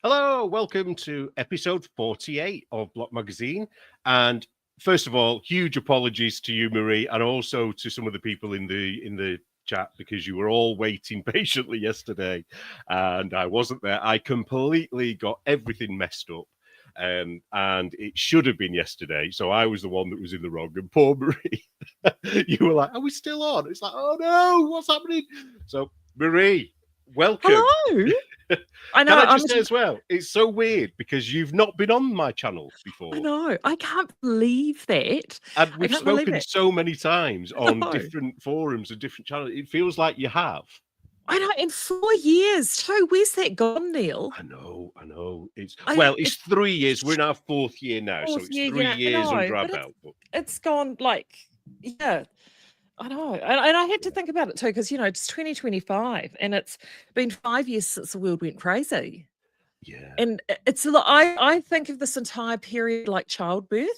Hello, welcome to episode 48 of Block Magazine. And first of all, huge apologies to you, Maree, and also to some of the people in the chat because you were all waiting patiently yesterday and I wasn't there. I completely got everything messed up. And it should have been yesterday. So I was the one that was in the wrong. And poor Maree, you were like, are we still on? It's like, oh no, what's happening? So Maree, welcome. Hello. I know. Can I just say as well, it's so weird because you've not been on my channel before. I know. I can't believe that. And we've spoken so many times on different forums and different channels. It feels like you have. I know, in 4 years too. Where's that gone, Neil? I know. It's 3 years. We're in our 4th year now, so it's 3 years under our belt. It's gone I know. And I had to think about it too, because, it's 2025 and it's been 5 years since the world went crazy. Yeah. And it's I think of this entire period like childbirth.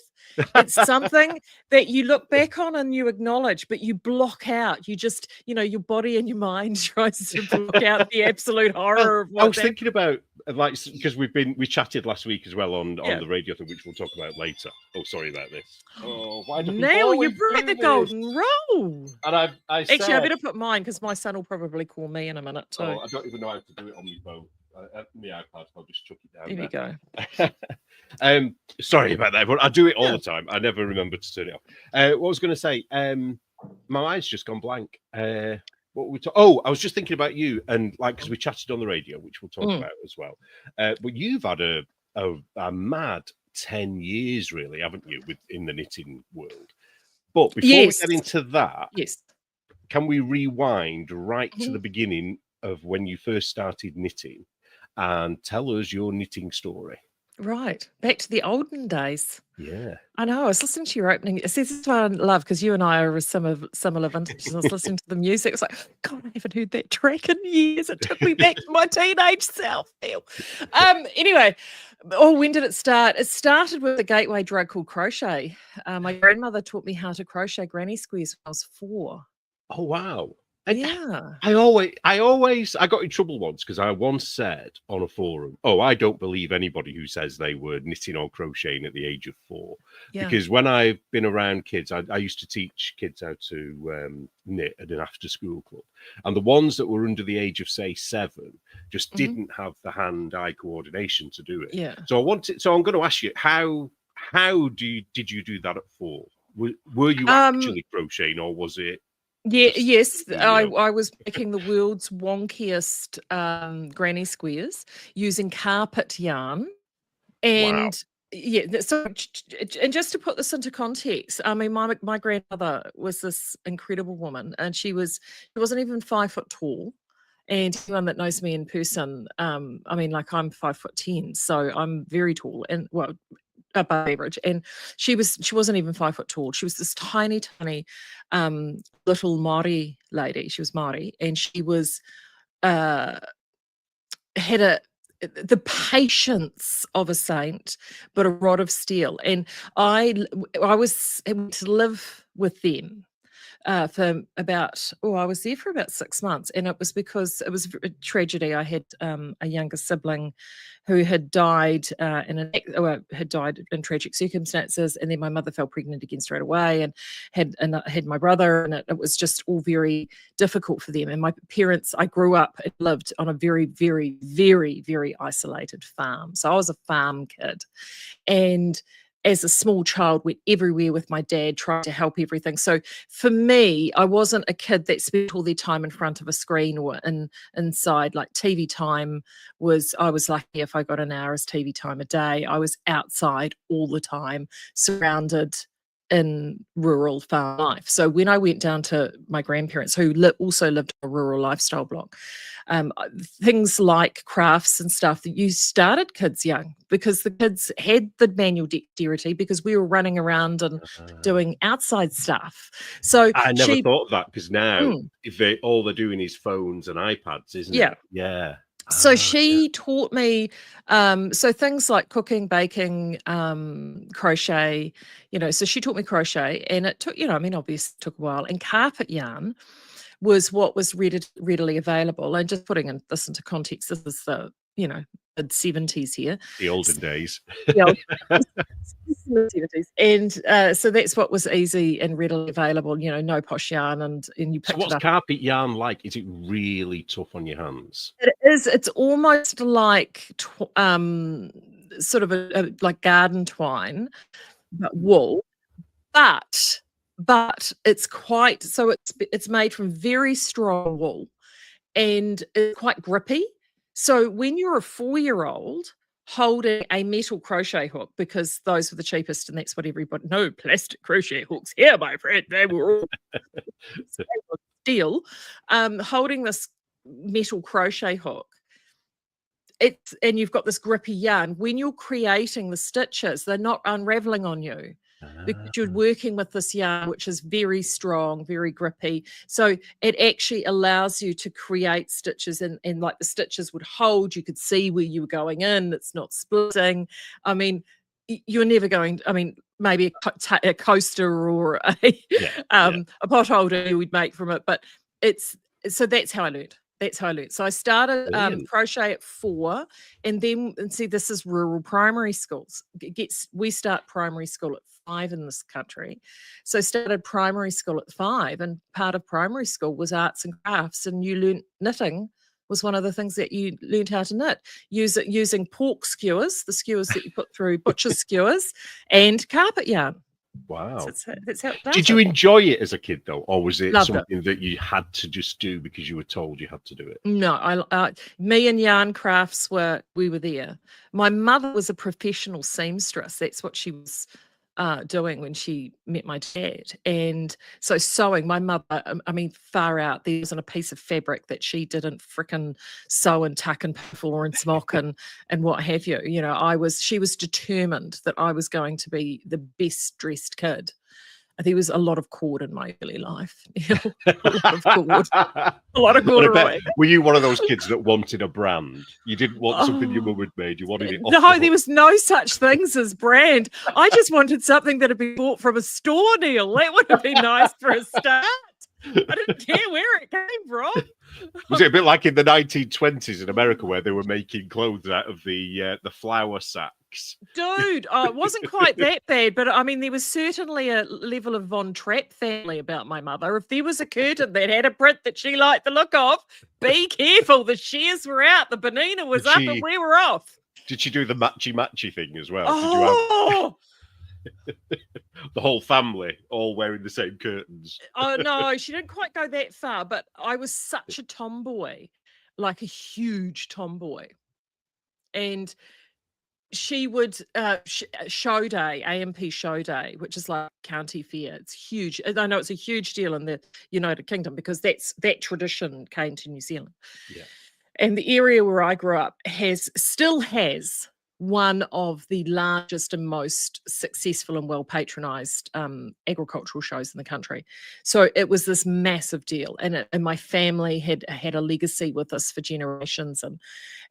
It's something that you look back on and you acknowledge, but you block out. You just, your body and your mind tries to block out the absolute horror of what I was thinking about, because we chatted last week as well on the radio thing, which we'll talk about later. Oh, sorry about this. Oh, why do now you broke the golden rule. And I said, actually, I better put mine because my son will probably call me in a minute too. Oh, I don't even know how to do it on my phone. My iPad, I'll just chuck it down. There you go. Sorry about that, but I do it all the time. I never remember to turn it off. What I was going to say, my mind's just gone blank. What were we I was just thinking about you, and because we chatted on the radio, which we'll talk about as well. But you've had a mad 10 years, really, haven't you, in the knitting world? But before we get into that, can we rewind right to the beginning of when you first started knitting? And tell us your knitting story. Right. Back to the olden days. Yeah. I know. I was listening to your opening. This is what I love, because you and I are similar vintages. I was listening to the music. It's like, God, I haven't heard that track in years. It took me back to my teenage self. Anyway, when did it start? It started with a gateway drug called crochet. My grandmother taught me how to crochet granny squares when I was 4. Oh, wow. Yeah. I got in trouble once because I once said on a forum, I don't believe anybody who says they were knitting or crocheting at the age of 4. Yeah. Because when I've been around kids, I used to teach kids how to knit at an after school club. And the ones that were under the age of, say, 7 just didn't have the hand-eye coordination to do it. Yeah. So I'm going to ask you, how did you do that at 4? Were you actually crocheting, or was it? Yes, I was making the world's wonkiest granny squares using carpet yarn. And so, and just to put this into context, I mean, my grandmother was this incredible woman, and she wasn't even 5 foot tall. And anyone that knows me in person, I mean, I'm 5'10", so I'm very tall, and above average. And she wasn't even 5 foot tall. She was this tiny little Maree lady. She was Maree, and she was had the patience of a saint, but a rod of steel. And I was able to live with them for about, I was there for about 6 months, and it was because it was a tragedy. I had a younger sibling who had died had died in tragic circumstances, and then my mother fell pregnant again straight away, and had my brother, and it was just all very difficult for them. And my parents, I grew up and lived on a very, very, very, very isolated farm, so I was a farm kid, and as a small child, went everywhere with my dad, tried to help everything. So for me, I wasn't a kid that spent all their time in front of a screen or inside. Like TV time I was lucky if I got an hour's TV time a day. I was outside all the time, surrounded in rural farm life. So when I went down to my grandparents, who also lived in a rural lifestyle block, things like crafts and stuff that you started kids young, because the kids had the manual dexterity because we were running around and doing outside stuff. So I never thought of that, because now if all they're doing is phones and iPads, isn't it? Yeah. So she taught me, so things like cooking, baking, crochet, so she taught me crochet, and it took, obviously took a while. And carpet yarn was what was readily available. And just putting this into context, this is the, mid-70s here. The olden days. Yeah, 70s. And so that's what was easy and readily available, you know, no posh yarn, and you So picked what's it up. carpet yarn like? Is it really tough on your hands? It is, it's almost like sort of a like garden twine, but wool. But it's quite, so it's made from very strong wool, and it's quite grippy. So when you're a 4-year-old holding a metal crochet hook, because those were the cheapest, and that's what everybody, no plastic crochet hooks here, my friend, they were all steel, holding this metal crochet hook, it's, and you've got this grippy yarn. When you're creating the stitches, they're not unraveling on you because you're working with this yarn, which is very strong, very grippy. So it actually allows you to create stitches, and like the stitches would hold. You could see where you were going in. It's not splitting. I mean, you're never going, I mean, maybe a coaster or a pot holder we'd make from it, but it's, so that's how I learned. That's how I learned. So I started crochet at 4, and then, and see, this is rural primary schools. We start primary school at 5 in this country. So I started primary school at 5, and part of primary school was arts and crafts, and you learnt knitting was one of the things that you learned how to knit, using pork skewers, the skewers that you put through butcher's skewers, and carpet yarn. Wow. So that's how it Did you enjoy it as a kid, though? Or was it Loved something that you had to just do because you were told you had to do it? No, me and yarn crafts we were there. My mother was a professional seamstress. That's what she was doing when she met my dad. And so sewing, my mother, I mean, far out, there wasn't a piece of fabric that she didn't frickin' sew and tuck and pinafore and smock and what have you. You know, she was determined that I was going to be the best dressed kid. There was a lot of cord in my early life. A lot of cord. A lot of cord. Were you one of those kids that wanted a brand? You didn't want something your mum had made. You wanted it. No, there was no such things as brand. I just wanted something that had been bought from a store, Neil. That would have been nice for a start. I didn't care where it came from. Was it a bit like in the 1920s in America where they were making clothes out of the flour sacks? Dude, it wasn't quite that bad, but I mean, there was certainly a level of Von Trapp family about my mother. If there was a curtain that had a print that she liked the look of, be careful. The shears were out, the banana was up, and we were off. Did she do the matchy thing as well? Oh! The whole family all wearing the same curtains. Oh no, she didn't quite go that far, but I was such a tomboy, like a huge tomboy. And she would show day, AMP show day, which is like county fair. It's huge. I know it's a huge deal in the United Kingdom because that tradition came to New Zealand. Yeah. And the area where I grew up still has one of the largest and most successful and well patronized agricultural shows in the country. So it was this massive deal, and my family had a legacy with us for generations,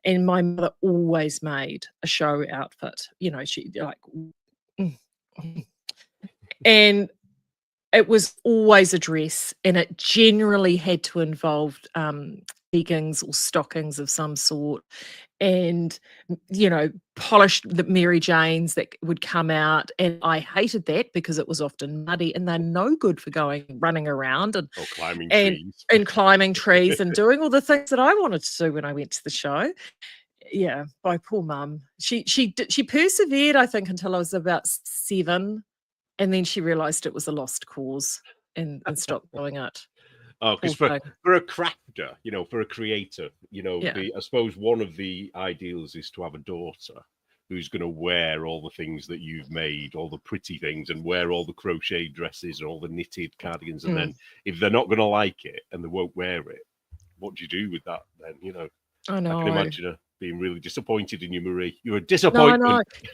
and my mother always made a show outfit. You know, she and it was always a dress, and it generally had to involve leggings or stockings of some sort, and polished the Mary Janes that would come out, and I hated that because it was often muddy, and they're no good for running around and climbing trees and doing all the things that I wanted to do when I went to the show. Yeah, my poor mum. She persevered, I think, until I was about 7, and then she realised it was a lost cause and stopped doing it. Oh, because for a crafter, for a creator, I suppose one of the ideals is to have a daughter who's going to wear all the things that you've made, all the pretty things, and wear all the crochet dresses and all the knitted cardigans. And then if they're not going to like it and they won't wear it, what do you do with that then? I know. I can imagine her being really disappointed in you, Maree. You're a disappointment.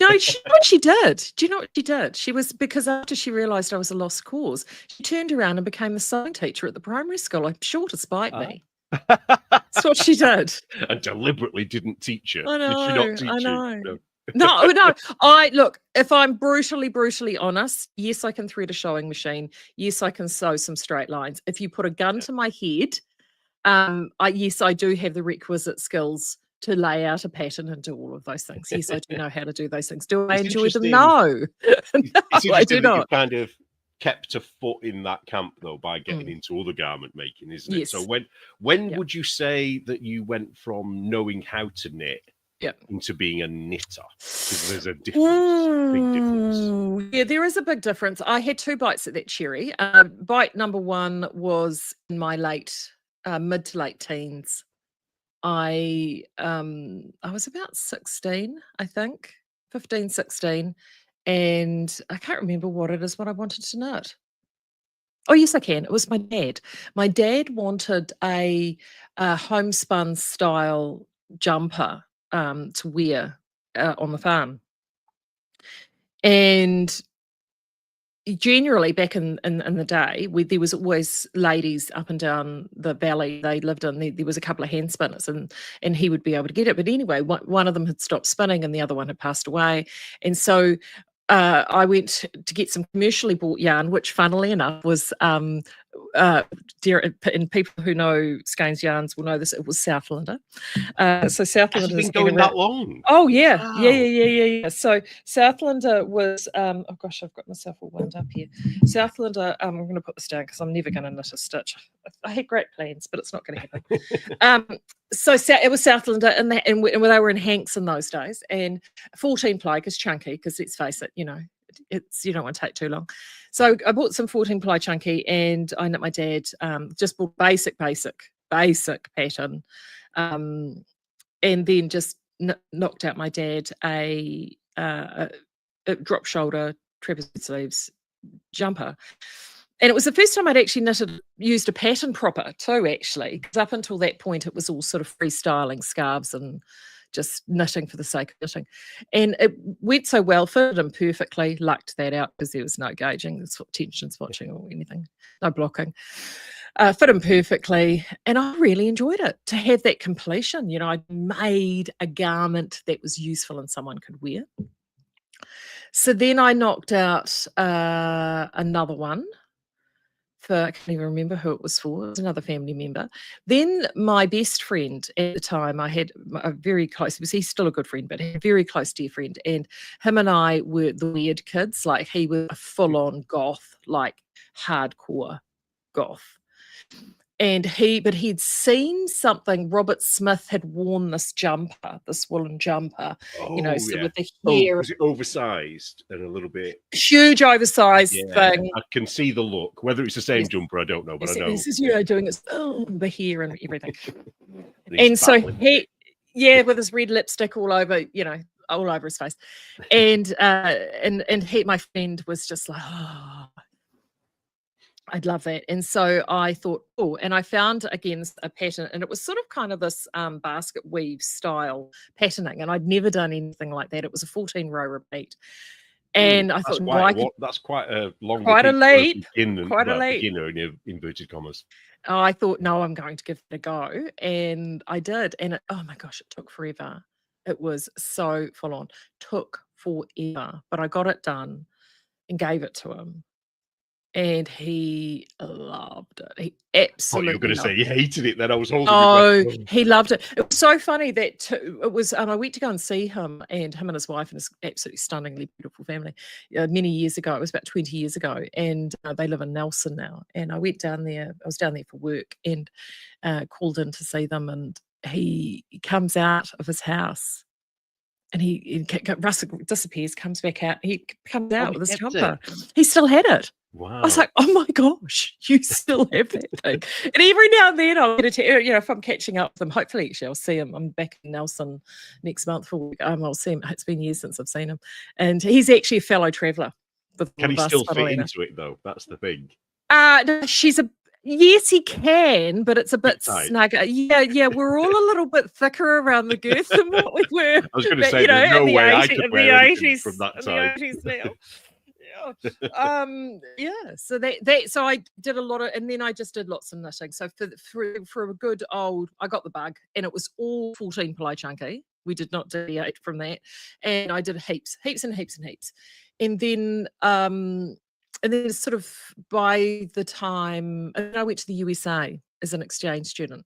No, you know what she did? Do you know what she did? She was, because after she realised I was a lost cause, she turned around and became the sewing teacher at the primary school. I'm sure to spite me. That's what she did. And deliberately didn't teach her. I know. Did she not teach you? No. No. Look, if I'm brutally honest, yes, I can thread a sewing machine. Yes, I can sew some straight lines. If you put a gun to my head, yes, I do have the requisite skills to lay out a pattern and do all of those things. Yes, I do know how to do those things. Do I It's enjoy them? interesting. No. It's No, I interesting do that you've not. kind of kept a foot in that camp though by getting into other garment making, isn't it? So Yes. when Yep. would you say that you went from knowing how to knit Yep. into being a knitter? Because there's a difference, big difference. Yeah, there is a big difference. I had 2 bites at that cherry. Bite number 1 was in my mid to late teens. I was about 16, I think, 15, 16, and I can't remember what I wanted to knit. Oh, yes, I can. It was my dad. My dad wanted a homespun style jumper to wear on the farm. And generally back in the day, there was always ladies up and down the valley they lived in. There was a couple of hand spinners, and he would be able to get it. But anyway, one of them had stopped spinning and the other one had passed away. And so I went to get some commercially bought yarn, which funnily enough was and people who know Skeins yarns will know this, it was Southlander. So Southlander Has it been has going been that around. long? Oh yeah, Wow. yeah. So Southlander was oh gosh, I've got myself all wound up here. Southlander, I'm going to put this down because I'm never going to knit a stitch. I had great plans, but it's not going to happen. So it was Southlander, and they were in hanks in those days, and 14 ply is chunky because let's face it, it's you don't want to take too long. So I bought some 14 ply chunky, and I knit my dad just bought basic pattern, and then just knocked out my dad a drop shoulder trapezoid sleeves jumper. And it was the first time I'd actually used a pattern proper too, actually, because up until that point it was all sort of freestyling scarves and just knitting for the sake of knitting. And it went so well, fitted him perfectly, lucked that out because there was no gauging, tension swatching or anything, no blocking. Fit him perfectly, and I really enjoyed it to have that completion. I made a garment that was useful and someone could wear. So then I knocked out another one I can't even remember who it was for. It was another family member. Then my best friend at the time, I had a very close, he's still a good friend, but a very close dear friend. And him and I were the weird kids. Like he was a full-on goth, like hardcore goth. And he'd seen something. Robert Smith had worn this woolen jumper, Oh, so yeah. with the hair. Was it oversized and a little bit Huge oversized thing. I can see the look. Whether it's the same jumper, I don't know, but I know. This is doing it, the hair and everything. And so with his red lipstick all over, all over his face. And my friend was just like, oh, I'd love that. And so I thought, and I found again a pattern, and it was sort of kind of this basket weave style patterning, and I'd never done anything like that. It was a 14-row repeat. And I thought, that's quite a long, quite a leap, beginner in inverted commas. I thought, no, I'm going to give it a go, and I did. And oh my gosh, it took forever. It was so full on. Took forever, but I got it done and gave it to him. And he loved it. He absolutely. You were going to say he hated it. Then I was holding. Oh, he loved it. It was so funny that it was. I went to go and see him and his wife and his absolutely stunningly beautiful family many years ago. It was about 20 years ago, and they live in Nelson now. And I went down there. I was down there for work and called in to see them. And he comes out of his house. And Russ disappears, comes back out. He comes out with his jumper. He still had it. Wow. I was like, oh my gosh, you still have that thing. And every now and then I'll get if I'm catching up with him, hopefully actually I'll see him. I'm back in Nelson next month for week. I'll see him. It's been years since I've seen him. And he's actually a fellow traveller. Can he still fit into it though? That's the thing. No, yes, he can, but it's a bit snugger. Yeah, we're all a little bit thicker around the girth than what we were. I was going to say, there's no way I could wear anything from that side. So so I did a lot of, and then I just did lots of knitting. So for a good old, I got the bug, and it was all 14 ply chunky. We did not deviate from that, and I did heaps. And then sort of by the time I went to the USA as an exchange student,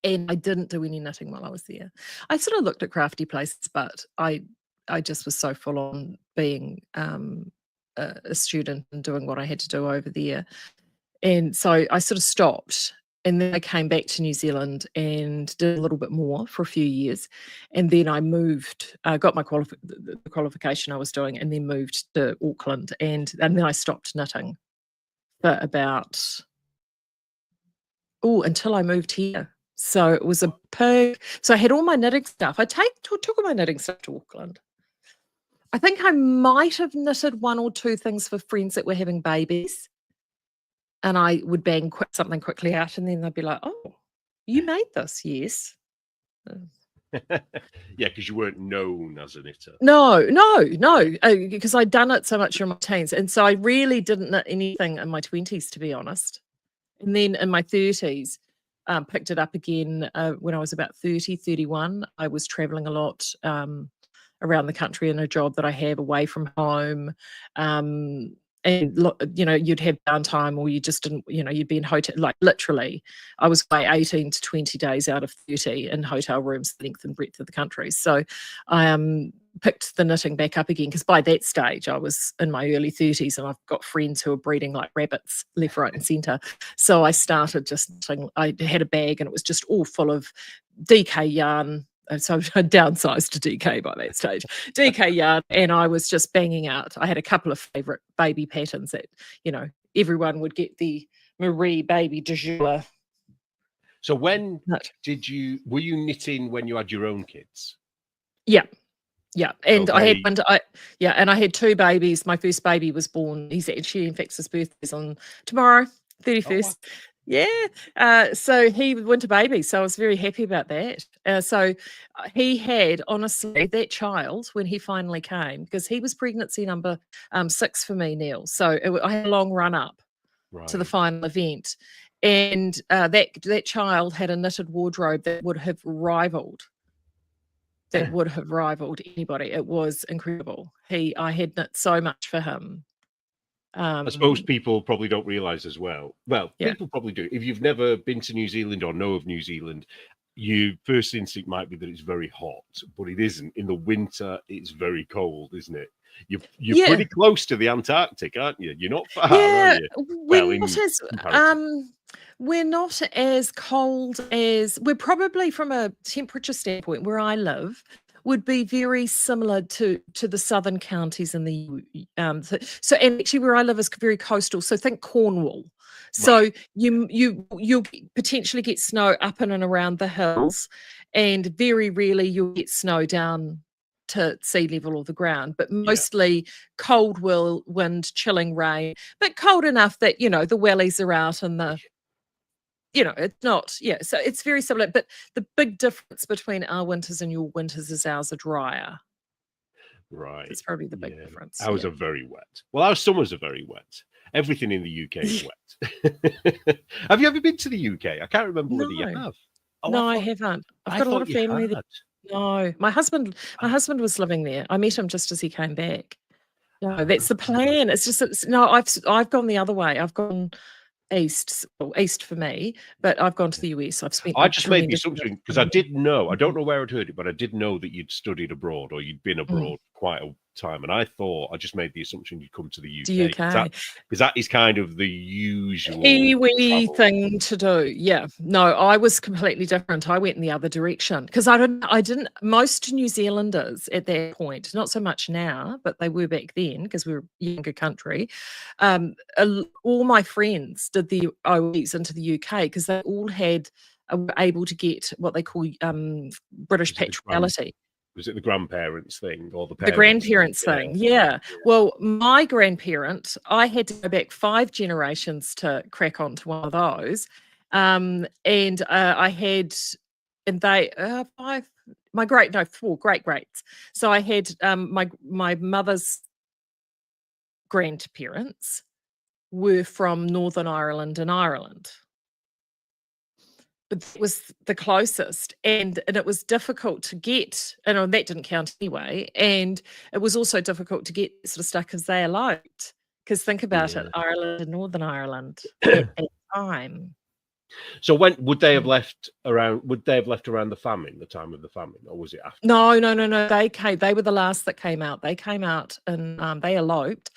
And I didn't do any knitting while I was there. I sort of looked at crafty places, but I just was so full on being a student and doing what I had to do over there. And so I sort of stopped. And then I came back to New Zealand and did a little bit more for a few years. And then I moved, got my the qualification I was doing, and then moved to Auckland. And then I stopped knitting for about, until I moved here. So it was a pig. So I had all my knitting stuff. I took all my knitting stuff to Auckland. I think I might have knitted one or two things for friends that were having babies. And I would bang something quickly out, and then they'd be like, "Oh, you made this?" Yes. Yeah, because you weren't known as a knitter. No, because I'd done it so much in my teens. And so I really didn't knit anything in my 20s, to be honest. And then in my 30s, picked it up again when I was about 30, 31. I was traveling a lot around the country in a job that I have away from home. And you'd have downtime, or you just didn't, you'd be in hotel, like literally I was away 18 to 20 days out of 30 in hotel rooms the length and breadth of the country. So I picked the knitting back up again, because by that stage I was in my early 30s, and I've got friends who are breeding like rabbits left, right and centre. So I started just knitting. I had a bag and it was just all full of DK yarn. So I downsized to DK by that stage, DK yarn, and I was just banging out. I had a couple of favourite baby patterns that, everyone would get the Maree baby du jour. So were you knitting when you had your own kids? Yeah. And I had two babies. My first baby was born. She in fact his birthday's on tomorrow, 31st. Oh, wow. Yeah. So he went to baby. So I was very happy about that. So he had, honestly, that child when he finally came, because he was pregnancy number 6 for me, Neil. So I had a long run up to the final event. And that child had a knitted wardrobe that would have rivaled anybody. It was incredible. I had knit so much for him. I suppose people probably don't realize as well. Well, people probably do. If you've never been to New Zealand or know of New Zealand, your first instinct might be that it's very hot, but it isn't. In the winter, it's very cold, isn't it? You're pretty close to the Antarctic, aren't you? You're not far, are you? We're not as cold as, we're probably, from a temperature standpoint, where I live, would be very similar to the southern counties in the so and actually where I live is very coastal. So think Cornwall. So you'll potentially get snow up in and around the hills, and very rarely you'll get snow down to sea level or the ground, but mostly cold wind, chilling rain, but cold enough that the wellies are out and the it's not, so it's very similar. But the big difference between our winters and your winters is ours are drier. Right. It's probably the big difference. Ours are very wet. Well, our summers are very wet. Everything in the UK is wet. Have you ever been to the UK? I can't remember whether you have. Oh, no, I haven't. I've got a lot of family there. No, my husband was living there. I met him just as he came back. No, that's the plan. It's just, I've gone the other way. I've gone east for me, but I've gone to the US. I just made the assumption, because I did know, I don't know where I'd heard it, but I did know that you'd studied abroad, or you'd been abroad quite a time, and I just made the assumption you'd come to the UK. Because that is kind of the usual Kiwi thing to do. Yeah. No, I was completely different. I went in the other direction, because I didn't most New Zealanders at that point, not so much now, but they were back then, because we were a younger country. All my friends did the OEs into the UK, because they all were able to get what they call British patriality. Was it the grandparents thing, or the grandparents thing? Yeah. Well, my grandparent, I had to go back 5 generations to crack onto one of those. I had, and they 4 great greats. So I had my mother's grandparents were from Northern Ireland and Ireland. But it was the closest, and it was difficult to get, and that didn't count anyway. And it was also difficult to get sort of stuff because they eloped. Because think about it, Ireland and Northern Ireland at that time. So when would they have left around? Would they have left around the famine, the time of the famine, or was it after? No, no, no, no. They were the last that came out. They came out and they eloped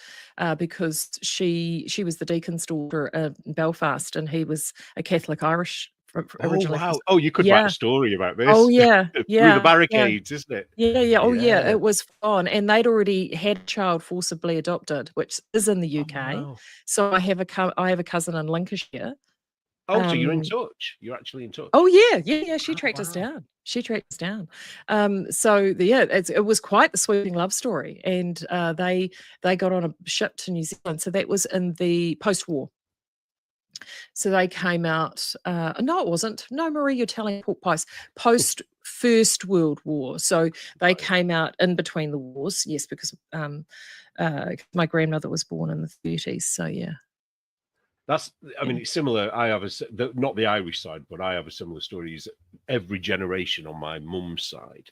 because she was the deacon's daughter in Belfast, and he was a Catholic Irish Oh originally. wow! Oh, you could write a Yeah. story about Oh this. yeah. Through the Yeah. Yeah. barricades, isn't it? Yeah, yeah. Oh, yeah. Yeah. It was fun, and they'd already had a child forcibly adopted, which is in the Oh UK. wow! So I have a cousin in Lincolnshire. Oh, so you're in Um, touch. You're actually in touch. oh yeah, yeah, yeah. She Oh tracked us wow! down. She tracked us down. Yeah, it was quite the sweeping love story, and they got on a ship to New Zealand. So that was in the post-war. So they came out. No, it wasn't. No, Maree, you're telling pork pies. Post First World War. So they came out in between the wars. Yes, because my grandmother was born in the 30s. So yeah. That's, I mean, it's similar. I have not the Irish side, but I have a similar story. Is every generation on my mum's side,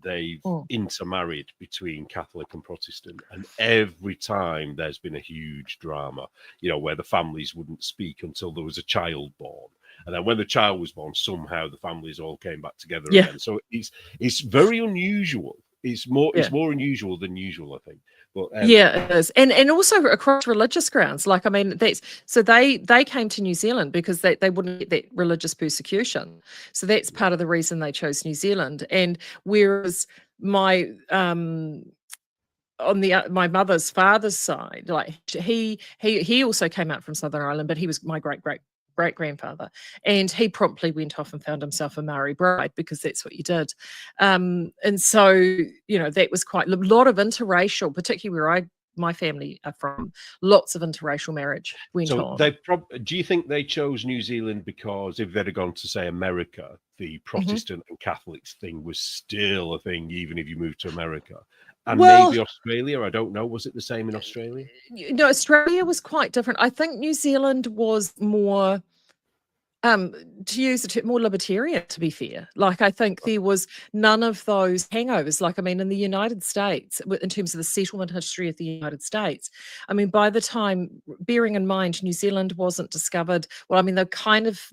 they've intermarried between Catholic and Protestant, and every time there's been a huge drama, you know, where the families wouldn't speak until there was a child born, and then when the child was born, somehow the families all came back together again. So it's very unusual. It's more unusual than usual, I think. But, yeah, it is, and also across religious grounds. Like, I mean, that's so they came to New Zealand because they wouldn't get that religious persecution. So that's part of the reason they chose New Zealand. And whereas my on the my mother's father's side, like he also came out from Southern Ireland, but he was my great grandfather, and he promptly went off and found himself a Maori bride because that's what you did. And so, you know, that was quite a lot of interracial, particularly where my family are from. Lots of interracial marriage went on. Do you think they chose New Zealand because if they'd have gone to, say, America, the Protestant and Catholics thing was still a thing, even if you moved to America? And maybe Australia, I don't know. Was it the same in Australia? No, Australia was quite different. I think New Zealand was more, to use a term, more libertarian, to be fair. Like, I think there was none of those hangovers. Like, I mean, in the United States, in terms of the settlement history of the United States, I mean, by the time, bearing in mind, New Zealand wasn't discovered, well, I mean, the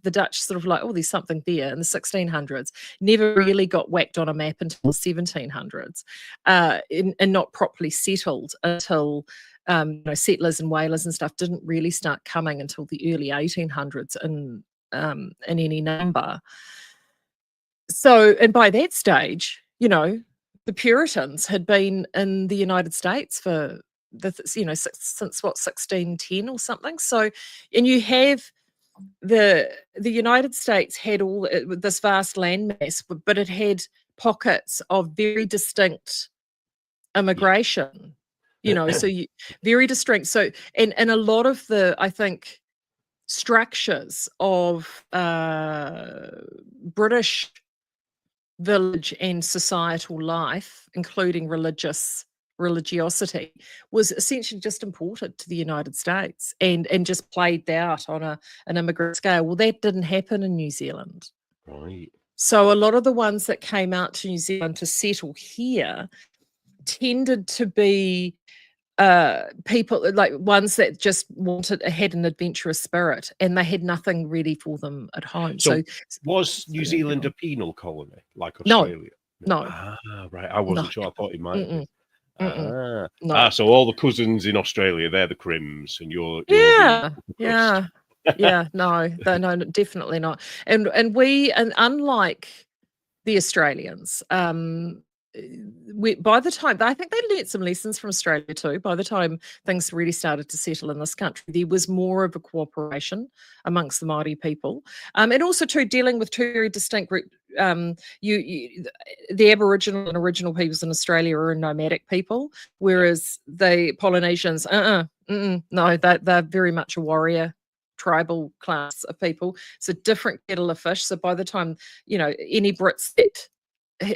Dutch sort of like, oh, there's something there in the 1600s, never really got whacked on a map until the 1700s, and not properly settled until, you know, settlers and whalers and stuff didn't really start coming until the early 1800s in any number. So, and by that stage, you know, the Puritans had been in the United States for since what, 1610 or something. So, and you have the United States had all this vast landmass, but it had pockets of very distinct immigration. You know, so very distinct. So, and a lot of the, I think, structures of British village and societal life, including religiosity, was essentially just imported to the United States and just played out on an immigrant scale. Well, that didn't happen in New Zealand. Right. So a lot of the ones that came out to New Zealand to settle here tended to be people, like ones that just had an adventurous spirit, and they had nothing really for them at home. So was New Zealand a penal colony like no, Australia? no. Right. I wasn't sure. I thought it might have been. No. So all the cousins in Australia, they're the Crims, and you're yeah, the yeah. No, definitely not. And unlike the Australians, by the time, I think they learnt some lessons from Australia too. By the time things really started to settle in this country, there was more of a cooperation amongst the Māori people, and also too dealing with two very distinct groups. The Aboriginal and original peoples in Australia are nomadic people, whereas the Polynesians, no, they're very much a warrior tribal class of people. It's a different kettle of fish. So by the time, you know, any Brits that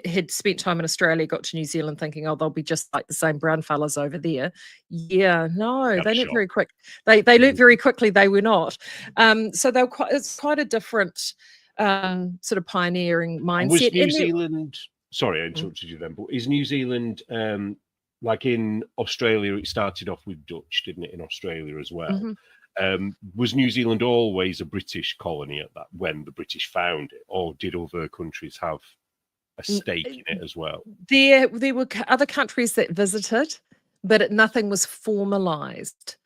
had spent time in Australia got to New Zealand thinking, oh, they'll be just like the same brown fellas over there. Yeah, no, they learnt very quick. They learnt very quickly they were not. So it's quite a different sort of pioneering mindset. Was New Zealand? Sorry, I interrupted you then. But is New Zealand like in Australia? It started off with Dutch, didn't it? In Australia as well. Was New Zealand always a British colony at that when the British found it, or did other countries have a stake in it as well? There were other countries that visited, but nothing was formalised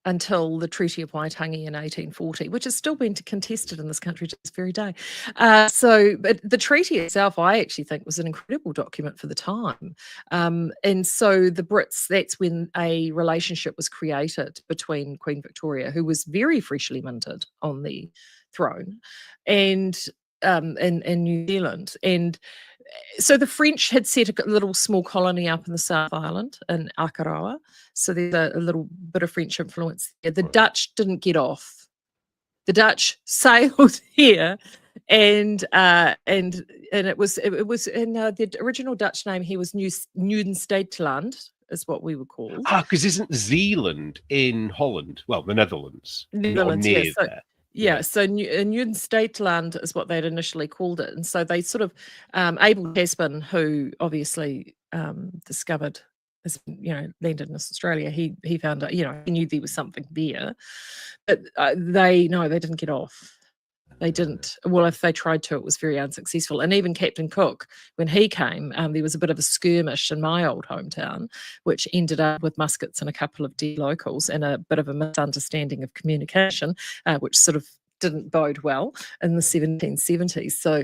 until the Treaty of Waitangi in 1840, which has still been contested in this country to this very day. But the treaty itself, I actually think, was an incredible document for the time. And so the Brits, that's when a relationship was created between Queen Victoria, who was very freshly minted on the throne, and in New Zealand. And so the French had set a little small colony up in the South Island in Akarawa. So there's a little bit of French influence there. The Dutch didn't get off. The Dutch sailed here, and it was in the original Dutch name here was Nieuw-Stedtland, is what we were called. Because isn't Zeeland in Holland? Well, the Netherlands. Netherlands, near yes. So, there. yeah, so Nieuw-Stedtland is what they'd initially called it. And so they sort of, Abel Tasman, who obviously discovered, landed in Australia, he found out, he knew there was something there. But they didn't get off. They didn't. Well, if they tried to, it was very unsuccessful. And even Captain Cook, when he came, there was a bit of a skirmish in my old hometown, which ended up with muskets and a couple of dead locals and a bit of a misunderstanding of communication, which sort of didn't bode well in the 1770s. So,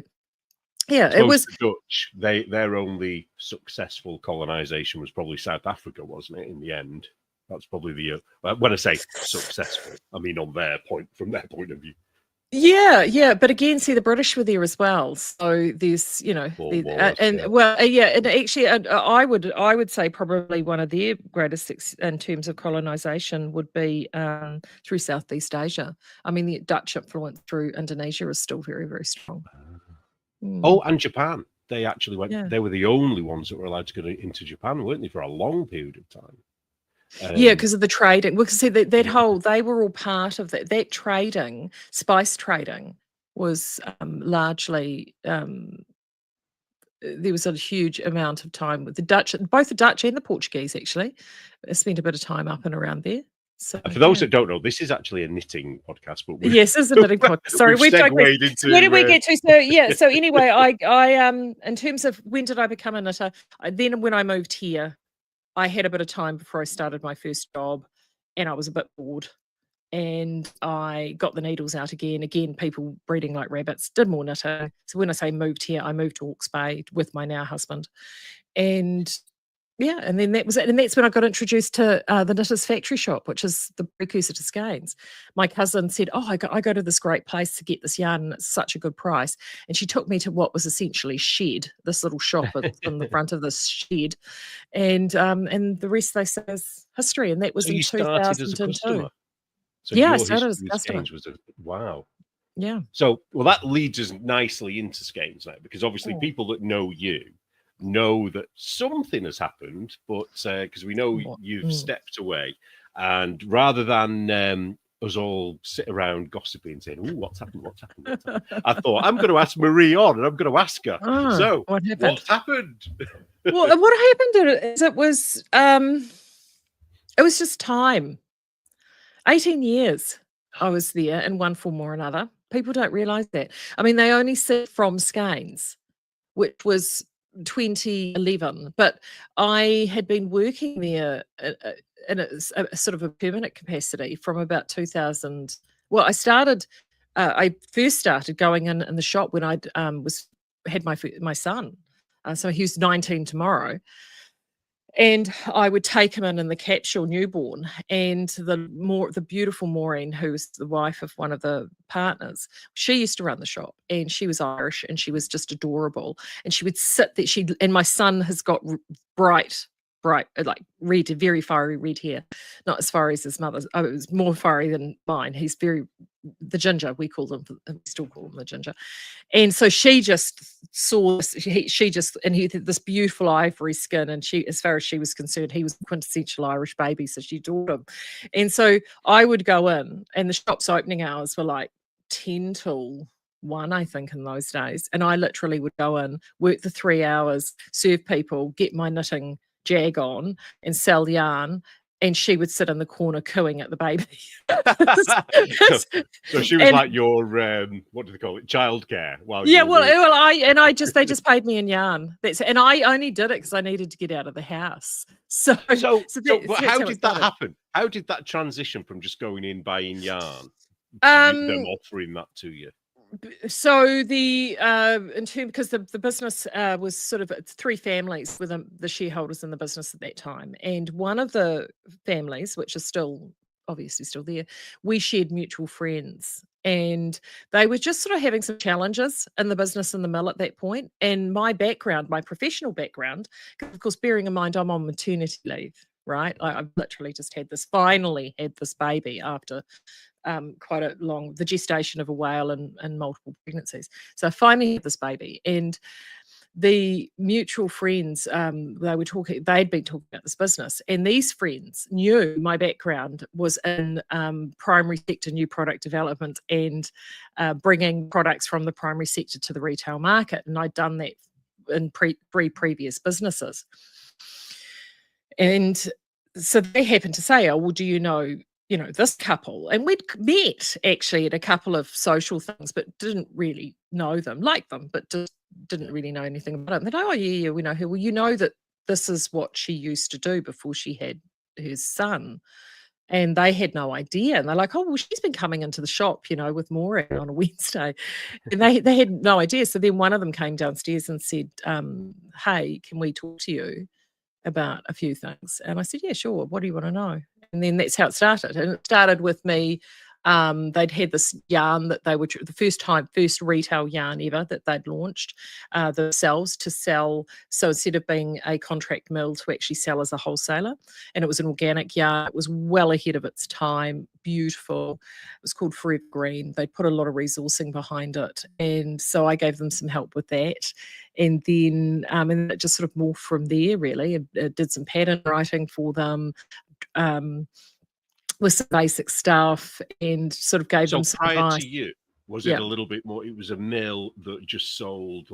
yeah, it was the Dutch. Their only successful colonization was probably South Africa, wasn't it? In the end, that's probably when I say successful, I mean from their point of view. Yeah, but again, see, the British were there as well. So there's, and actually, I would say probably one of their greatest in terms of colonization would be through Southeast Asia. I mean, the Dutch influence through Indonesia is still very, very strong. Oh, and Japan. They actually went. Yeah. They were the only ones that were allowed to go into Japan, weren't they, for a long period of time? Because of the trading. We can see that they were all part of that trading, spice trading was largely, there was a huge amount of time with the Dutch, both the Dutch and the Portuguese actually spent a bit of time up and around there. So, for those that don't know, this is actually a knitting podcast, but yes, it's a knitting podcast. Sorry, we've segued into. Where did we get to? So yeah, so anyway, I in terms of when did I become a knitter? Then when I moved here, I had a bit of time before I started my first job, and I was a bit bored, and I got the needles out again. Again, people breeding like rabbits, did more knitting. So when I say moved here, I moved to Hawke's Bay with my now husband, and yeah, and then that was it. And that's when I got introduced to the Knitters Factory Shop, which is the precursor to Skeins. My cousin said, "Oh, I go to this great place to get this yarn, and it's such a good price." And she took me to what was essentially shed, this little shop in the front of this shed, and the rest they say is history. And that was in 2002. So yeah, I started as a customer. Wow. Yeah. So that leads us nicely into Skeins now, because obviously people that know you know that something has happened, but because we know you've stepped away, and rather than us all sit around gossiping saying, "Oh, what's happened? I thought I'm going to ask Maree on, and I'm going to ask her. So what happened? Well, what happened is it was just time. 18 years I was there in one form or another. People don't realise that. I mean, they only see from Skeins, which was 2011, but I had been working there in a sort of a permanent capacity from about 2000. Well, I first started going in the shop when I had my son, so he was 19 tomorrow. And I would take him in the capsule newborn, and the beautiful Maureen, who's the wife of one of the partners, she used to run the shop, and she was Irish, and she was just adorable. And she would sit there. And my son has got bright, like red, very fiery red hair, not as fiery as his mother's. Oh, it was more fiery than mine. He's the ginger. We still call him the ginger. And so she just saw this, and he had this beautiful ivory skin, and she, as far as she was concerned, he was a quintessential Irish baby, so she adored him. And so I would go in, and the shop's opening hours were like 10 till 1, I think, in those days. And I literally would go in, work the 3 hours, serve people, get my knitting jag on, and sell yarn. and she would sit in the corner cooing at the baby. So she was like your what do they call it, childcare? While yeah, you were they just paid me in yarn. And I only did it because I needed to get out of the house. So but how did that happen? How did that transition from just going in buying yarn to them offering that to you? So because the business was sort of three families were the shareholders in the business at that time, and one of the families, which is obviously still there, we shared mutual friends, and they were just sort of having some challenges in the business and the mill at that point. And my professional background, of course, bearing in mind I'm on maternity leave, right? I've literally just finally had this baby after quite a the gestation of a whale and multiple pregnancies. So I finally had this baby, and the mutual friends, they'd been talking about this business, and these friends knew my background was in primary sector new product development and bringing products from the primary sector to the retail market. And I'd done that in previous businesses. And so they happened to say, oh, well, do you know this couple? And we'd met actually at a couple of social things, but didn't really know them, liked them, but just didn't really know anything about it. And they're, oh, yeah, we know her. Well, you know that this is what she used to do before she had her son. And they had no idea. And they're like, oh, well, she's been coming into the shop, with Maureen on a Wednesday. And they had no idea. So then one of them came downstairs and said, hey, can we talk to you about a few things? And I said, yeah, sure. What do you want to know? And then that's how it started. And it started with me. They'd had this yarn that they were the first retail yarn ever that they'd launched themselves to sell. So instead of being a contract mill, to actually sell as a wholesaler. And it was an organic yarn. It was well ahead of its time. Beautiful. It was called Forever Green. They put a lot of resourcing behind it. And so I gave them some help with that. And then and it just sort of morphed from there, really. I did some pattern writing for them. With some basic stuff, and sort of gave them some prior advice. To you, was it a little bit more? It was a mill that just sold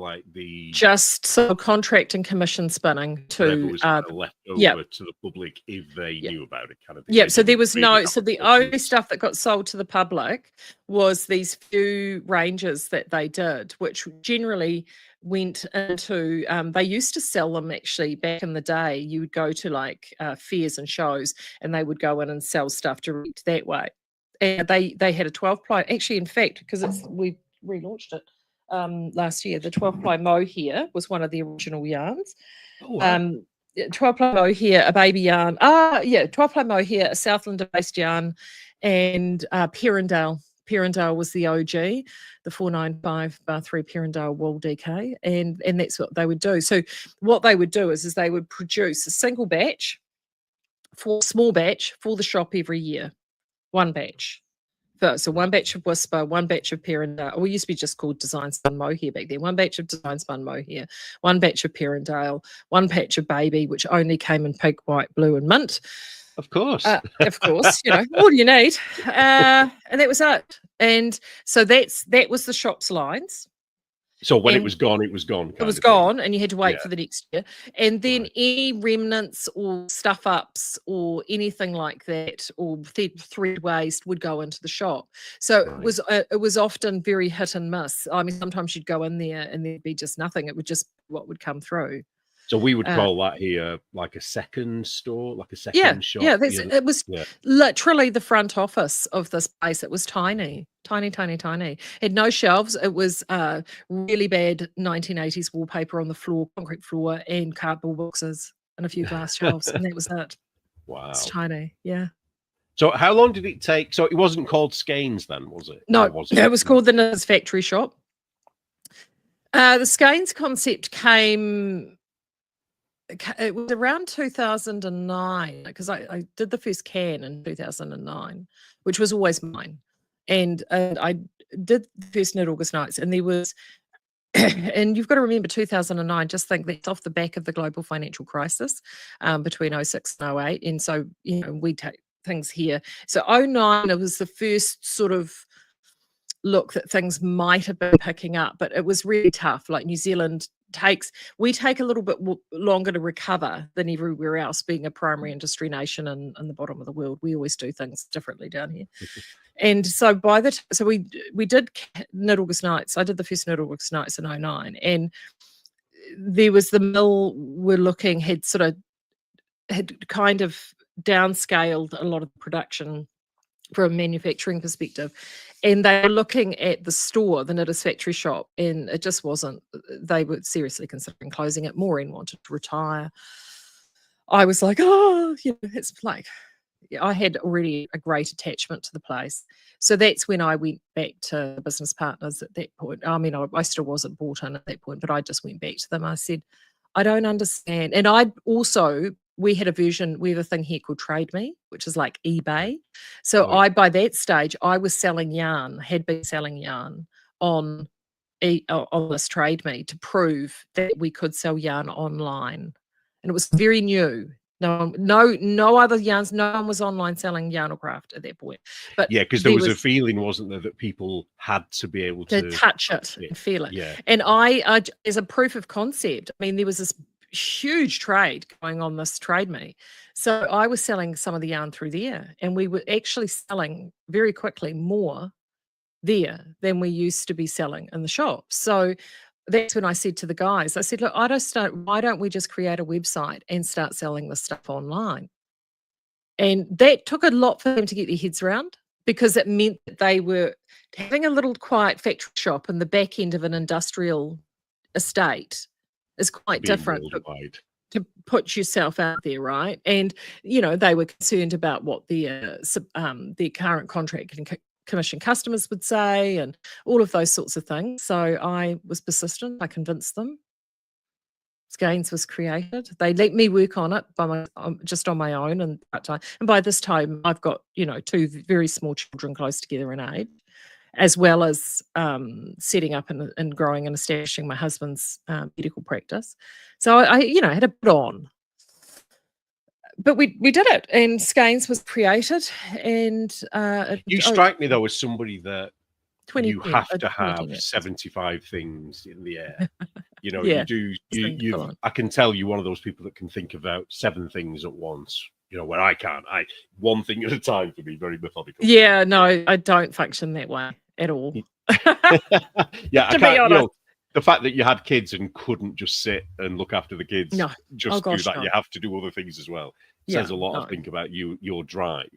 contract and commission spinning to was kind of left over to the public if they knew about it, kind of thing. Yeah, so there was the only stuff that got sold to the public was these few ranges that they did, which generally went into they used to sell them actually back in the day. You would go to fairs and shows, and they would go in and sell stuff direct that way. And they had a 12-ply, actually, in fact, because we relaunched it last year. The 12-ply mohair was one of the original yarns. Oh, wow. 12-ply mohair, a baby yarn. 12-ply mohair, a Southland-based yarn, and Perrindale. Perrindale was the OG, the 495/3 Perrindale wool DK, and that's what they would do. So what they would do is they would produce a single batch, small batch for the shop every year, one batch. So one batch of Whisper, one batch of Perrindale. We used to be just called Design Spun Mohair back then. One batch of Design Spun Mohair, one batch of Perrindale, one batch of Baby, which only came in pink, white, blue, and mint. Of course, all you need, and that was it. And so that was the shop's lines. So when it was gone, it was gone. It was gone, and you had to wait for the next year. And then any remnants or stuff ups or anything like that, or thread waste would go into the shop. So it was often very hit and miss. I mean, sometimes you'd go in there and there'd be just nothing. It would just what would come through. So we would call that here like a second store, like a second shop. Yeah, it was literally the front office of this place. It was tiny. It had no shelves. It was really bad 1980s wallpaper on the floor, concrete floor, and cardboard boxes and a few glass shelves, and that was it. Wow. It's tiny, yeah. So how long did it take? So it wasn't called Skeins then, was it? No, it was called the Knitter's Factory Shop. The Skeins concept it was around 2009, because I did the first can in 2009, which was always mine. And I did the first Knit August Nights, and there was, and you've got to remember 2009, just think that's off the back of the global financial crisis between 06 and 08. And so, we take things here. So 09, it was the first sort of look that things might have been picking up, but it was really tough. Like New Zealand we take a little bit longer to recover than everywhere else, being a primary industry nation and the bottom of the world. We always do things differently down here. And so we did Knit August Nights. I did the first Knit August Nights in 2009, and there was the mill had kind of downscaled a lot of the production from a manufacturing perspective, and they were looking at the store, the Knitters Factory shop, and it just wasn't. They were seriously considering closing it. Maureen wanted to retire. I was like, oh, it's like, I had already a great attachment to the place. So that's when I went back to business partners at that point. I mean, I still wasn't bought in at that point, but I just went back to them. I said, I don't understand. And we had a thing here called Trade Me, which is like eBay. So by that stage, I was selling yarn, had been selling yarn on this Trade Me to prove that we could sell yarn online. And it was very new. No other yarns. No one was online selling yarn or craft at that point. But yeah, because there was a feeling, wasn't there, that people had to be able to touch it and feel it. Yeah. And I, as a proof of concept, I mean, there was this huge trade going on this Trade Me. So I was selling some of the yarn through there, and we were actually selling very quickly more there than we used to be selling in the shop. So that's when I said to the guys, I said, look, why don't we just create a website and start selling this stuff online? And that took a lot for them to get their heads around, because it meant that they were having a little quiet factory shop in the back end of an industrial estate is quite different to put yourself out there, right? And, they were concerned about what their current contract and commission customers would say and all of those sorts of things. So I was persistent. I convinced them. Skeins was created. They let me work on it just on my own and part-time. And by this time, I've got, 2 very small children close together in age, as well as setting up and growing and establishing my husband's medical practice. So I had a bit on. But we did it, and Skeins was created. And you strike me, though, as somebody that 20 you have to have 75 things in the air. Yeah, I can tell you're one of those people that can think about 7 things at once. Where I can't. One thing at a time for me, very methodical. Yeah, no, I don't function that way at all. Yeah, to be honest. The fact that you had kids and couldn't just sit and look after the kids, do that. No. You have to do other things as well. Says a lot, I think, about your drive.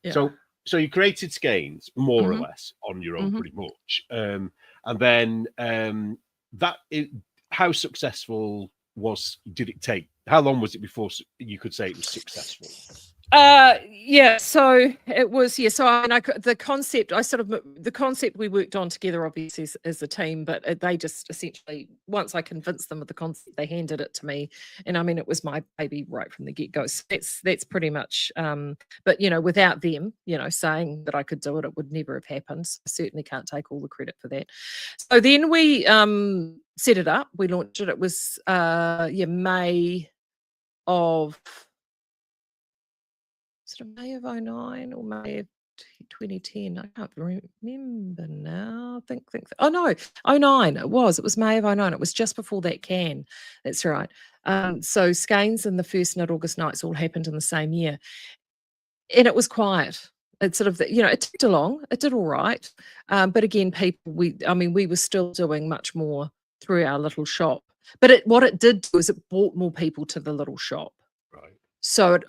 Yeah. So you created Skeins more or less on your own, pretty much. And then how successful did it take? How long was it before you could say it was successful? So it was, so the concept we worked on together, obviously, as a team, but they just essentially, once I convinced them of the concept, they handed it to me, and I mean, it was my baby right from the get-go. So that's pretty much, but without them, saying that I could do it, it would never have happened. So I certainly can't take all the credit for that. So then we set it up, we launched it. It was May of 2009 or May of 2010. I can't remember now. Think. Oh no, 2009 it was. It was May of 2009. It was just before that can. That's right. So Skeins and the first Knit August Nights all happened in the same year, and it was quiet. It sort of, it ticked along. It did all right, but again, we were still doing much more through our little shop. But what it did do is it brought more people to the little shop. Right. So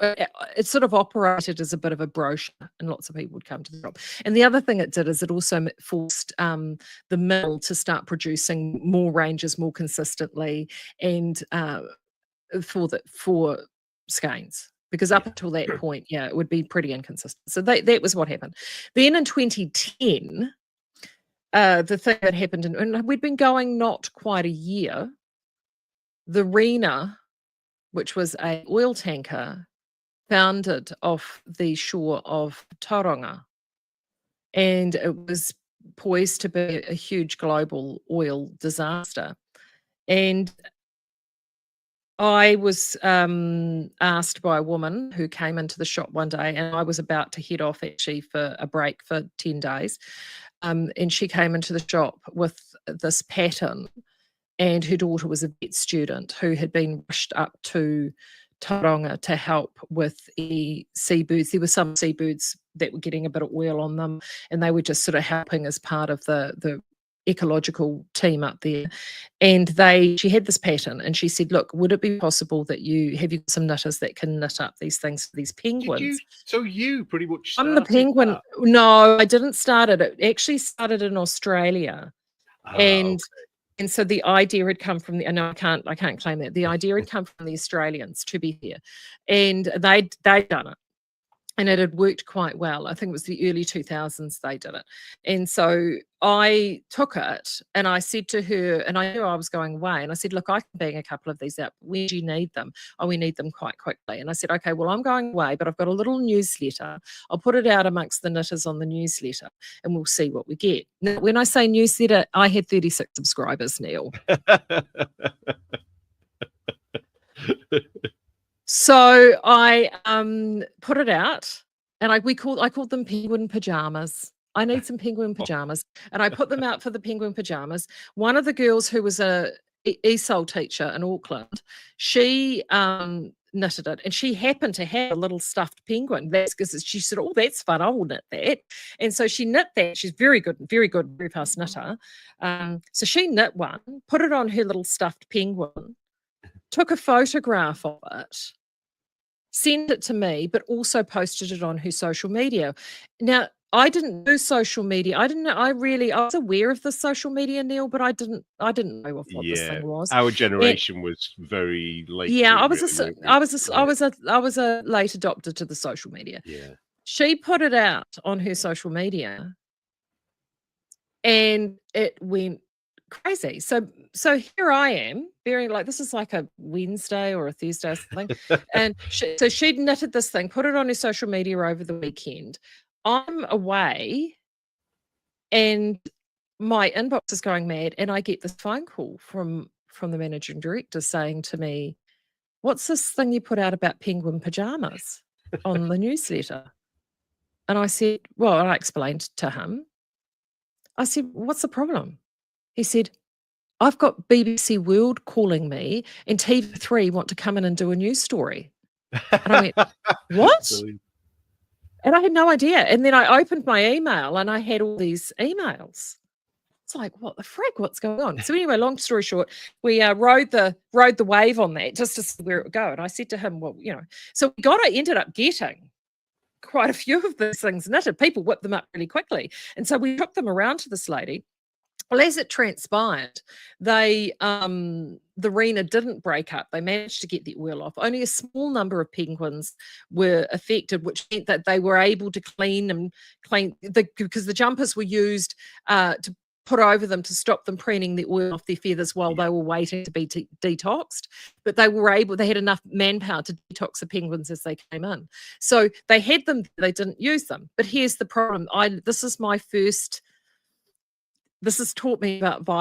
it sort of operated as a bit of a brochure, and lots of people would come to the shop. And the other thing it did is it also forced the mill to start producing more ranges more consistently, and for Skeins. Because up until that point, it would be pretty inconsistent. So that was what happened. Then in 2010, the thing that happened, and we'd been going not quite a year, the Rena, which was an oil tanker, foundered off the shore of Tauranga. And it was poised to be a huge global oil disaster. And I was asked by a woman who came into the shop one day, and I was about to head off actually for a break for 10 days. And she came into the shop with this pattern, and her daughter was a vet student who had been rushed up to Tauranga to help with the seabirds. There were some seabirds that were getting a bit of oil on them, and they were just sort of helping as part of the ecological team up there. And she had this pattern, and she said, look, would it be possible that you got some knitters that can knit up these things for these penguins? So you pretty much I'm the started penguin. that? No, I didn't start it. It actually started in Australia. And Okay. and so the idea had come from I can't claim that. The idea had come from the Australians, to be fair. And they'd done it. And it had worked quite well. I think it was the early 2000s they did it. And so I took it and I said to her, and I knew I was going away, and I said, look, I can bang a couple of these out. When do you need them? Oh, we need them quite quickly. And I said, okay, well, I'm going away, but I've got a little newsletter. I'll put it out amongst the knitters on the newsletter and we'll see what we get. Now, when I say newsletter, I had 36 subscribers, Neil. So I put it out, and I called them penguin pajamas. I need some penguin pajamas, and I put them out for the penguin pajamas. One of the girls who was a ESOL teacher in Auckland, she knitted it, and she happened to have a little stuffed penguin. That's because she said, "Oh, that's fun. I will knit that." And so she knit that. She's very good, very fast knitter. So she knit one, put it on her little stuffed penguin, took a photograph of it, sent it to me, but also posted it on her social media. Now, I didn't do social media. I was aware of the social media, Neil, but I didn't know of what this thing was. Our generation was very late. Yeah, I was a late adopter to the social media. Yeah. She put it out on her social media, and it went crazy. So here I am, very this is like a Wednesday or a Thursday or something. And so she'd knitted this thing, put it on her social media over the weekend. I'm away and my inbox is going mad, and I get this phone call from the managing director saying to me, what's this thing you put out about penguin pajamas on the newsletter? And I said, well, and I explained to him. I said, what's the problem? He said, I've got BBC World calling me and TV3 want to come in and do a news story. And I went, what? Brilliant. And I had no idea. And then I opened my email and I had all these emails. It's like, what the frig? What's going on? So anyway, long story short, we rode the wave on that just to see where it would go. And I said to him, well, so we ended up getting quite a few of these things knitted. People whipped them up really quickly. And so we took them around to this lady. Well, as it transpired, the Rena didn't break up. They managed to get the oil off. Only a small number of penguins were affected, which meant that they were able to clean because the jumpers were used to put over them to stop them preening the oil off their feathers while they were waiting to be detoxed. But they had enough manpower to detox the penguins as they came in. So they had them, they didn't use them. But here's the problem. This has taught me about the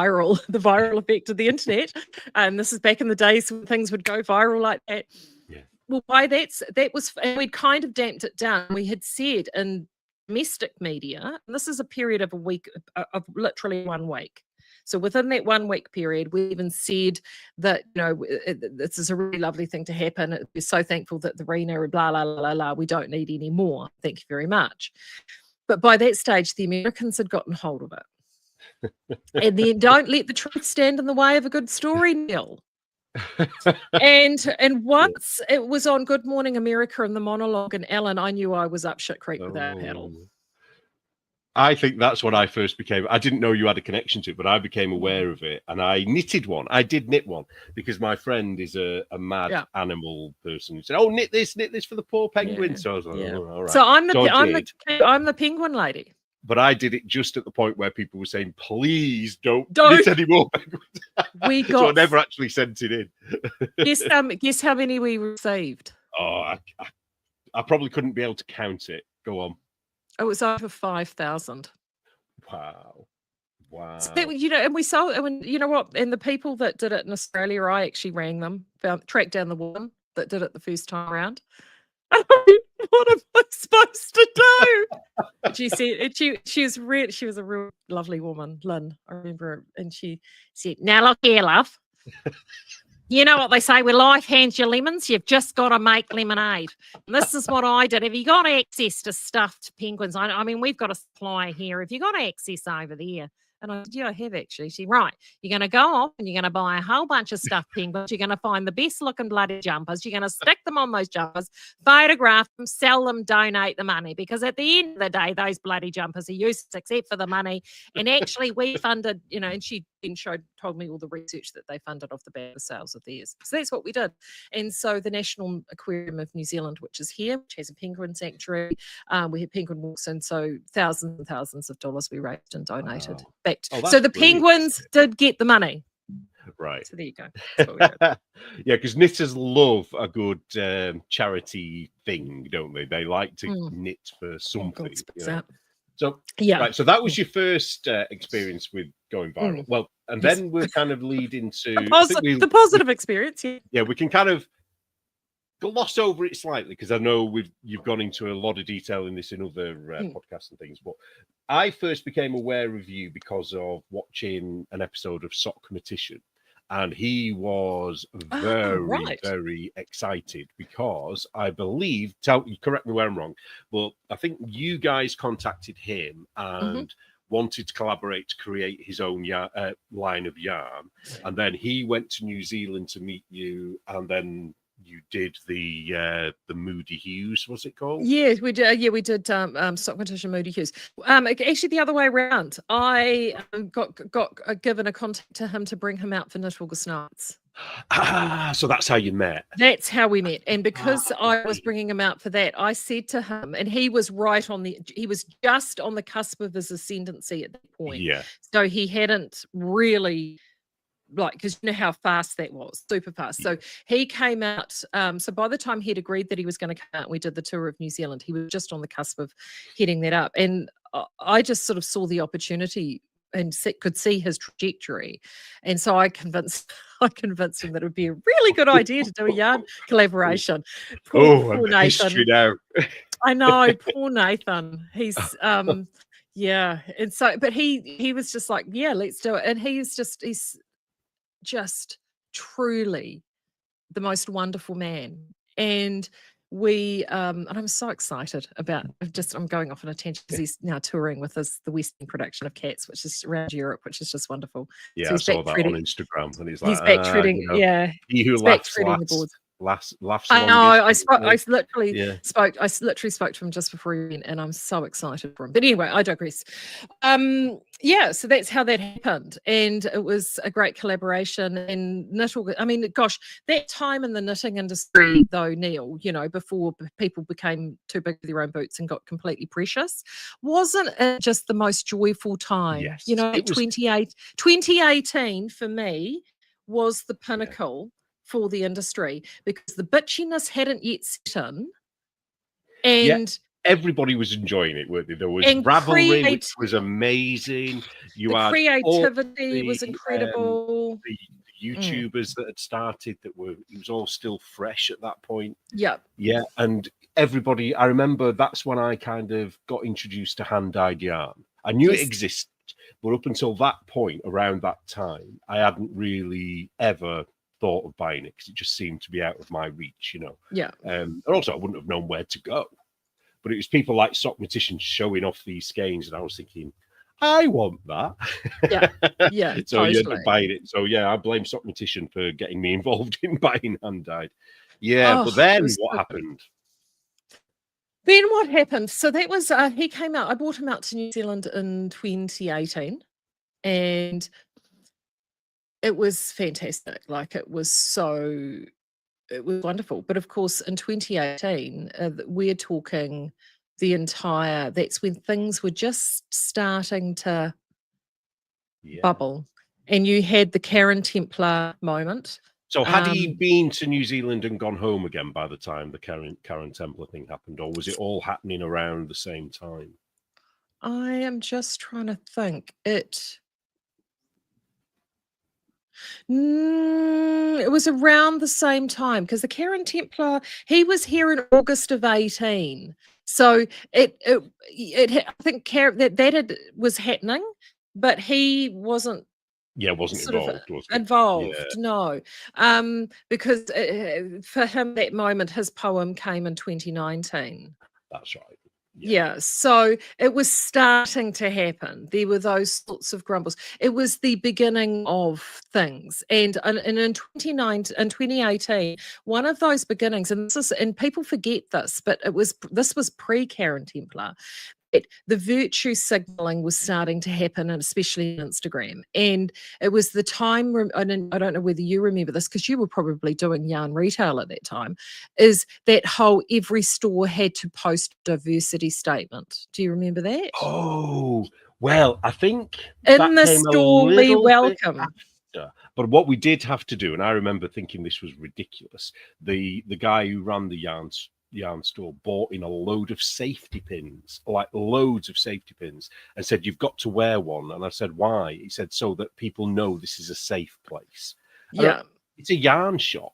viral effect of the internet. And this is back in the days when things would go viral like that. Yeah. Well, and we'd kind of damped it down. We had said in domestic media, and this is a period of a week, of literally 1 week. So within that 1 week period, we even said that, this is a really lovely thing to happen. We're so thankful that the Rena, blah, blah, blah, blah, we don't need any more. Thank you very much. But by that stage, the Americans had gotten hold of it. And then don't let the truth stand in the way of a good story, Neil. and once it was on Good Morning America and the monologue and Ellen, I knew I was up shit creek without a paddle. I think that's when I first became. I didn't know you had a connection to it, but I became aware of it, and I knitted one. I did knit one because my friend is a mad animal person who said, "Oh, knit this for the poor penguin." So I was like, "Oh, all right." So I'm the penguin lady. But I did it just at the point where people were saying, please don't knit any more penguins. So I never actually sent it in. Guess how many we received? Oh, I probably couldn't be able to count it. Go on. It was over 5,000. Wow. So that, and we sold, and you know what? And the people that did it in Australia, I actually rang them, tracked down the woman that did it the first time around. what am I supposed to do? She said, she was a real lovely woman, Lynn. I remember her, and she said, "Now look here, love. You know what they say, when life hands you lemons, you've just got to make lemonade." And this is what I did. Have you got access to stuffed penguins? I mean, we've got a supplier here. Have you got access over there? And I said, yeah, I have actually. She said, right, you're going to go off and you're going to buy a whole bunch of stuffed penguins. You're going to find the best looking bloody jumpers. You're going to stick them on those jumpers, photograph them, sell them, donate the money. Because at the end of the day, those bloody jumpers are useless except for the money. And actually, we funded, and she then told me all the research that they funded off the back of sales of theirs. So that's what we did. And so the National Aquarium of New Zealand, which is here, which has a penguin sanctuary, we had penguin walks, and so thousands and thousands of dollars we raised and donated. Wow. Back Oh, the penguins did get the money. Right. So there you go. That's what we did. Yeah, because knitters love a good charity thing, don't they? They like to knit for something. So yeah. Right. So that was your first experience with going viral. Well, and then we're kind of leading to the positive experience. Yeah, we can kind of gloss over it slightly because I know you've gone into a lot of detail in this in other podcasts and things. But I first became aware of you because of watching an episode of Sockmatician, and he was very excited because I believe, correct me where I'm wrong, but I think you guys contacted him and wanted to collaborate to create his own line of yarn, and then he went to New Zealand to meet you, and then you did the Moody Hughes, what's it called? Yeah, we did. Yeah, we did. Sockmatician Moody Hughes. Actually, the other way around. I got given a contact to him to bring him out for Knit August Nights. So that's how you met. That's how we met. And because I was bringing him out for that, I said to him, and he was he was just on the cusp of his ascendancy at that point. Yeah. So he hadn't really, because you know how fast that was, super fast. So he came out. So by the time he'd agreed that he was going to come out, we did the tour of New Zealand. He was just on the cusp of heading that up. And I just sort of saw the opportunity and could see his trajectory. And so I convinced him that it would be a really good idea to do a yarn collaboration. Poor Nathan. Now. I know, poor Nathan. He's yeah. And so, but he was just like, yeah, let's do it. And he's just truly the most wonderful man. And and I'm so excited about I'm going off on a tangent because he's now touring with the Western production of Cats, which is around Europe, which is just wononderful. Yeah, so I saw that on Instagram, and he's back treading, he who laughs laughs. I know. I literally spoke to him just before he went, and I'm so excited for him. But anyway, I digress. So that's how that happened, and it was a great collaboration. And I mean, gosh, that time in the knitting industry, though, Neil, before people became too big for their own boots and got completely precious, wasn't it just the most joyful time? Yes, 2018 for me was the pinnacle. For the industry, because the bitchiness hadn't yet set in, and everybody was enjoying it, weren't they? There was Ravelry, which was amazing. The creativity was incredible. The YouTubers that had started it was all still fresh at that point. Yeah, and everybody. I remember that's when I kind of got introduced to hand-dyed yarn. I knew it existed, but up until that point, around that time, I hadn't really ever thought of buying it because it just seemed to be out of my reach, and also I wouldn't have known where to go. But it was people like Sockmatician showing off these skeins, and I was thinking, I want that. So you ended up buying it. So I blame Sockmatician for getting me involved in buying hand-dyed. But then what happened? Then what happened? So that was he came out. I brought him out to New Zealand in 2018, and it was fantastic. It was wonderful. But of course, in 2018, we're talking that's when things were just starting to bubble. And you had the Karen Templar moment. So had he been to New Zealand and gone home again by the time the Karen Templar thing happened, or was it all happening around the same time? I am just trying to think. It was around the same time because the Karen Templar, he was here in August of 18. So I think was happening, but he wasn't wasn't sort of involved, was he? Yeah, involved, no. Because for him, that moment, his poem came in 2019. that's right. Yeah, so it was starting to happen. There were those sorts of grumbles. It was the beginning of things. And in 2018, one of those beginnings, and people forget this, but this was pre-Karen Templar. The virtue signaling was starting to happen, and especially on Instagram. And it was the time, I don't know whether you remember this, because you were probably doing yarn retail at that time, is that whole every store had to post diversity statement. Do you remember that? Oh, well, I think In that the came a store we little bit welcome. after. But what we did have to do, and I remember thinking this was ridiculous, the guy who ran the yarn store bought in a load of safety pins, like loads of safety pins, and said, "You've got to wear one." And I said, "Why?" He said, "So that people know this is a safe place." Yeah. It's a yarn shop.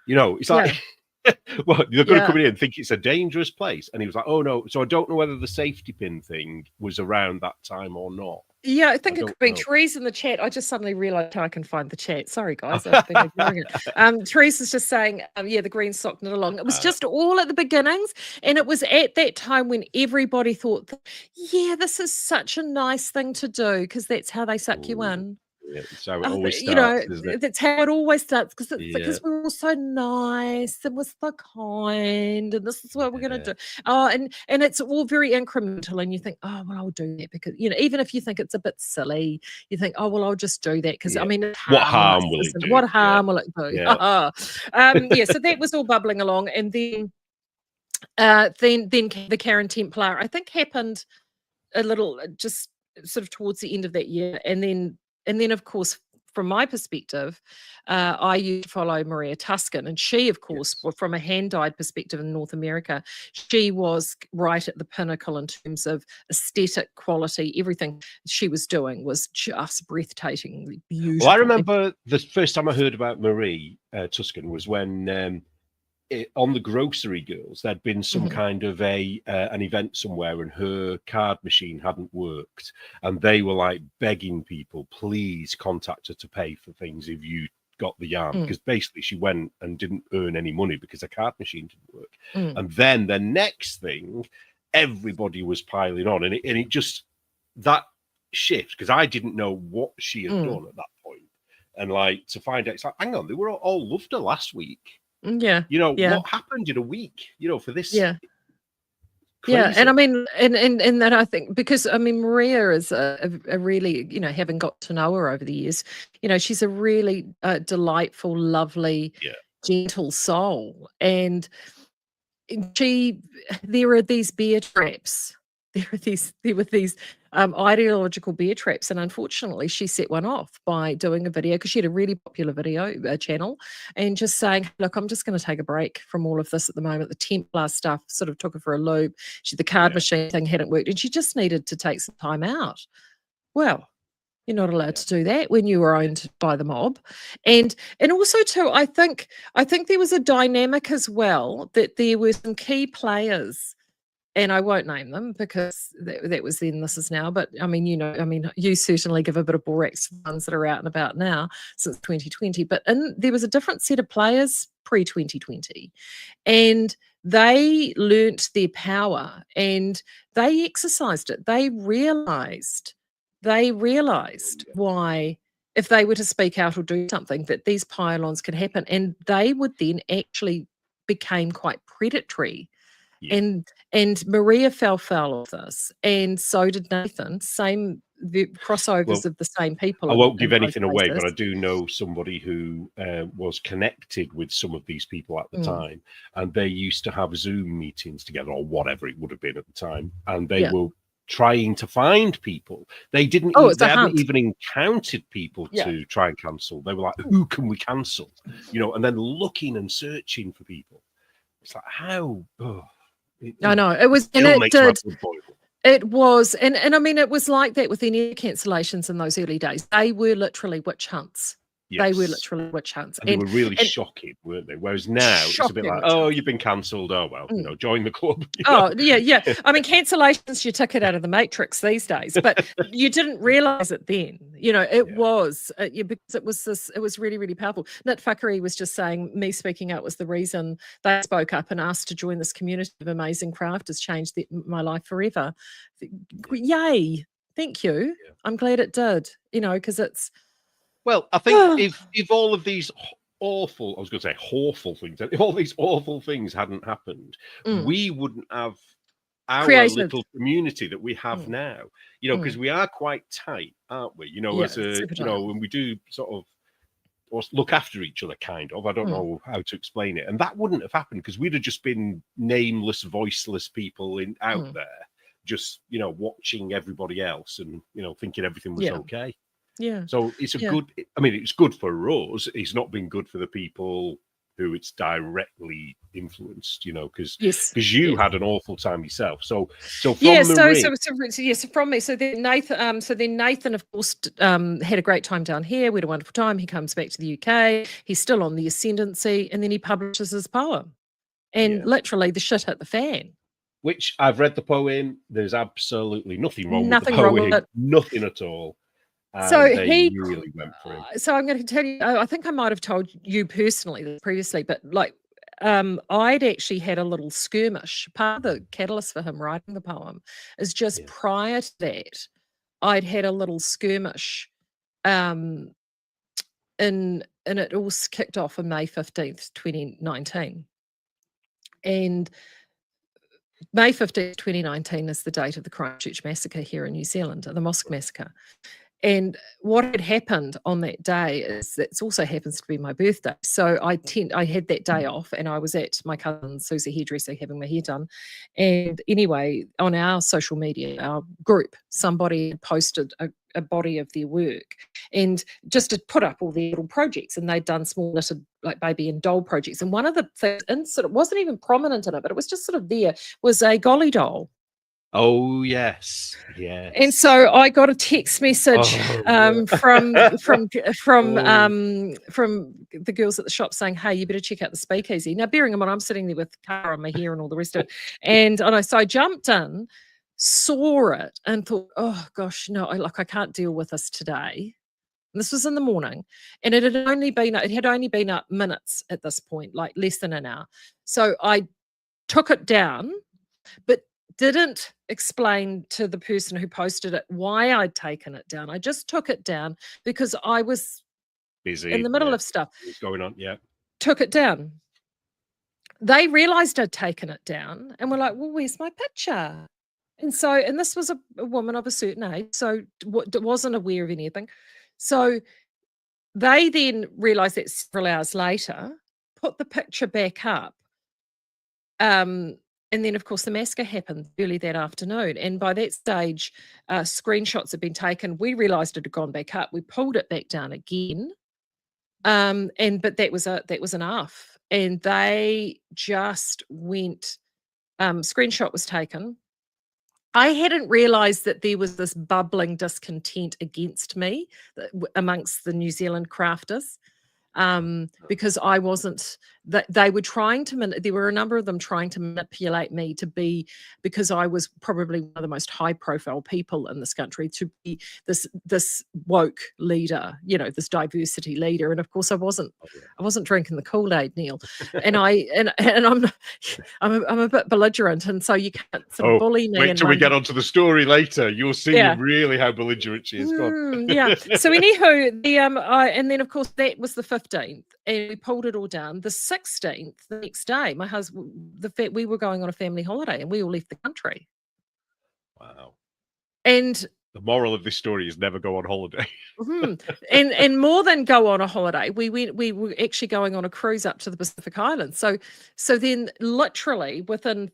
It's like, Yeah. well, you're going to Yeah. come in and think it's a dangerous place. And he was like, "Oh, no." So I don't know whether the safety pin thing was around that time or not. Yeah, I think it don't could be. know. Therese in the chat. I just suddenly realised how I can find the chat. Sorry, guys, I've been ignoring it. Therese is just saying, yeah, the green sock knit along. It was just all at the beginnings, and it was at that time when everybody thought, yeah, this is such a nice thing to do because that's how they suck you in. Yeah, so it always starts, isn't it? That's how it always starts because Yeah. we're all so nice and we're so kind, and this is what we're going to do. Oh, and it's all very incremental, and you think, oh well, I'll do that because even if you think it's a bit silly, you think, oh well, I'll just do that because I mean, what harm will it do? What harm will it do? Yeah. So that was all bubbling along, and then the Karen Templar, I think, happened a little just sort of towards the end of that year, and then of course, from my perspective, I used to follow Maria Tuscan, and she, of course, from a hand-dyed perspective in North America, she was right at the pinnacle in terms of aesthetic quality. Everything she was doing was just breathtakingly beautiful. Well, I remember the first time I heard about Maree Tuscan was when on the Grocery Girls, there'd been some kind of an event somewhere, and her card machine hadn't worked, and they were like begging people, please contact her to pay for things if you got the yarn, because basically she went and didn't earn any money because the card machine didn't work. And then the next thing, everybody was piling on, and it just, that shift, because I didn't know what she had done at that point, and like to find out, it's like, hang on, they were all loved her last week. What happened in a week, for this? Yeah. Crazy. Yeah, and I mean, and that I think, because I mean, Maria is a really, having got to know her over the years, she's a really delightful, lovely, gentle soul, and there are these bear traps. There were these ideological bear traps, and unfortunately she set one off by doing a video, because she had a really popular video channel, and just saying, look, I'm just going to take a break from all of this at the moment. The Templar stuff sort of took her for a loop. The card machine thing hadn't worked, and she just needed to take some time out. Well, you're not allowed to do that when you were owned by the mob. And also too, I think there was a dynamic as well, that there were some key players, and I won't name them because that was then, this is now. But I mean, you certainly give a bit of borax to ones that are out and about now since 2020. But there was a different set of players pre-2020, and they learnt their power and they exercised it. They realised why, if they were to speak out or do something, that these pylons could happen, and they would then actually became quite predatory. And Maria fell foul of this, and so did Nathan. Same crossovers of the same people. I won't give anything away, but I do know somebody who was connected with some of these people at the time, and they used to have Zoom meetings together, or whatever it would have been at the time, and they were trying to find people. They hadn't even encountered people to try and cancel. They were like, who can we cancel? And then looking and searching for people. It's like, how? I know it was, and it did. It was, and I mean, it was like that with any cancellations in those early days. They were literally witch hunts. They were Yes. literally witch hunts. And they were really shocking, weren't they? Whereas now it's a bit like, oh, you've been cancelled. Oh, well, join the club. Oh, yeah. I mean, cancellation's your ticket out of the matrix these days, but you didn't realise it then. It was, because it was really, really powerful. Nit Whakari was just saying me speaking out was the reason they spoke up and asked to join this community of amazing crafters, changed my life forever. Yay. Thank you. Yeah. I'm glad it did, because it's... Well, I think if all of these awful, I was going to say awful things, if all these awful things hadn't happened, we wouldn't have our little community that we have now, because we are quite tight, aren't we? As a, when we do sort of or look after each other, kind of. I don't know how to explain it. And that wouldn't have happened because we'd have just been nameless, voiceless people out there, just, watching everybody else and, thinking everything was okay. Yeah. So it's a good, I mean, it's good for us. It's not been good for the people who it's directly influenced, because you had an awful time yourself. So from Maree, so from me. So then Nathan, of course, had a great time down here. We had a wonderful time. He comes back to the UK. He's still on the ascendancy, and then he publishes his poem, and literally the shit hit the fan. Which I've read the poem. There's absolutely nothing wrong with the poem. Wrong with it. Nothing at all. So he really went for him. So I'm going to tell you, I think I might have told you personally previously, but I'd actually had a little skirmish. Part of the catalyst for him writing the poem is just prior to that, I'd had a little skirmish, and it all kicked off on May 15th, 2019. And May 15th, 2019 is the date of the Christchurch massacre here in New Zealand, the mosque massacre. And what had happened on that day is it also happens to be my birthday. So I had that day off and I was at my cousin Susie hairdresser having my hair done. And anyway, on our social media, our group, somebody had posted a body of their work and just to put up all their little projects, and they'd done small knitted like baby and doll projects. And one of the things, it wasn't even prominent in it, but it was just sort of there, was a golly doll. Oh yes. And so I got a text message from the girls at the shop saying, "Hey, you better check out the speakeasy." Now, bearing in mind, I'm sitting there with car on my hair and all the rest of it, and so I jumped in, saw it, and thought, "Oh gosh, no, I can't deal with this today." And this was in the morning, and it had only been up minutes at this point, like less than an hour. So I took it down, but didn't explain to the person who posted it why I'd taken it down. I just took it down because I was busy in the middle of stuff. What's going on? Yeah. Took it down. They realized I'd taken it down and were like, "Well, where's my picture?" And this was a woman of a certain age, so wasn't aware of anything. So they then realized that several hours later, put the picture back up. And then, of course, the massacre happened early that afternoon. And by that stage, screenshots had been taken. We realised it had gone back up. We pulled it back down again. But that was enough. And they just went. Screenshot was taken. I hadn't realised that there was this bubbling discontent against me amongst the New Zealand crafters. Because I wasn't, they were trying to, there were a number of them trying to manipulate me to be, because I was probably one of the most high profile people in this country, to be this woke leader, this diversity leader. And of course I wasn't drinking the Kool-Aid, Neil. And I'm a bit belligerent. And so you can't sort of bully me. Wait till we get onto the story later. You'll see really how belligerent she is. Yeah. So anywho, and then of course that was the 15th, and we pulled it all down. The 16th, the next day, my husband, we were going on a family holiday, and we all left the country. Wow! And the moral of this story is never go on holiday. and more than go on a holiday, we were actually going on a cruise up to the Pacific Islands. So then, literally within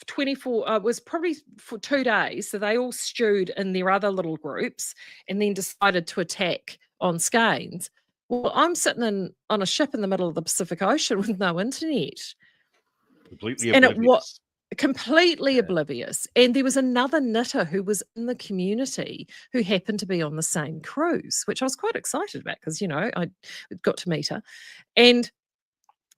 24 was probably for 2 days. So they all stewed in their other little groups, and then decided to attack on Skeins. Well, I'm sitting on a ship in the middle of the Pacific Ocean with no internet. Completely oblivious. completely oblivious. And there was another knitter who was in the community who happened to be on the same cruise, which I was quite excited about because, you know, I got to meet her. And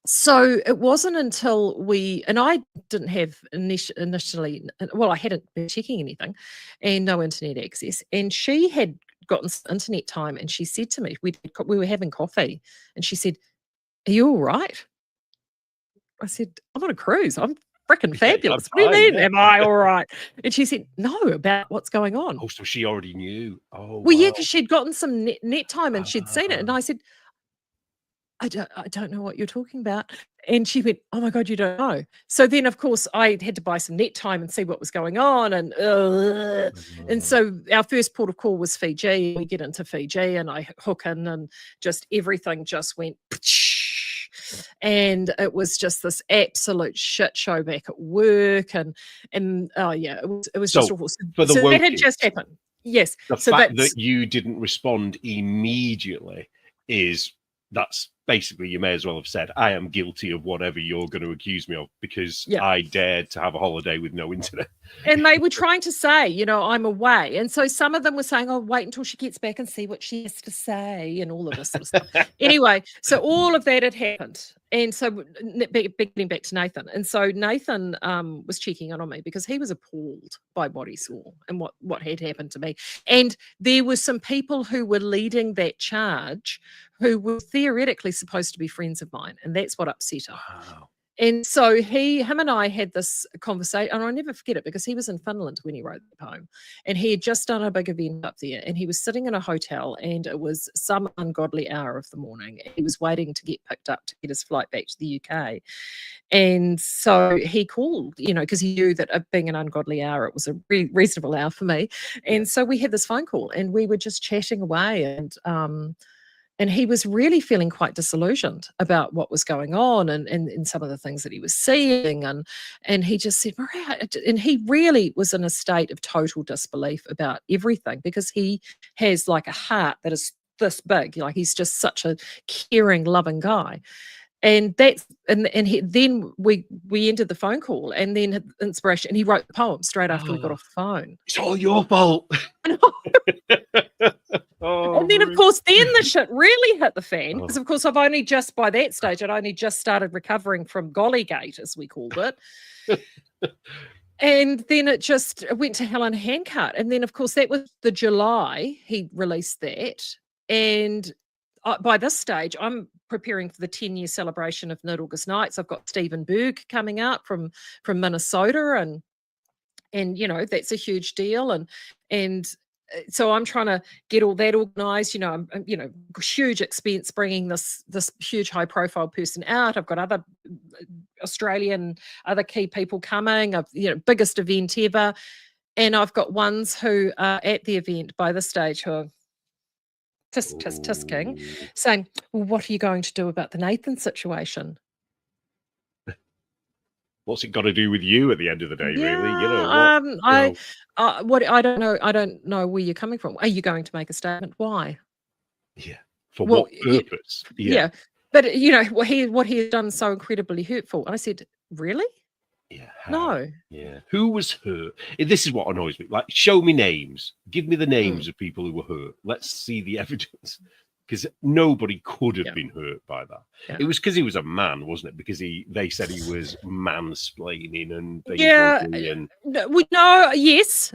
so it wasn't until I didn't have initially, well, I hadn't been checking anything and no internet access. And she had gotten some internet time and she said to me, we were having coffee and she said, "Are you all right?" I said, "I'm on a cruise. I'm freaking fabulous. What do you mean? Yeah. Am I all right?" And she said, "No, about what's going on." Oh, so she already knew. Oh, Well, yeah, wow. because she'd gotten some net time and she'd seen it. And Ah. I said, I don't know what you're talking about. And she went, "Oh my God, you don't know." So then, of course, I had to buy some net time and see what was going on. And so our first port of call was Fiji. We get into Fiji and I hook in and just everything just went. And it was just this absolute shit show back at work. And oh yeah, it was just So, awful. for the So that had Wokies, just happened. Yes. the So fact that's that you didn't respond immediately that's basically, you may as well have said, "I am guilty of whatever you're going to accuse me of because yeah. I dared to have a holiday with no internet." And they were trying to say, you know, I'm away. And so some of them were saying, "Oh, wait until she gets back and see what she has to say," and all of this sort of stuff. Anyway, so all of that had happened. And so getting back to Nathan. And so Nathan was checking in on me because he was appalled by what he saw and what had happened to me. And there were some people who were leading that charge who were theoretically supposed to be friends of mine. And that's what upset him. Wow. And so him and I had this conversation, and I'll never forget it because he was in Finland when he wrote the poem, and he had just done a big event up there, and he was sitting in a hotel, and it was some ungodly hour of the morning. He was waiting to get picked up to get his flight back to the UK, and so he called, you know, because he knew that being an ungodly hour, it was a reasonable hour for me, and so we had this phone call, and we were just chatting away, and he was really feeling quite disillusioned about what was going on and some of the things that he was seeing. And he just said, "Maree," and he really was in a state of total disbelief about everything because he has like a heart that is this big. Like he's just such a caring, loving guy. And then we ended the phone call and then inspiration. And he wrote the poem straight after we got off the phone. It's all your fault. Oh, and then, of Maree. course, then the shit really hit the fan because, of course, by that stage, I'd only just started recovering from Gollygate, as we called it. And then it just went to hell in a handcart. And then, of course, that was the July he released that. And by this stage, I'm preparing for the 10-year celebration of Mid August Nights. I've got Stephen Berg coming up from Minnesota, and you know that's a huge deal, and so I'm trying to get all that organized. You know, I'm huge expense bringing this huge high profile person out. I've got other Australian other key people coming. Biggest event ever, and I've got ones who are at the event by this stage who are tisking, saying, "Well, what are you going to do about the Nathan situation?" What's it got to do with you at the end of the day, really? I don't know. I don't know where you're coming from. Are you going to make a statement? Why? Yeah. For what purpose? Yeah. But what he has done so incredibly hurtful. And I said, really? Yeah. No. Yeah. Who was hurt? This is what annoys me. Like, show me names. Give me the names of people who were hurt. Let's see the evidence. Because nobody could have been hurt by that. Yeah. It was because he was a man, wasn't it? Because they said he was mansplaining and things. Yeah. No, yes,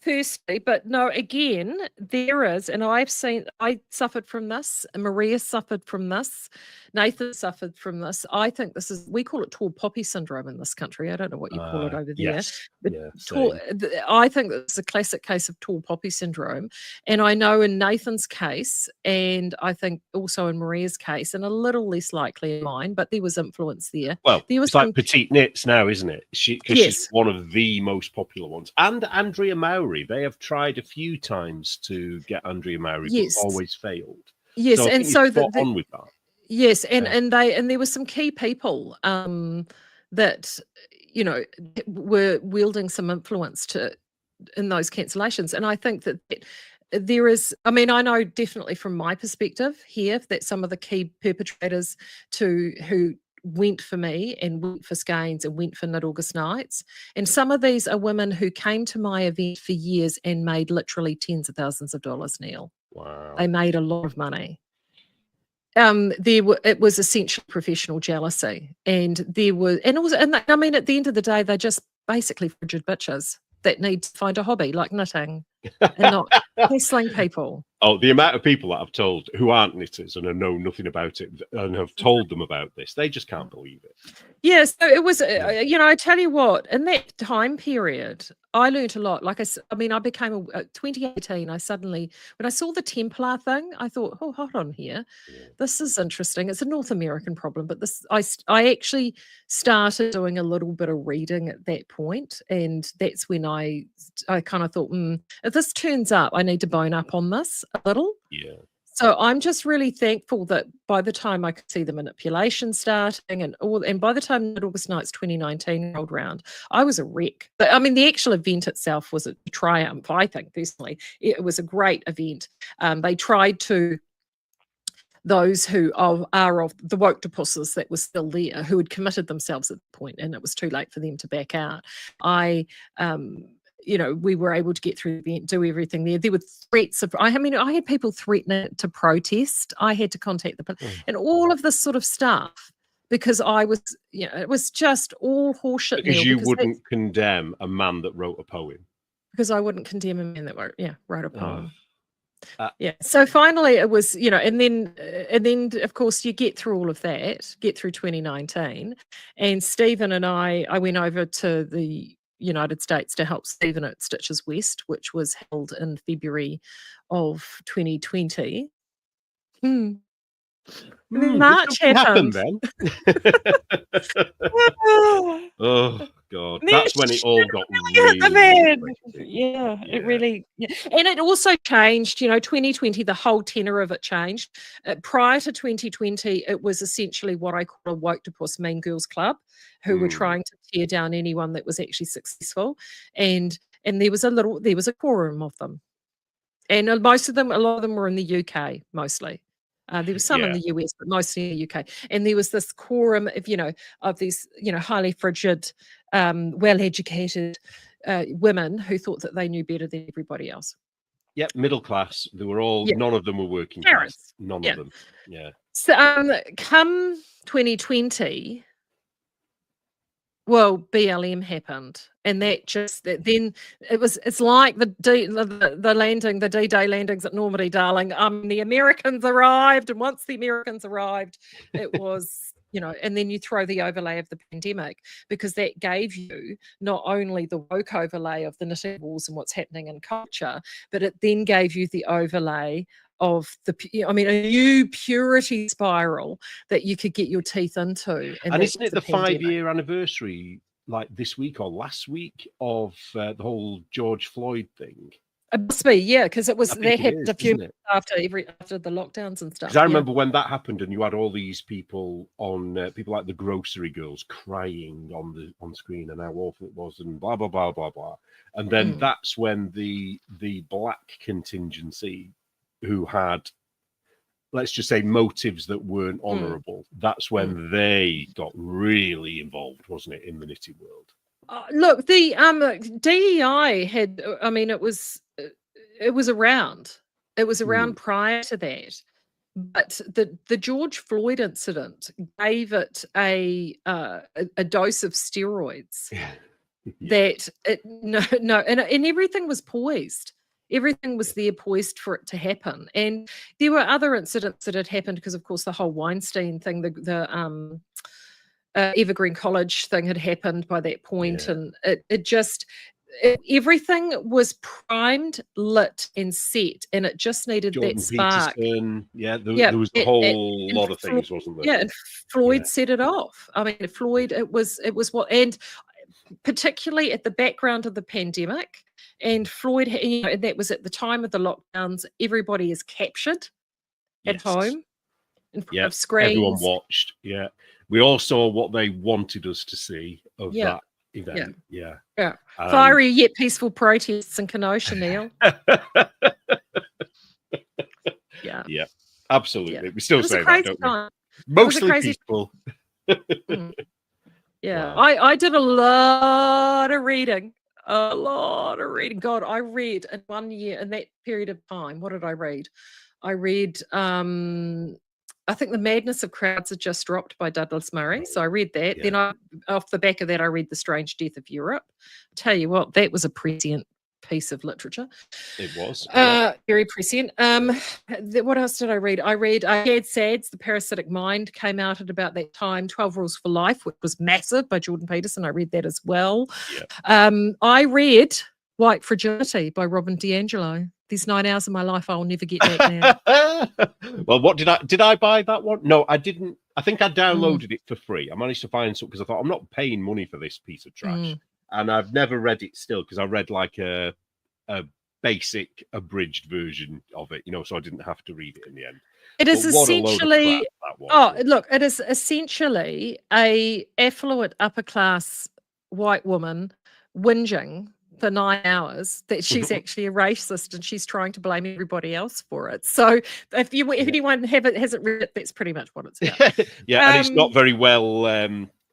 firstly, but no, again, there is, and I suffered from this, and Maria suffered from this, Nathan suffered from this. I think we call it tall poppy syndrome in this country. I don't know what you call it over there. Yes. But I think it's a classic case of tall poppy syndrome. And I know in Nathan's case, and I think also in Maria's case, and a little less likely in mine, but there was influence there. Well, there was it's like Petite Knits now, isn't it? Because yes. she's one of the most popular ones. And Andrea Mowry, they have tried a few times to get Andrea Mowry, but always failed. Yes, so and so on with that. Yes, and there were some key people that were wielding some influence in those cancellations, and I think that there is. I mean, I know definitely from my perspective here that some of the key perpetrators who went for me and went for skeins and went for mid-August nights. And some of these are women who came to my event for years and made literally tens of thousands of dollars, Neil. Wow. They made a lot of money. It was essentially professional jealousy, and I mean, at the end of the day, they're just basically frigid bitches that need to find a hobby like knitting and not hassling people. Oh, the amount of people that I've told who aren't knitters and know nothing about it and have told them about this, they just can't believe it. Yeah, so it was, I tell you what, in that time period, I learned a lot. Like I mean, I became 2018. I suddenly, when I saw the Templar thing, I thought, oh, hold on here, this is interesting. It's a North American problem, but I actually started doing a little bit of reading at that point, and that's when I kind of thought, if this turns up, I need to bone up on this a little. Yeah. So I'm just really thankful that by the time I could see the manipulation starting and by the time August Nights 2019 rolled round, I was a wreck. But I mean, the actual event itself was a triumph, I think, personally. It was a great event. They tried to, those who are of the woke-topusses that were still there, who had committed themselves at the point, and it was too late for them to back out. We were able to get through the event, do everything there. There were threats of, I had people threatening to protest. I had to contact the and all of this sort of stuff, because I was, it was just all horseshit. Because you wouldn't condemn a man that wrote a poem. Because I wouldn't condemn a man that wrote a poem. So finally it was, and then of course you get through all of that, get through 2019, and Stephen and I went over to the United States to help Stephen at Stitches West, which was held in February of 2020. March happened then. Oh God, that's when it all got really it really, and it also changed. 2020, the whole tenor of it changed. Prior to 2020, it was essentially what I call a woke-topus mean girls club, who were trying to tear down anyone that was actually successful, and there was a quorum of them, and a lot of them were in the UK mostly. There was some in the US, but mostly in the UK. And there was this quorum of these, highly frigid, well-educated women who thought that they knew better than everybody else. Yep, middle class. They were all, none of them were working class. None of them. Yeah. So come 2020, well, BLM happened, and then it's like the D-Day landings at Normandy, darling. The Americans arrived, and once the Americans arrived, it was, and then you throw the overlay of the pandemic, because that gave you not only the woke overlay of the knitting wars and what's happening in culture, but it then gave you the overlay of a new purity spiral that you could get your teeth into. And isn't it the 5-year anniversary, like this week or last week, of the whole George Floyd thing? It must be, because that happened a few months after the lockdowns and stuff. Because I remember when that happened, and you had all these people people like the grocery girls crying on screen and how awful it was, and blah blah blah blah blah. And then that's when the black contingency, who had, let's just say, motives that weren't honourable, that's when they got really involved, wasn't it, in the knitting world? Look, the DEI had, it was around. It was around prior to that. But the George Floyd incident gave it a dose of steroids. And everything was poised. Everything was there poised for it to happen. And there were other incidents that had happened because, of course, the whole Weinstein thing, the Evergreen College thing had happened by that point. And everything was primed, lit and set, and it just needed Jordan that spark. Peterson, there was a whole lot of things, wasn't there? Yeah, and Floyd set it off. Floyd, it was what, and particularly at the background of the pandemic, and Floyd, and that was at the time of the lockdowns. Everybody is captured at home in front of screens. Everyone watched. Yeah, we all saw what they wanted us to see of that event. Fiery yet peaceful protests in Kenosha, Neil. Absolutely. We still say that, don't we? Mostly peaceful. Mm. Yeah, Wow. I did a lot of reading. A lot of reading. God, I read in 1 year, in that period of time. What did I read? I read, I think The Madness of Crowds had just dropped by Douglas Murray. So I read that. Yeah, Then off the back of that, I read The Strange Death of Europe. Tell you what, that was a prescient piece of literature. it was. Yeah. Very prescient. What else did I read? I had Sads, The Parasitic Mind came out at about that time. 12 Rules for Life, which was massive, by Jordan Peterson. I read that as well. Yeah. I read White Fragility by Robin DiAngelo. These 9 hours of my life I will never get back now. Well, what did I buy that one? No, I didn't. I think I downloaded it for free. I managed to find some because I thought I'm not paying money for this piece of trash, and I've never read it still because I read like a basic abridged version of it, so I didn't have to read it in the end. It is essentially, it is essentially a affluent upper class white woman whinging for 9 hours that she's actually a racist and she's trying to blame everybody else for it. So if anyone hasn't read it, that's pretty much what it's about. Yeah, and it's not very well.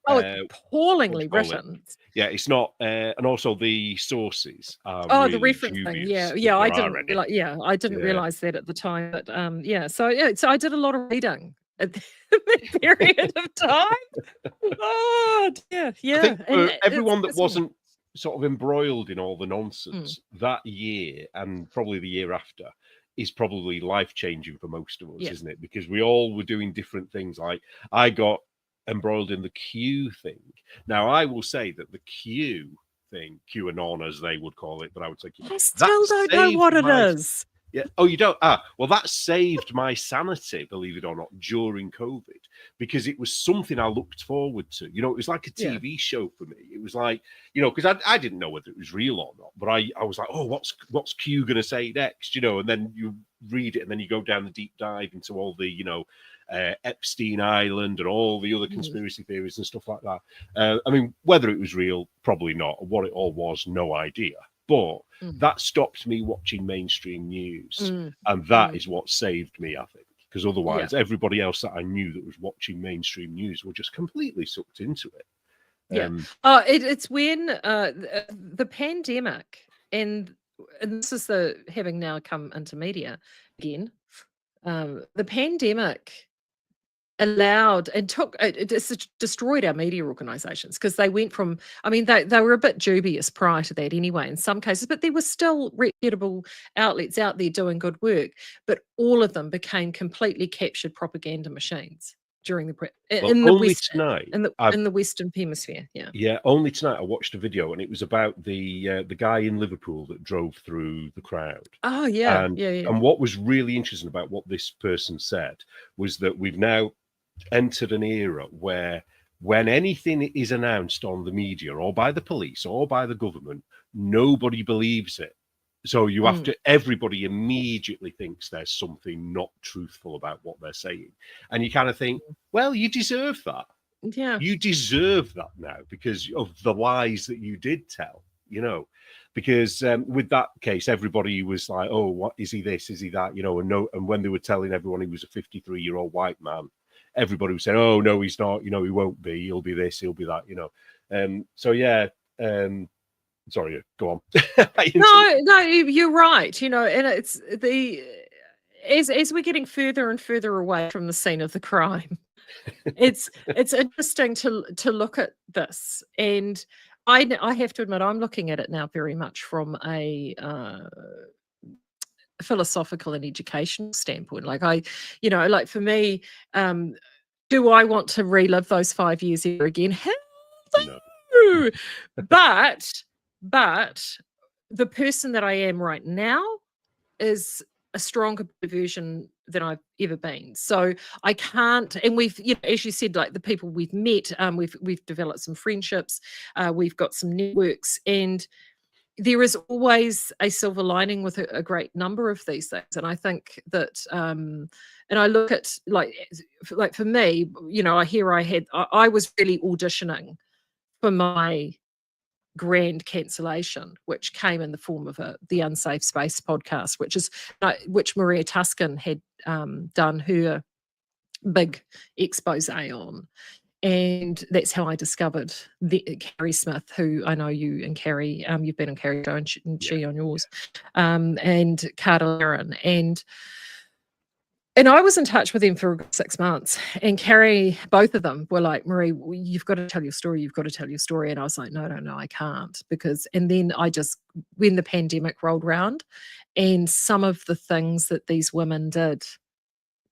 It's appallingly written. Yeah, it's not, and also the sources. Are the reference thing, yeah. I didn't realize that at the time, but So I did a lot of reading at that period of time. Oh, yeah. I think for everyone that wasn't sort of embroiled in all the nonsense that year and probably the year after is probably life-changing for most of us, isn't it? Because we all were doing different things. Like I got embroiled in the Q thing. Now, I will say that the Q thing, QAnon as they would call it, but I would say Q. I still don't know what it is. Yeah. Oh, you don't? Well, that saved my sanity, believe it or not, during COVID, because it was something I looked forward to. It was like a TV show for me. It was like, because I didn't know whether it was real or not, but I was like, oh, what's Q going to say next? And then you read it and then you go down the deep dive into all the, Epstein Island and all the other conspiracy theories and stuff like that. I mean, whether it was real, probably not. What it all was, no idea. But that stopped me watching mainstream news. And that is what saved me, I think. Because otherwise, everybody else that I knew that was watching mainstream news were just completely sucked into it. Yeah. It's when the pandemic, and this is having now come into media again, the pandemic allowed and took it destroyed our media organizations because they went from, I mean, they were a bit dubious prior to that anyway in some cases, but there were still reputable outlets out there doing good work, but all of them became completely captured propaganda machines during in the Western Hemisphere. Only tonight I watched a video and it was about the guy in Liverpool that drove through the crowd. And what was really interesting about what this person said was that we've now entered an era where when anything is announced on the media or by the police or by the government, nobody believes it. So you have to, everybody immediately thinks there's something not truthful about what they're saying. And you kind of think, well, you deserve that. Yeah. You deserve that now because of the lies that you did tell, because with that case, everybody was like, oh, what is he this? Is he that? And when they were telling everyone he was a 53-year-old white man, everybody was saying, oh, no, he's not, he won't be, he'll be this, he'll be that, sorry, go on. No, you're right. And it's as we're getting further and further away from the scene of the crime, it's interesting to look at this. And I have to admit, I'm looking at it now very much from a philosophical and educational standpoint. Like like for me, do I want to relive those 5 years ever again? Hell no. But the person that I am right now is a stronger version than I've ever been. So I can't, and we've, as you said, like the people we've met, we've developed some friendships, we've got some networks, and there is always a silver lining with a great number of these things. And I think that, and I look at like for me, I was really auditioning for my grand cancellation, which came in the form of the Unsafe Space podcast, which Maria Tuskin had done her big expose on. And that's how I discovered Carrie Smith, who I know you and Carrie, you've been on Carrie show and she on yours, and Carter Laren. And I was in touch with them for 6 months, and Carrie, both of them were like, Maree, you've got to tell your story. You've got to tell your story. And I was like, no, I can't, and then when the pandemic rolled around and some of the things that these women did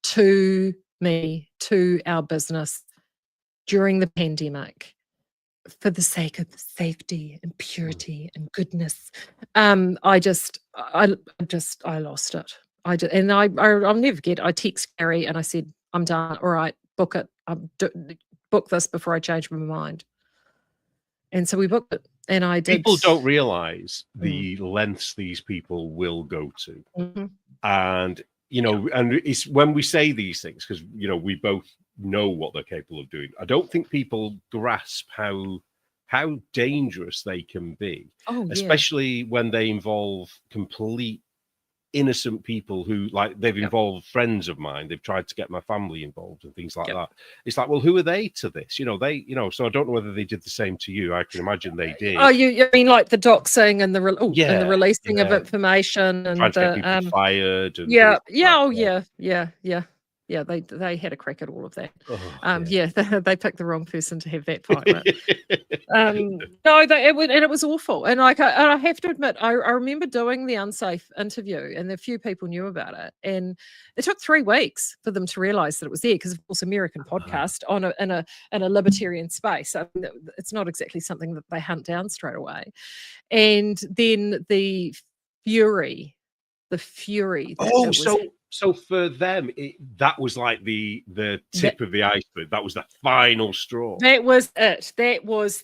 to me, to our business during the pandemic, for the sake of safety and purity and goodness, I lost it. I'll never forget. I text Carrie and I said, I'm done. All right, book it. Book this before I change my mind. And so we booked it. And I did. People don't realize the lengths these people will go to. Mm-hmm. And, and it's when we say these things, because, we both know what they're capable of doing. I don't think people grasp how dangerous they can be, especially when they involve complete innocent people who, like, they've involved friends of mine. They've tried to get my family involved and things like that. It's like, well, who are they to this? So I don't know whether they did the same to you. I can imagine they did. Oh, you mean like the doxing and the releasing of information and trying to get people fired. And they had a crack at all of that. They picked the wrong person to have that fight with. It was awful. And I have to admit, I remember doing the Unsafe interview, and a few people knew about it, and it took 3 weeks for them to realize that it was there, because of course American podcast in a libertarian space. I mean, it's not exactly something that they hunt down straight away. And then the fury. So for them, that was like the tip of the iceberg. That was the final straw. That was it. That was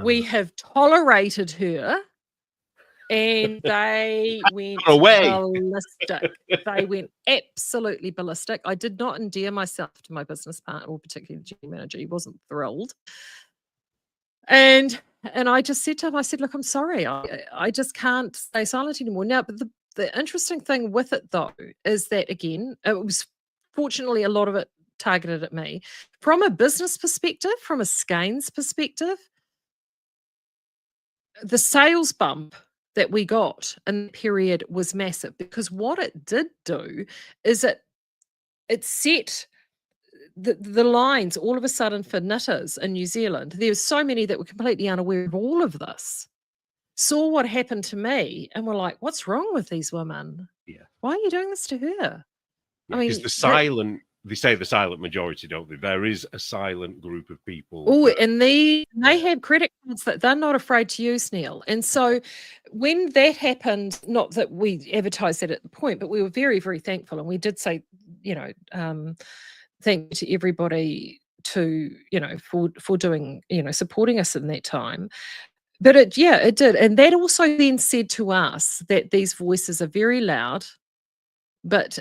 we have tolerated her, and they went ballistic. They went absolutely ballistic. I did not endear myself to my business partner, or particularly the general manager. He wasn't thrilled. And I just said to him, I said, look, I'm sorry. I just can't stay silent anymore. Now, but the interesting thing with it, though, is that, again, it was fortunately a lot of it targeted at me. From a business perspective, from a Skeins perspective, the sales bump that we got in the period was massive, because what it did do is it set the lines all of a sudden for knitters in New Zealand. There's so many that were completely unaware of all of this, saw what happened to me, and were like, what's wrong with these women? Why are you doing this to her? I mean, they say the silent majority, don't they? There is a silent group of people. Oh, and they have credit cards that they're not afraid to use, Neil. And so when that happened, not that we advertised that at the point, but we were very, very thankful. And we did say, thank you to everybody for doing, supporting us in that time. But it did. And that also then said to us that these voices are very loud,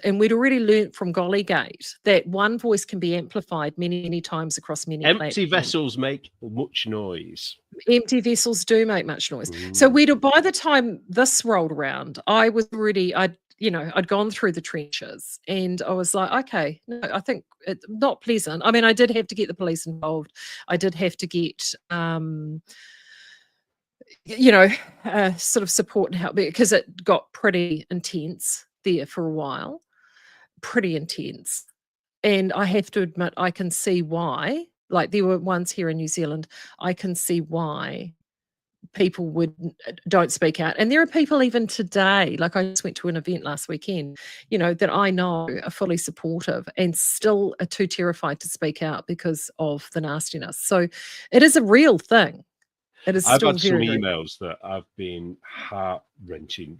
and we'd already learnt from Gollygate that one voice can be amplified many, many times across many Empty vessels make much noise. Empty vessels do make much noise. So by the time this rolled around, I was already, I'd gone through the trenches, and I was like, okay, no, I think it's not pleasant. I mean, I did have to get the police involved. I did have to get, sort of support and help, because it got pretty intense there for a while, pretty intense. And I have to admit, I can see why. Like, there were ones here in New Zealand, I can see why people don't speak out. And there are people even today, like I just went to an event last weekend, that I know are fully supportive and still are too terrified to speak out because of the nastiness. So it is a real thing. It is. I've had some emails that have been heart-wrenching.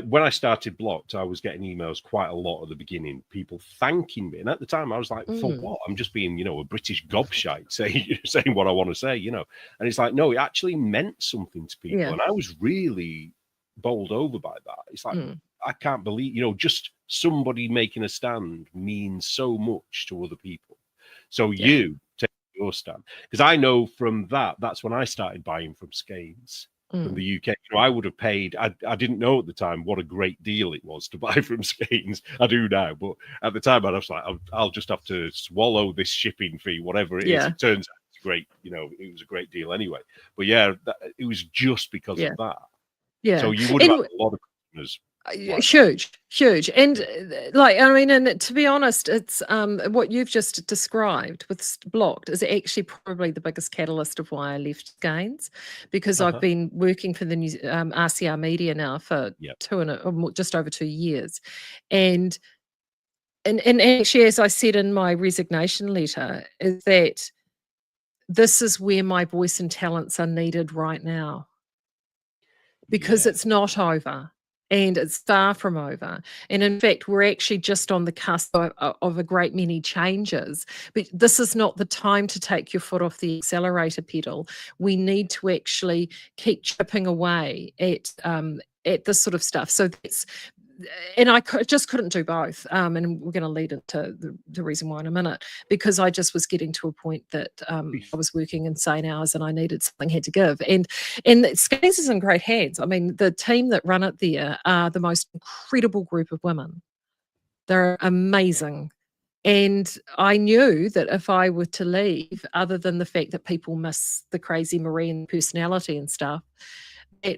When I started Blocked, I was getting emails quite a lot at the beginning, people thanking me. And at the time, I was like, for what? I'm just being, a British gobshite saying what I want to say, And it's like, no, it actually meant something to people. Yeah. And I was really bowled over by that. It's like, I can't believe, just somebody making a stand means so much to other people. So you take your stand. Because I know from that's when I started buying from Skeins. from the UK. You know, I would have paid. I didn't know at the time what a great deal it was to buy from Skeins. I do now, but at the time I was like, I'll just have to swallow this shipping fee, whatever it is. It turns out it's great. You know, it was a great deal anyway. But yeah, it was just because of that. Yeah. So you would have had a lot of customers. Like huge, and like, I mean, and to be honest, it's what you've just described with Blocked is actually probably the biggest catalyst of why I left Skeins, because I've been working for the new RCR Media now for just over 2 years, and actually, as I said in my resignation letter, is that this is where my voice and talents are needed right now, because it's not over. And it's far from over. And in fact, we're actually just on the cusp of a great many changes. But this is not the time to take your foot off the accelerator pedal. We need to actually keep chipping away at this sort of stuff. So that's, and I just couldn't do both. And we're going to lead into the reason why in a minute, because I just was getting to a point that I was working insane hours and I needed something had to give. And Skeins is in great hands. I mean, the team that run it there are the most incredible group of women. They're amazing. And I knew that if I were to leave, other than the fact that people miss the crazy Maree and personality and stuff,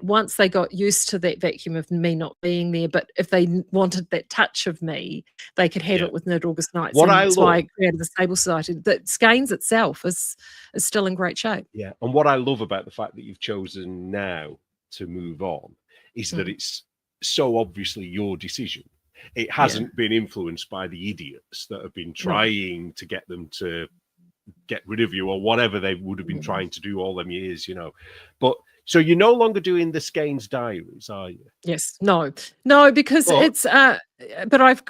once they got used to that vacuum of me not being there, but if they wanted that touch of me, they could have it with Mid-August Nights. That's why I created the Stable Society. That Skeins itself is still in great shape. Yeah, and what I love about the fact that you've chosen now to move on is that it's so obviously your decision. It hasn't been influenced by the idiots that have been trying to get them to get rid of you or whatever they would have been trying to do all them years, you know. But so you're no longer doing the Skeins diaries, are you? Yes. No, because it's but I've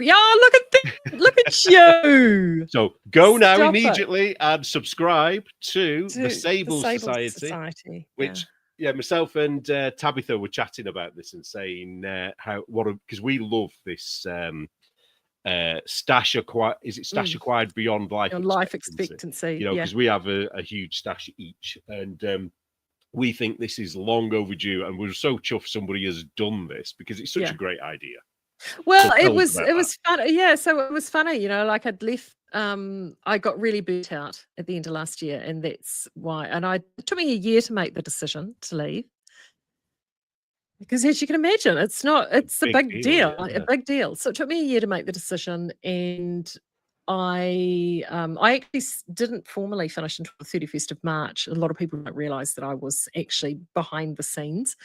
look at you. So go now immediately and subscribe to the Sable Society, which myself and Tabitha were chatting about this and saying because we love this stash acquired. Is it stash acquired beyond life expectancy? You know, because we have a huge stash each, and we think this is long overdue, and we're so chuffed somebody has done this because it's such a great idea. Well, so it was fun. Yeah, so it was funny, you know, like I'd left, I got really burnt out at the end of last year, and that's why. And it took me a year to make the decision to leave. Because as you can imagine, it's a big deal, a big deal. So it took me a year to make the decision, and I actually didn't formally finish until the 31st of March. A lot of people don't realise that I was actually behind the scenes.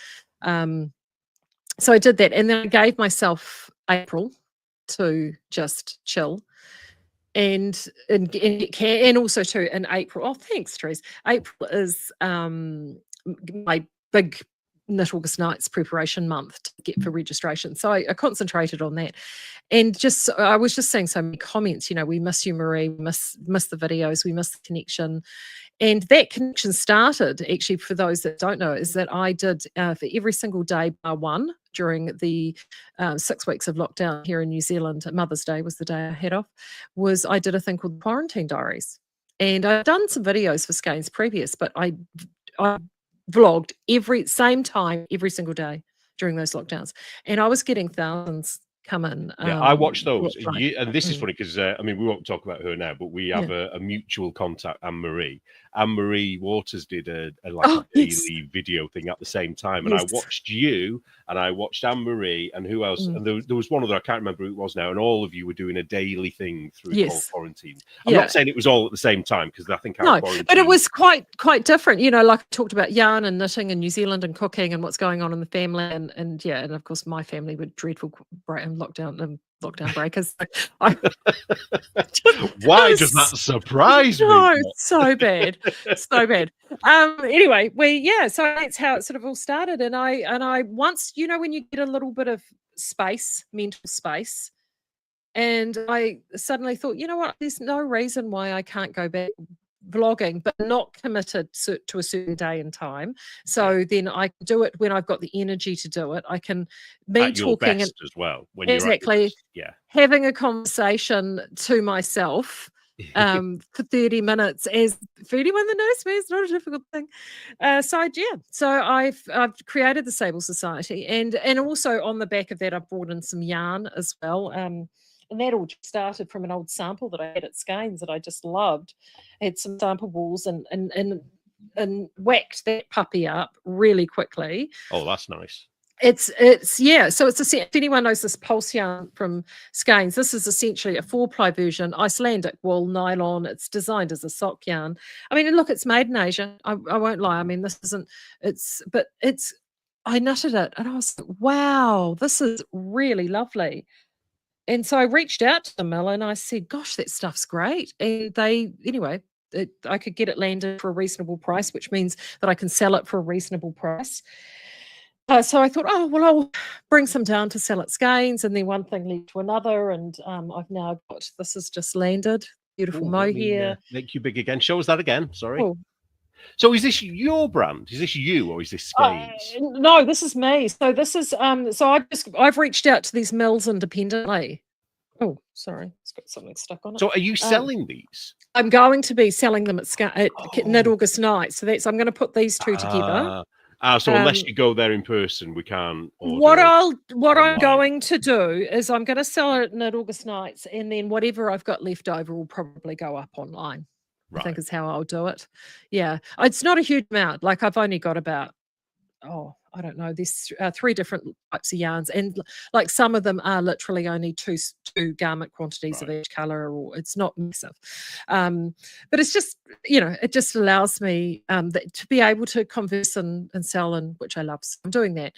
So I did that, and then I gave myself April to just chill, and also too in April. Oh, thanks, Therese. April is my big Mid-August Nights preparation month to get for registration. So I concentrated on that. And I was just seeing so many comments, you know, we miss you, Maree, we miss the videos, we miss the connection. And that connection started, actually, for those that don't know, is that I did for every single day bar one during the 6 weeks of lockdown here in New Zealand. Mother's Day was the day I had off, I did a thing called Quarantine Diaries. And I've done some videos for Skeins previous, but I vlogged same time every single day during those lockdowns, and I was getting thousands come in. I watched those, and this is funny because I mean, we won't talk about her now, but we have a mutual contact, Anne-Marie. Anne-Marie Waters did a daily video thing at the same time, and I watched you, and I watched Anne-Marie, and who else? And there was one other, I can't remember who it was now, and all of you were doing a daily thing through quarantine. I'm not saying it was all at the same time, because I think but it was quite different. You know, like I talked about yarn and knitting in New Zealand and cooking and what's going on in the family, and of course my family were dreadful lockdown breakers. Why does that surprise me? No, so bad. Anyway, so that's how it sort of all started. And I once, you know, when you get a little bit of mental space, and I suddenly thought, you know what, there's no reason why I can't go back vlogging, but not committed to a certain day and time. So then I can do it when I've got the energy to do it. I can be talking as well when you're having a conversation to myself for 30 minutes as feeding when the nurse is not a difficult thing. So I've created the Sable Society, and also on the back of that I've brought in some yarn as well. And that all just started from an old sample that I had at Skeins that I just loved. I had some sample balls and whacked that puppy up really quickly. Oh, that's nice. So if anyone knows this pulse yarn from Skeins, this is essentially a 4-ply version, Icelandic wool, nylon. It's designed as a sock yarn. I mean, look, it's made in Asia. I won't lie. I mean, this isn't. I knitted it, and I was like, wow, this is really lovely. And so I reached out to the mill and I said, gosh, that stuff's great. And I could get it landed for a reasonable price, which means that I can sell it for a reasonable price. So I thought, I'll bring some down to sell at Skeins, and then one thing led to another, and I've now got, this has just landed, beautiful mohair. Make you big again. Show us that again. Sorry. Oh. So is this your brand? Is this you, or is this Skeins? No, this is me. So this is I've reached out to these mills independently. Oh, sorry, it's got something stuck on it. So are you selling these? I'm going to be selling them at Knit August night. So I'm going to put these two together. So unless you go there in person, we can't order. What I'm going to do is I'm going to sell it at August nights, and then whatever I've got left over will probably go up online. Right. I think is how I'll do it. Yeah, it's not a huge amount. Like I've only got about I don't know. There's 3 different types of yarns, and like some of them are literally only two garment quantities of each color, or it's not massive. But it's just, it just allows me to be able to converse and sell, and which I love. So I'm doing that.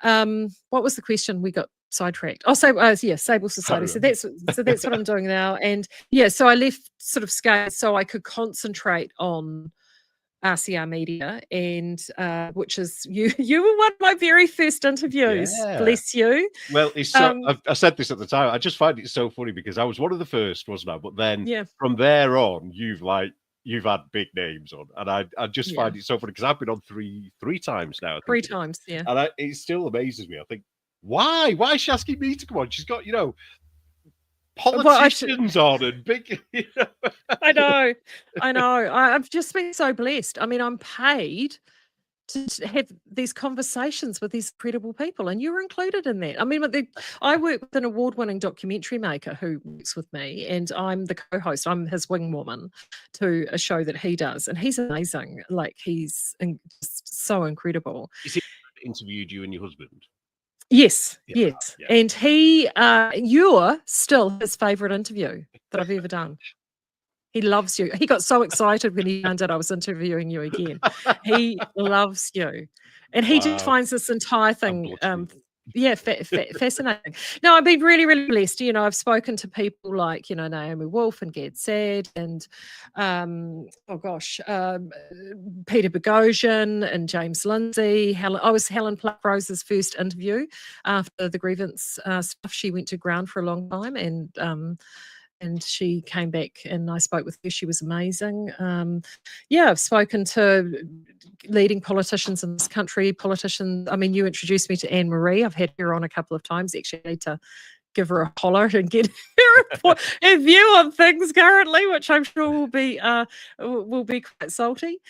Yeah. What was the question? We got sidetracked. Sable Society. So that's what I'm doing now. And so I left sort of Skeins so I could concentrate on RCR Media, and which is you were one of my very first interviews. Yeah. Bless you. Well, it's so, I said this at the time. I just find it so funny because I was one of the first, wasn't I? But then from there on, you've had big names on, and I just find it so funny because I've been on three times now. 3 times, yeah. And it still amazes me. I think, why is she asking me to come on? She's got politicians on and big. I know. I've just been so blessed. I mean, I'm paid to have these conversations with these incredible people, and you're included in that. I mean, I work with an award-winning documentary maker who works with me, and I'm the co-host. I'm his wingwoman to a show that he does, and he's amazing. Like, he's just so incredible. Is he interviewed you and your husband? Yes. And you're still his favourite interview that I've ever done. He loves you. He got so excited when he found out I was interviewing you again. He loves you. And he just finds this entire thing fascinating. No, I've been really, really blessed. I've spoken to people like, Naomi Wolf and Gad Sad and, Peter Boghossian and James Lindsay. I was Helen Pluckrose's first interview after the grievance stuff. She went to ground for a long time, and she came back and I spoke with her. She was amazing. I've spoken to leading politicians in this country. I mean, you introduced me to Maree. I've had her on a couple of times. Actually, I need to give her a holler and get her view on things currently, which I'm sure will be quite salty.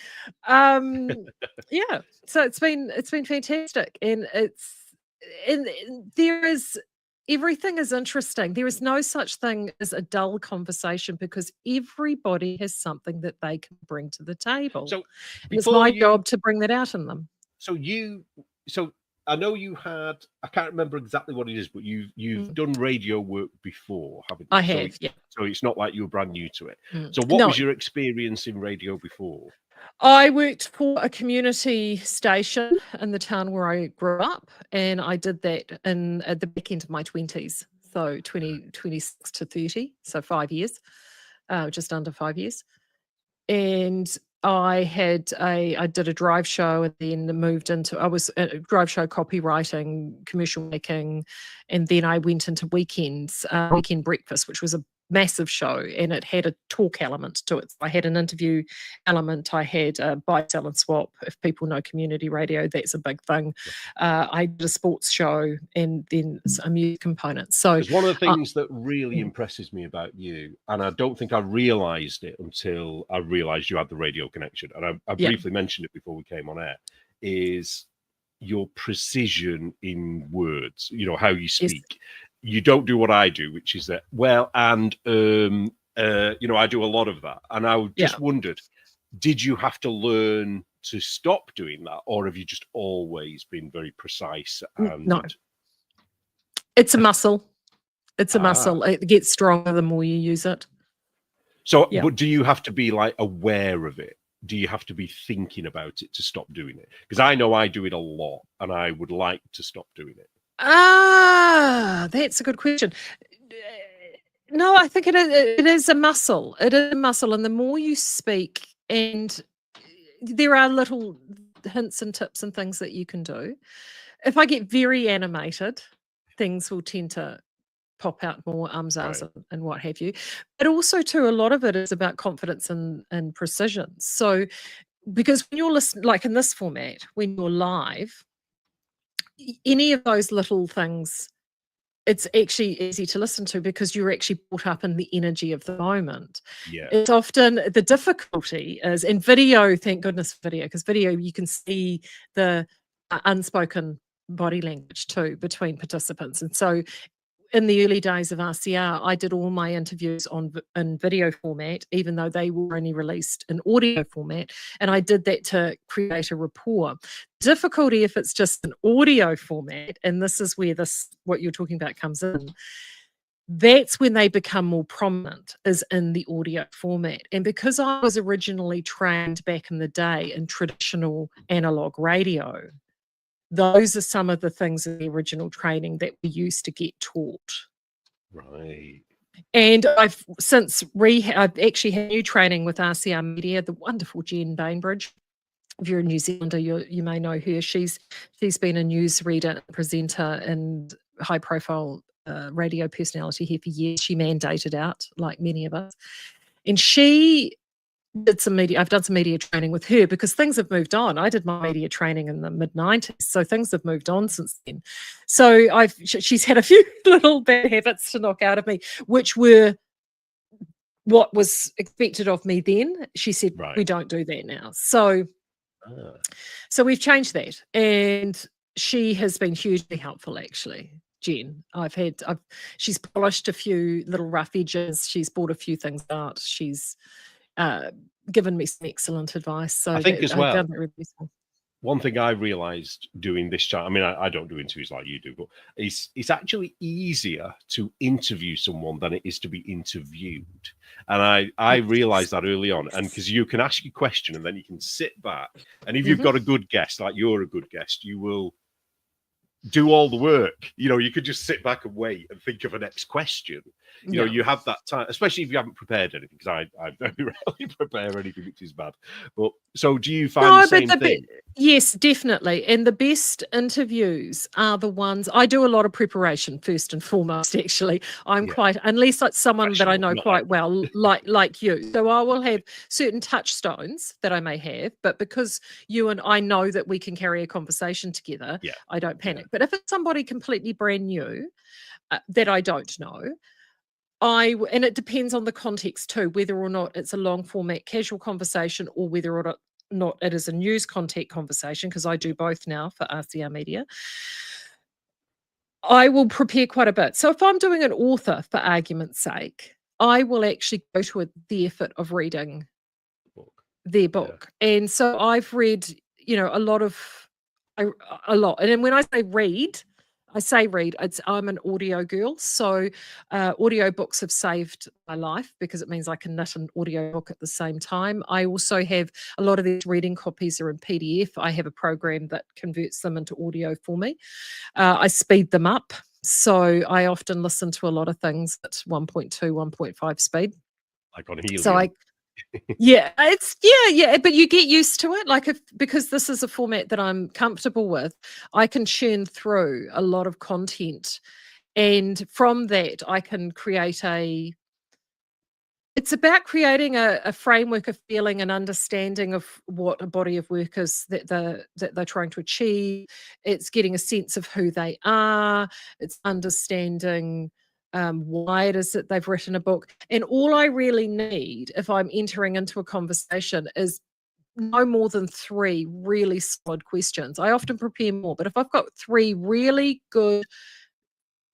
So it's been fantastic, and there is. Everything is interesting. There is no such thing as a dull conversation because everybody has something that they can bring to the table. So it's my job to bring that out in them. So I know you had, I can't remember exactly what it is, but you've done radio work before, haven't you? I have, yeah. So it's not like you were brand new to it. So what was your experience in radio before? I worked for a community station in the town where I grew up, and I did that at the back end of my 20s, so 26 to 30, so 5 years, just under 5 years. And I did a drive show, and then I was a drive show copywriting, commercial making, and then I went into weekend breakfast, which was a massive show, and it had a talk element to it. I had an interview element. I had a buy, sell, and swap. If people know community radio, that's a big thing. I did a sports show, and then a music component. So Because one of the things that really impresses me about you, and I don't think I realised it until I realised you had the radio connection, and I briefly mentioned it before we came on air, is your precision in words, how you speak. Yes. You don't do what I do, which is that, I do a lot of that. And I just wondered, did you have to learn to stop doing that? Or have you just always been very precise? And... No. It's a muscle. It's a muscle. It gets stronger the more you use it. So, but do you have to be like aware of it? Do you have to be thinking about it to stop doing it? Because I know I do it a lot, and I would like to stop doing it. That's a good question. No, I think it is a muscle. It is a muscle, and the more you speak, and there are little hints and tips and things that you can do. If I get very animated, things will tend to pop out more, ahs, and what have you. But also, too, a lot of it is about confidence and precision. So, because when you're listening, like in this format, when you're live, any of those little things, it's actually easy to listen to because you're actually brought up in the energy of the moment. Yeah. It's often the difficulty is in video, thank goodness for video, because video, you can see the unspoken body language too between participants. And so in the early days of RCR, I did all my interviews in video format, even though they were only released in audio format. And I did that to create a rapport. Difficulty if it's just an audio format, and this is where what you're talking about comes in, that's when they become more prominent, is in the audio format. And because I was originally trained back in the day in traditional analog radio, those are some of the things in the original training that we used to get taught. Right. And I've since I've actually had new training with RCR Media, the wonderful Jen Bainbridge. If you're a New Zealander, you may know her. She's been a newsreader, presenter, and high-profile radio personality here for years. She mandated out, like many of us. And she did some media. I've done some media training with her because things have moved on. I did my media training in the mid-90s, so things have moved on since then. So she's had a few little bad habits to knock out of me, which were what was expected of me then. She said, we don't do that now. So we've changed that, and she has been hugely helpful, actually. Jen, she's polished a few little rough edges. She's brought a few things out. She's given me some excellent advice. So I think as well, found that really useful. One thing I realized doing this channel, I mean, I don't do interviews like you do, but it's actually easier to interview someone than it is to be interviewed. And I realized that early on. And because you can ask a question and then you can sit back. And if you've got a good guest, like you're a good guest, you will do all the work. You could just sit back and wait and think of a next question. You have that time, especially if you haven't prepared anything, because I very rarely prepare anything, which is bad. But so do you find the same thing? Yes, definitely. And the best interviews are the ones, I do a lot of preparation first and foremost, actually. I'm quite, unless it's someone that I know quite well, like you. So I will have certain touchstones that I may have, but because you and I know that we can carry a conversation together, I don't panic. But if it's somebody completely brand new that I don't know, and it depends on the context too, whether or not it's a long format casual conversation or whether or not it is a news content conversation, because I do both now for RCR Media. I will prepare quite a bit. So if I'm doing an author, for argument's sake, I will actually go to the effort of reading their book. And so I've read, a lot. And then when I say read, I'm an audio girl. So audio books have saved my life because it means I can knit an audio book at the same time. I also have a lot of these reading copies are in PDF. I have a program that converts them into audio for me. I speed them up. So I often listen to a lot of things at 1.2, 1.5 speed. Like on helium. So but you get used to it. Because this is a format that I'm comfortable with, I can churn through a lot of content, and from that I can create a It's about creating a framework of feeling and understanding of what a body of work is that they're trying to achieve. It's getting a sense of who they are. It's understanding why it is that they've written a book. And all I really need if I'm entering into a conversation is no more than 3 really solid questions. I often prepare more, but if I've got 3 really good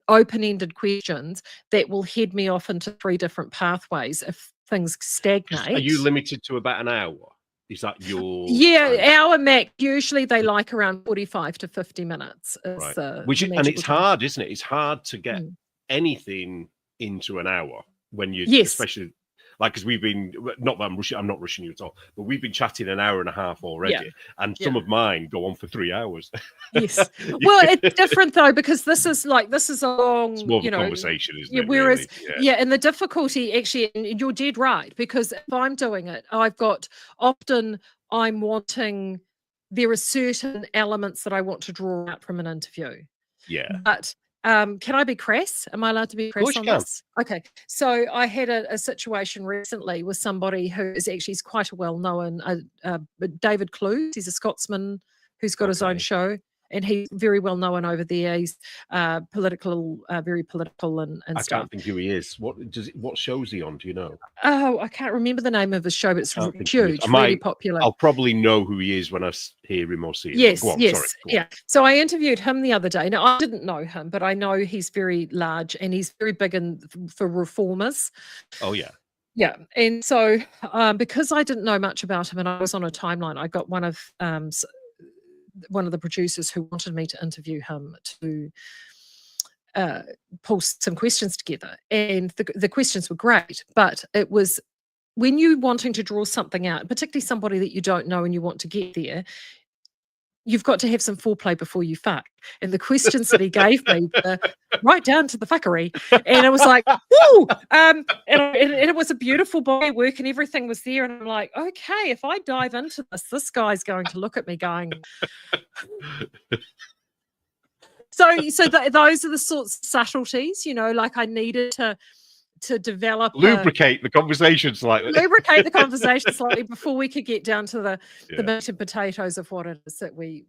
open-ended questions that will head me off into 3 different pathways if things Are you stagnate. limited to about an hour? Is that your Yeah, time? hour max. Usually they like around 45 to 50 minutes is Right. the And magical it's time. hard, isn't it? It's hard to get Mm. anything into an hour when you, Yes. especially like, because we've been, not that I'm not rushing you at all, but we've been chatting an hour and a half already, and some of mine go on for 3 hours. Yes. Well, it's different though, because this is a long, It's more of a conversation, isn't it? Whereas, Really? and the difficulty actually, and you're dead right, because if I'm doing it, I'm wanting, there are certain elements that I want to draw out from an interview. Yeah. But can I be crass? Am I allowed to be Of course crass on you can. this? Okay. So I had a situation recently with somebody who is actually quite a well-known, David Clues. He's a Scotsman who's got his own Okay. show, and he's very well known over there. He's political, very political and I stuff. can't think who he is. What show's he on? Do you know? Oh, I can't remember the name of his show, but it's Can't think huge, really popular. I'll probably know who he is when I hear him or see him. Yes, Go on, yes, sorry. Go yeah. So I interviewed him the other day. Now, I didn't know him, but I know he's very large and he's very big for reformers. Oh, yeah. Yeah. And so because I didn't know much about him and I was on a timeline, I got one of the producers who wanted me to interview him to pull some questions together. And the questions were great, but it was when you're wanting to draw something out, particularly somebody that you don't know and you want to get there, you've got to have some foreplay before you fuck. And the questions that he gave me were right down to the fuckery. And it was like, woo! And it was a beautiful body of work and everything was there. And I'm like, okay, if I dive into this guy's going to look at me going. So those are the sorts of subtleties, like I needed to develop lubricate the conversation slightly before we could get down to the meat and potatoes of what it is that we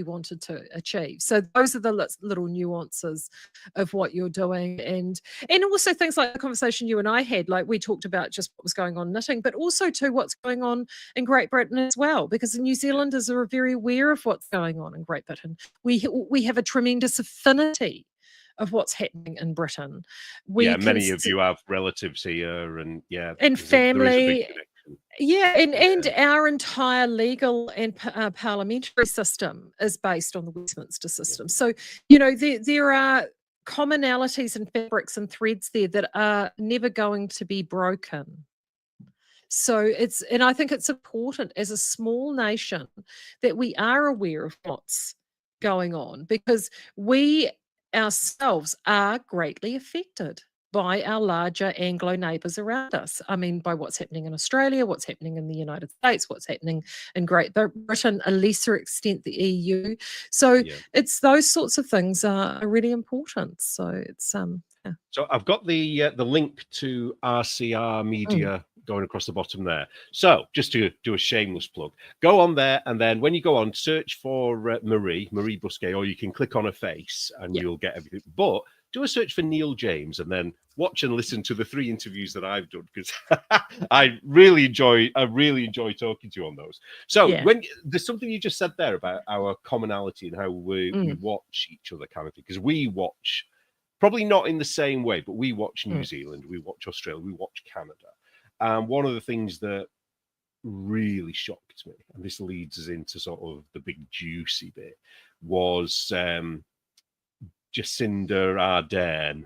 wanted to achieve. So those are the little nuances of what you're doing, and also things like the conversation you and I had, like we talked about just what was going on knitting, but also too what's going on in Great Britain as well, because the New Zealanders are very aware of what's going on in Great Britain. We have a tremendous affinity of what's happening in Britain. Many of you have relatives here, and family. And our entire legal and parliamentary system is based on the Westminster system. So, there are commonalities and fabrics and threads there that are never going to be broken. So and I think it's important as a small nation that we are aware of what's going on, because we ourselves are greatly affected by our larger Anglo neighbours around us. I mean, by what's happening in Australia, what's happening in the United States, what's happening in Great Britain, a lesser extent the EU. So it's those sorts of things are really important. So it's So I've got the link to RCR Media going across the bottom there. So just to do a shameless plug, go on there, and then when you go on, search for Maree Buscke, or you can click on her face and you'll get everything. But do a search for Neil James and then watch and listen to the 3 interviews that I've done, because I really enjoy talking to you on those. So when there's something you just said there about our commonality and how we watch each other kind of thing, because we watch, probably not in the same way, but we watch New Zealand, we watch Australia, we watch Canada. And one of the things that really shocked me, and this leads us into sort of the big juicy bit, was Jacinda Ardern.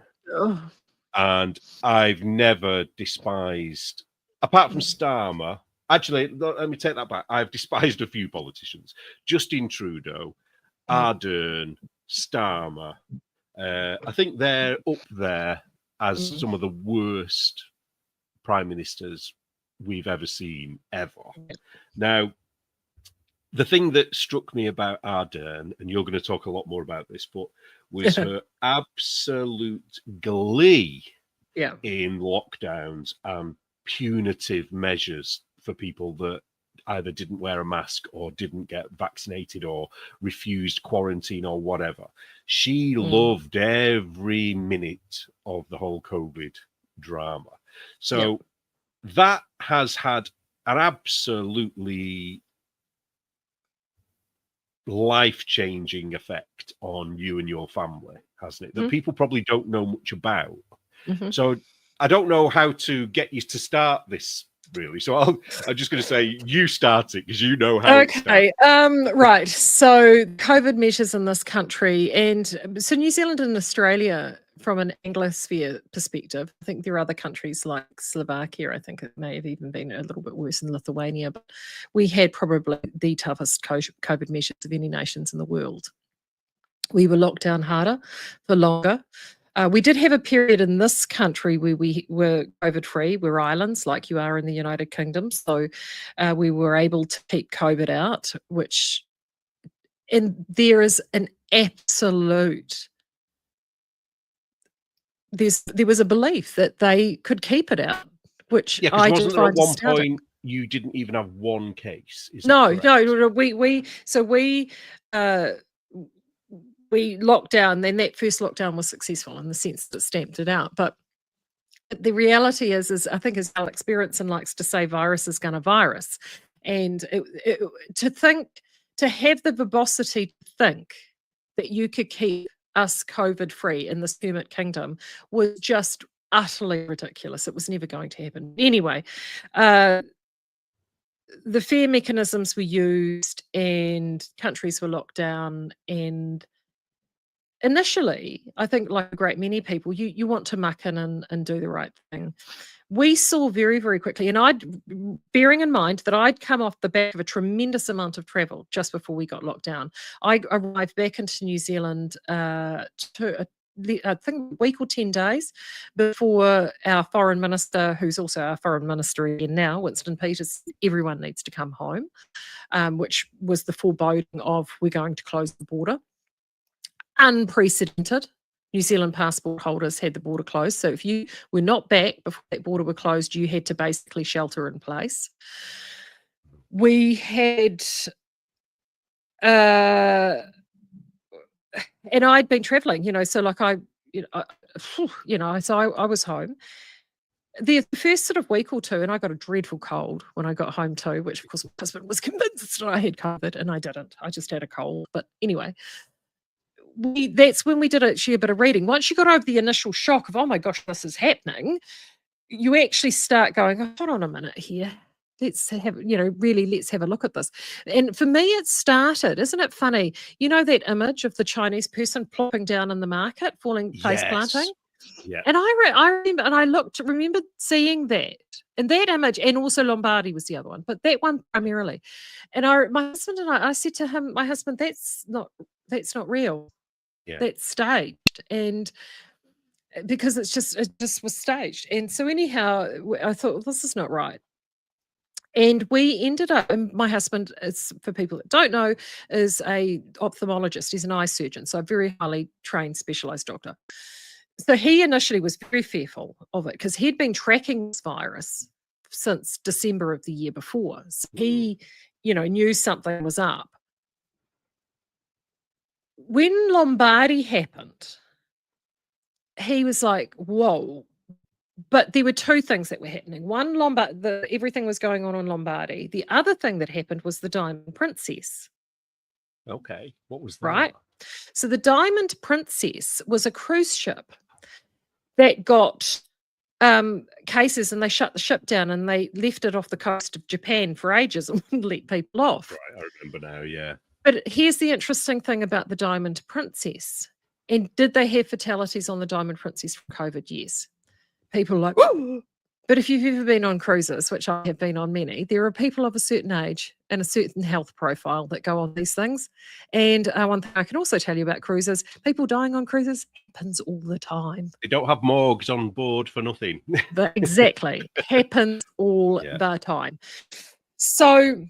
And I've never despised, apart from Starmer, actually, let me take that back. I've despised a few politicians. Justin Trudeau, Ardern, Starmer. I think they're up there as some of the worst prime ministers we've ever seen, ever. Now, the thing that struck me about Ardern, and you're going to talk a lot more about this, but was her absolute glee in lockdowns and punitive measures for people that either didn't wear a mask or didn't get vaccinated or refused quarantine or whatever. She loved every minute of the whole COVID drama. So that has had an absolutely life-changing effect on you and your family, hasn't it? That people probably don't know much about. So I don't know how to get you to start this, really. So I'm just going to say you start it because you know how it starts. Right. So COVID measures in this country, and so New Zealand and Australia, from an Anglosphere perspective, I think there are other countries like Slovakia. I think it may have even been a little bit worse in Lithuania, but we had probably the toughest COVID measures of any nations in the world. We were locked down harder for longer. We did have a period in this country where we were COVID-free. We're islands like you are in the United Kingdom. So we were able to keep COVID out, and there is an absolute, there was a belief that they could keep it out, which Yeah, because I wasn't just there at find one astounding. point you didn't even have one case? Is that No, correct? no, we locked down. Then that first lockdown was successful in the sense that it stamped it out. But the reality is I think, as Alex Berenson likes to say, virus is going to virus. And to have the verbosity to think that you could keep us COVID free in this hermit kingdom was just utterly ridiculous. It was never going to happen. Anyway, the fear mechanisms were used and countries were locked down, and initially, I think, like a great many people, you want to muck in and do the right thing. We saw very, very quickly, and bearing in mind that I'd come off the back of a tremendous amount of travel just before we got locked down. I arrived back into New Zealand I think a week or 10 days before our foreign minister, who's also our foreign minister again now, Winston Peters, everyone needs to come home, which was the foreboding of we're going to close the border. Unprecedented. New Zealand passport holders had the border closed. So if you were not back before that border were closed, you had to basically shelter in place. We had, and I'd been traveling, so like I was home. The first sort of week or two, and I got a dreadful cold when I got home too, which of course my husband was convinced that I had COVID, and I didn't. I just had a cold. But anyway, that's when we did actually a bit of reading. Once you got over the initial shock of, oh my gosh, this is happening, you actually start going, oh, hold on a minute here. Let's have, let's have a look at this. And for me, it started, isn't it funny? You know that image of the Chinese person plopping down in the market, face planting? Yeah. And I remember, and I remember seeing that. And that image, and also Lombardi was the other one, but that one primarily. And my husband and I said to him, my husband, that's not real. Yeah. That's staged. And because it just was staged. And so anyhow, I thought, well, this is not right. And we ended up, and my husband, is, for people that don't know, is a ophthalmologist. He's an eye surgeon, so a very highly trained, specialized doctor. So he initially was very fearful of it because he'd been tracking this virus since December of the year before. So he, knew something was up. When Lombardi happened, he was like, whoa. But there were two things that were happening. One, everything was going on in Lombardi. The other thing that happened was the Diamond Princess. Okay. What was that? Right. So the Diamond Princess was a cruise ship that got cases, and they shut the ship down and they left it off the coast of Japan for ages and wouldn't let people off. Right, I remember now, yeah. But here's the interesting thing about the Diamond Princess. And did they have fatalities on the Diamond Princess from COVID? Yes. People are like, whoa. But if you've ever been on cruises, which I have been on many, there are people of a certain age and a certain health profile that go on these things. And one thing I can also tell you about cruises, people dying on cruises happens all the time. They don't have morgues on board for nothing. Exactly. Happens all the time. So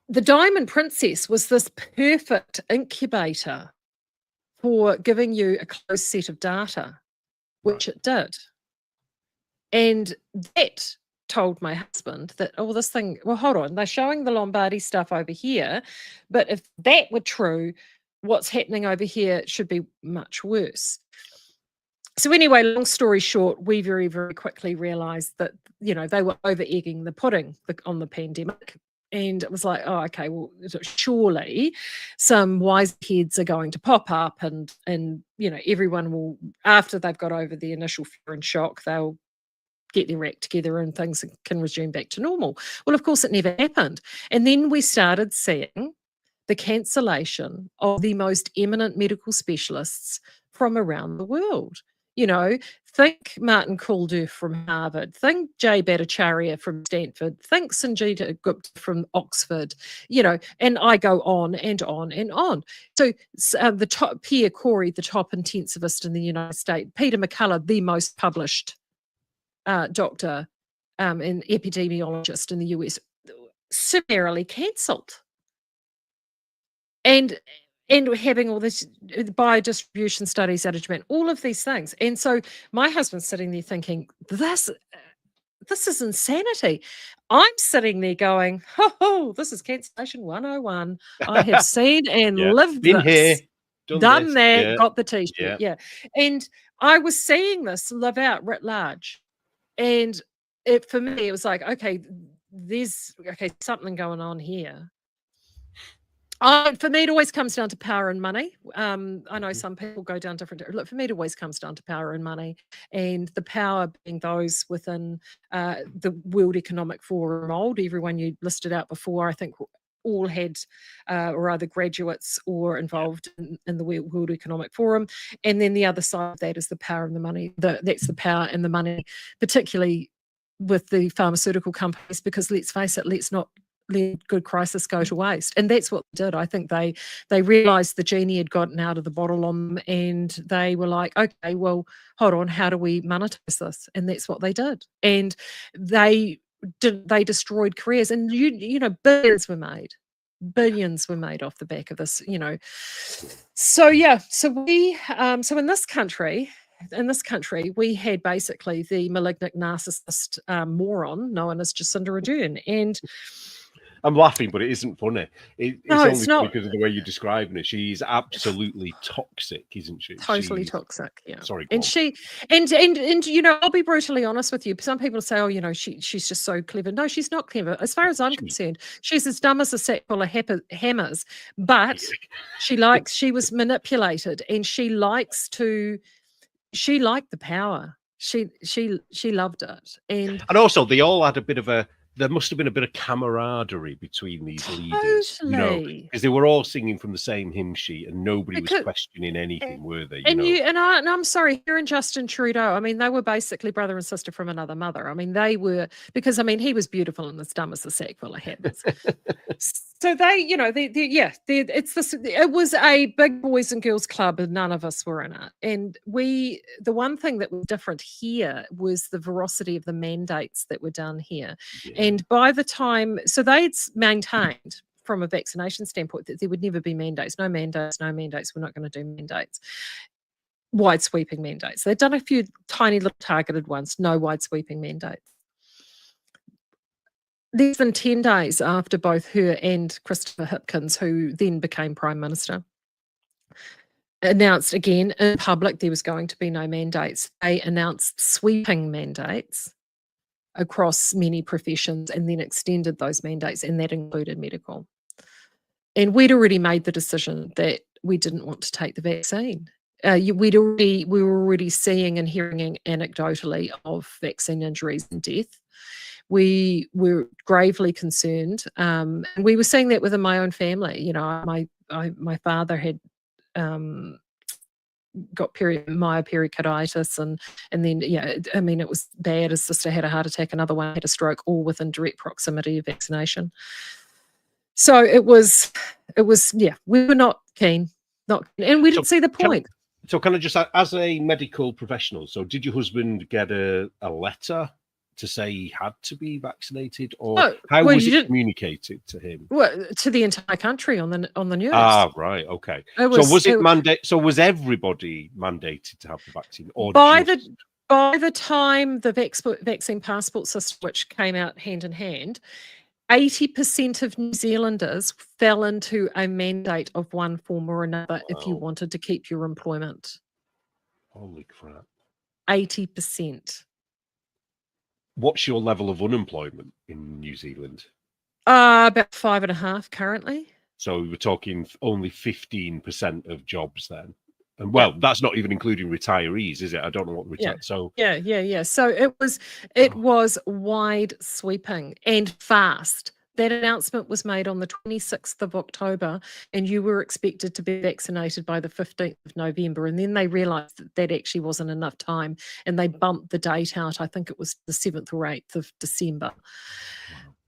the Diamond Princess was this perfect incubator for giving you a closed set of data, which it did. And that told my husband that, oh, this thing, well, hold on, they're showing the Lombardi stuff over here, but if that were true, what's happening over here should be much worse. So anyway, long story short, we very, very quickly realized that, they were over egging the pudding on the pandemic. And it was like, oh, okay, well, surely some wise heads are going to pop up and everyone will, after they've got over the initial fear and shock, they'll get their act together and things can resume back to normal. Well, of course, it never happened. And then we started seeing the cancellation of the most eminent medical specialists from around the world. Think Martin Kuldev from Harvard, think Jay Bhattacharya from Stanford, think Sanjita Gupta from Oxford, and I go on and on and on. So the top, Pierre Corey, the top intensivist in the United States, Peter McCullough, the most published doctor and epidemiologist in the US, summarily cancelled. And having all this biodistribution studies out of Japan, all of these things. And so my husband's sitting there thinking, this is insanity. I'm sitting there going, oh, this is cancellation 101. I have seen and lived Been this. Here, done that, yeah. got the t-shirt. Yeah. And I was seeing this live out writ large. And for me, it was like, okay, there's something going on here. For me, it always comes down to power and money. I know some people go down different. Look, for me, it always comes down to power and money, and the power being those within the World Economic Forum mold. Everyone you listed out before, I think, all had or either graduates or involved in the World Economic Forum. And then the other side of that is the power and the money. That's the power and the money, particularly with the pharmaceutical companies, because let's face it, let's not let good crisis go to waste. And that's what they did. I think they realized the genie had gotten out of the bottle on them, and they were like, okay, well, hold on, how do we monetize this? And that's what they did. And they destroyed careers, and billions were made off the back of this. So we so in this country we had basically the malignant narcissist moron known as Jacinda Ardern. And I'm laughing, but it isn't funny. It's only not because of the way you're describing it. She's absolutely toxic, isn't she? Totally toxic. Yeah. Sorry. And I'll be brutally honest with you. Some people say, oh, she's just so clever. No, she's not clever. As far as I'm concerned, she's as dumb as a sack full of hammers. But she was manipulated, and she liked the power. She loved it. And also they all had there must have been a bit of camaraderie between these leaders, because they were all singing from the same hymn sheet, and nobody was questioning anything, were they? I'm sorry, here in Justin Trudeau, I mean, they were basically brother and sister from another mother. I mean, they were, because I mean, he was beautiful and as dumb as a sack full of hammers. So it was a big boys and girls club, and none of us were in it. And the one thing that was different here was the veracity of the mandates that were done here. Yeah. And by the time, so they'd maintained from a vaccination standpoint that there would never be mandates, no mandates, we're not going to do mandates. Wide sweeping mandates. They'd done a few tiny little targeted ones, no wide sweeping mandates. Less than 10 days after both her and Christopher Hipkins, who then became Prime Minister, announced again in public there was going to be no mandates, they announced sweeping mandates across many professions and then extended those mandates, and that included medical. And we'd already made the decision that we didn't want to take the vaccine. We were already seeing and hearing anecdotally of vaccine injuries and death. We were gravely concerned, and we were seeing that within my own family. My father had got myopericarditis, and then I mean, it was bad. His sister had a heart attack, another one had a stroke, all within direct proximity of vaccination. So it was we were not keen, and we didn't see the point. So can I just, as a medical professional, so did your husband get a letter to say he had to be vaccinated, or how was it communicated to him? Well, to the entire country on the news. Ah, right, okay. So was everybody mandated to have the vaccine, or By the time the vaccine passport system, which came out hand in hand, 80% of New Zealanders fell into a mandate of one form or another if you Wow. wanted to keep your employment. Holy crap. 80%. What's your level of unemployment in New Zealand? About 5.5 currently. So we're talking only 15% of jobs then. And Yeah. well, that's not even including retirees, is it? I don't know what Yeah. so Yeah. So it was wide sweeping and fast. That announcement was made on the 26th of October, and you were expected to be vaccinated by the 15th of November. And then they realized that that actually wasn't enough time, and they bumped the date out. I think it was the 7th or 8th of December.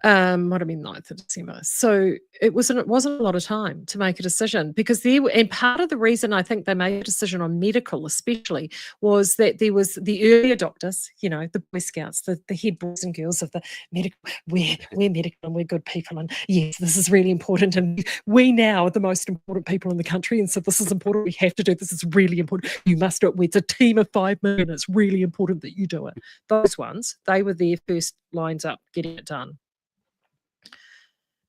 Might have been 9th of December. So it wasn't a lot of time to make a decision, because and part of the reason I think they made a decision on medical especially was that there was the earlier doctors, the Boy Scouts, the head boys and girls of the medical, we're medical and we're good people, and yes, this is really important, and we now are the most important people in the country, and so this is important, we have to do this, it's really important, you must do it, it's a team of 5 million, it's really important that you do it. Those ones, they were their first lines up getting it done.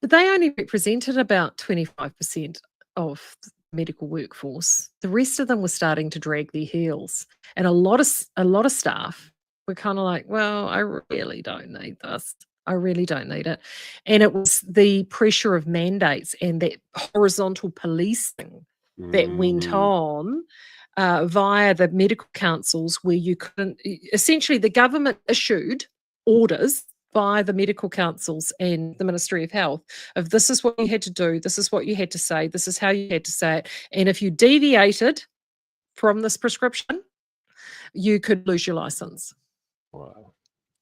But they only represented about 25% of the medical workforce. The rest of them were starting to drag their heels, and a lot of staff were kind of like, "Well, I really don't need this. I really don't need it." And it was the pressure of mandates and that horizontal policing that went on via the medical councils, where you couldn't. Essentially, the government issued orders by the medical councils and the Ministry of Health of this is what you had to do, this is what you had to say, this is how you had to say it. And if you deviated from this prescription, you could lose your license. Wow.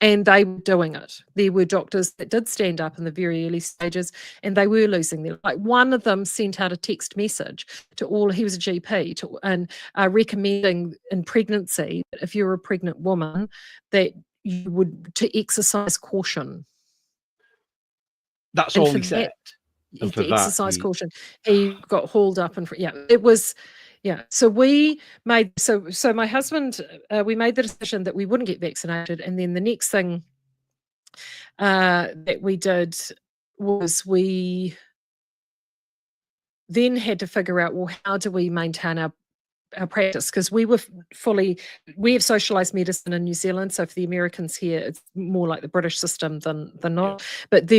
And they were doing it. There were doctors that did stand up in the very early stages, and they were losing their. Like, one of them sent out a text message to all. He was a GP and recommending in pregnancy that if you're a pregnant woman, that you would to exercise caution. That's And all for he said. And for to that, exercise caution, he got hauled up, and it was. Yeah, so we made so my husband, we made the decision that we wouldn't get vaccinated, and then the next thing that we did was we then had to figure out, well, how do we maintain our practice, because we have socialized medicine in New Zealand. So for the Americans here, it's more like the British system than not. Yeah. But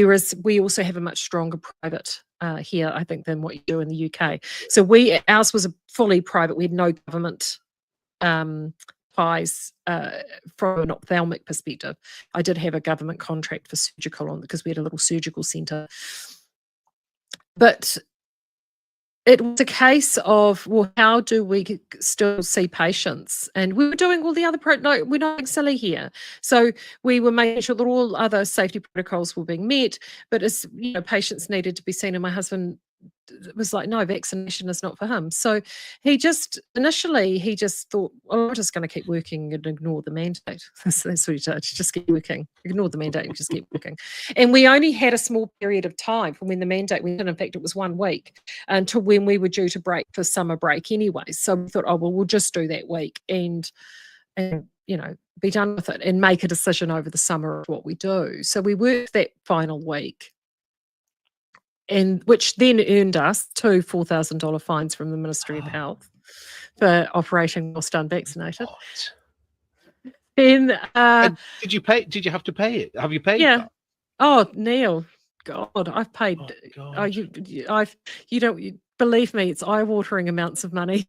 we also have a much stronger private here, I think, than what you do in the UK. So ours was a fully private. We had no government ties from an ophthalmic perspective. I did have a government contract for surgical because we had a little surgical centre. But it was a case of, well, how do we still see patients? And we were doing all the other we're not silly here. So we were making sure that all other safety protocols were being met, but as patients needed to be seen, and my husband was like, no, vaccination is not for him. So initially he just thought, well, I'm just going to keep working and ignore the mandate. That's what he did. Just keep working, ignore the mandate, and just keep working. And we only had a small period of time from when the mandate went in. In fact, it was 1 week until when we were due to break for summer break anyway. So we thought, oh, well, we'll just do that week and be done with it and make a decision over the summer of what we do. So we worked that final week, and which then earned us 2 $4,000 fines from the Ministry of Health for operating whilst unvaccinated. And did you pay? Did you have to pay it? Have you paid? Yeah. That? Oh, Neil, God, I've paid. Oh, you don't believe me. It's eye-watering amounts of money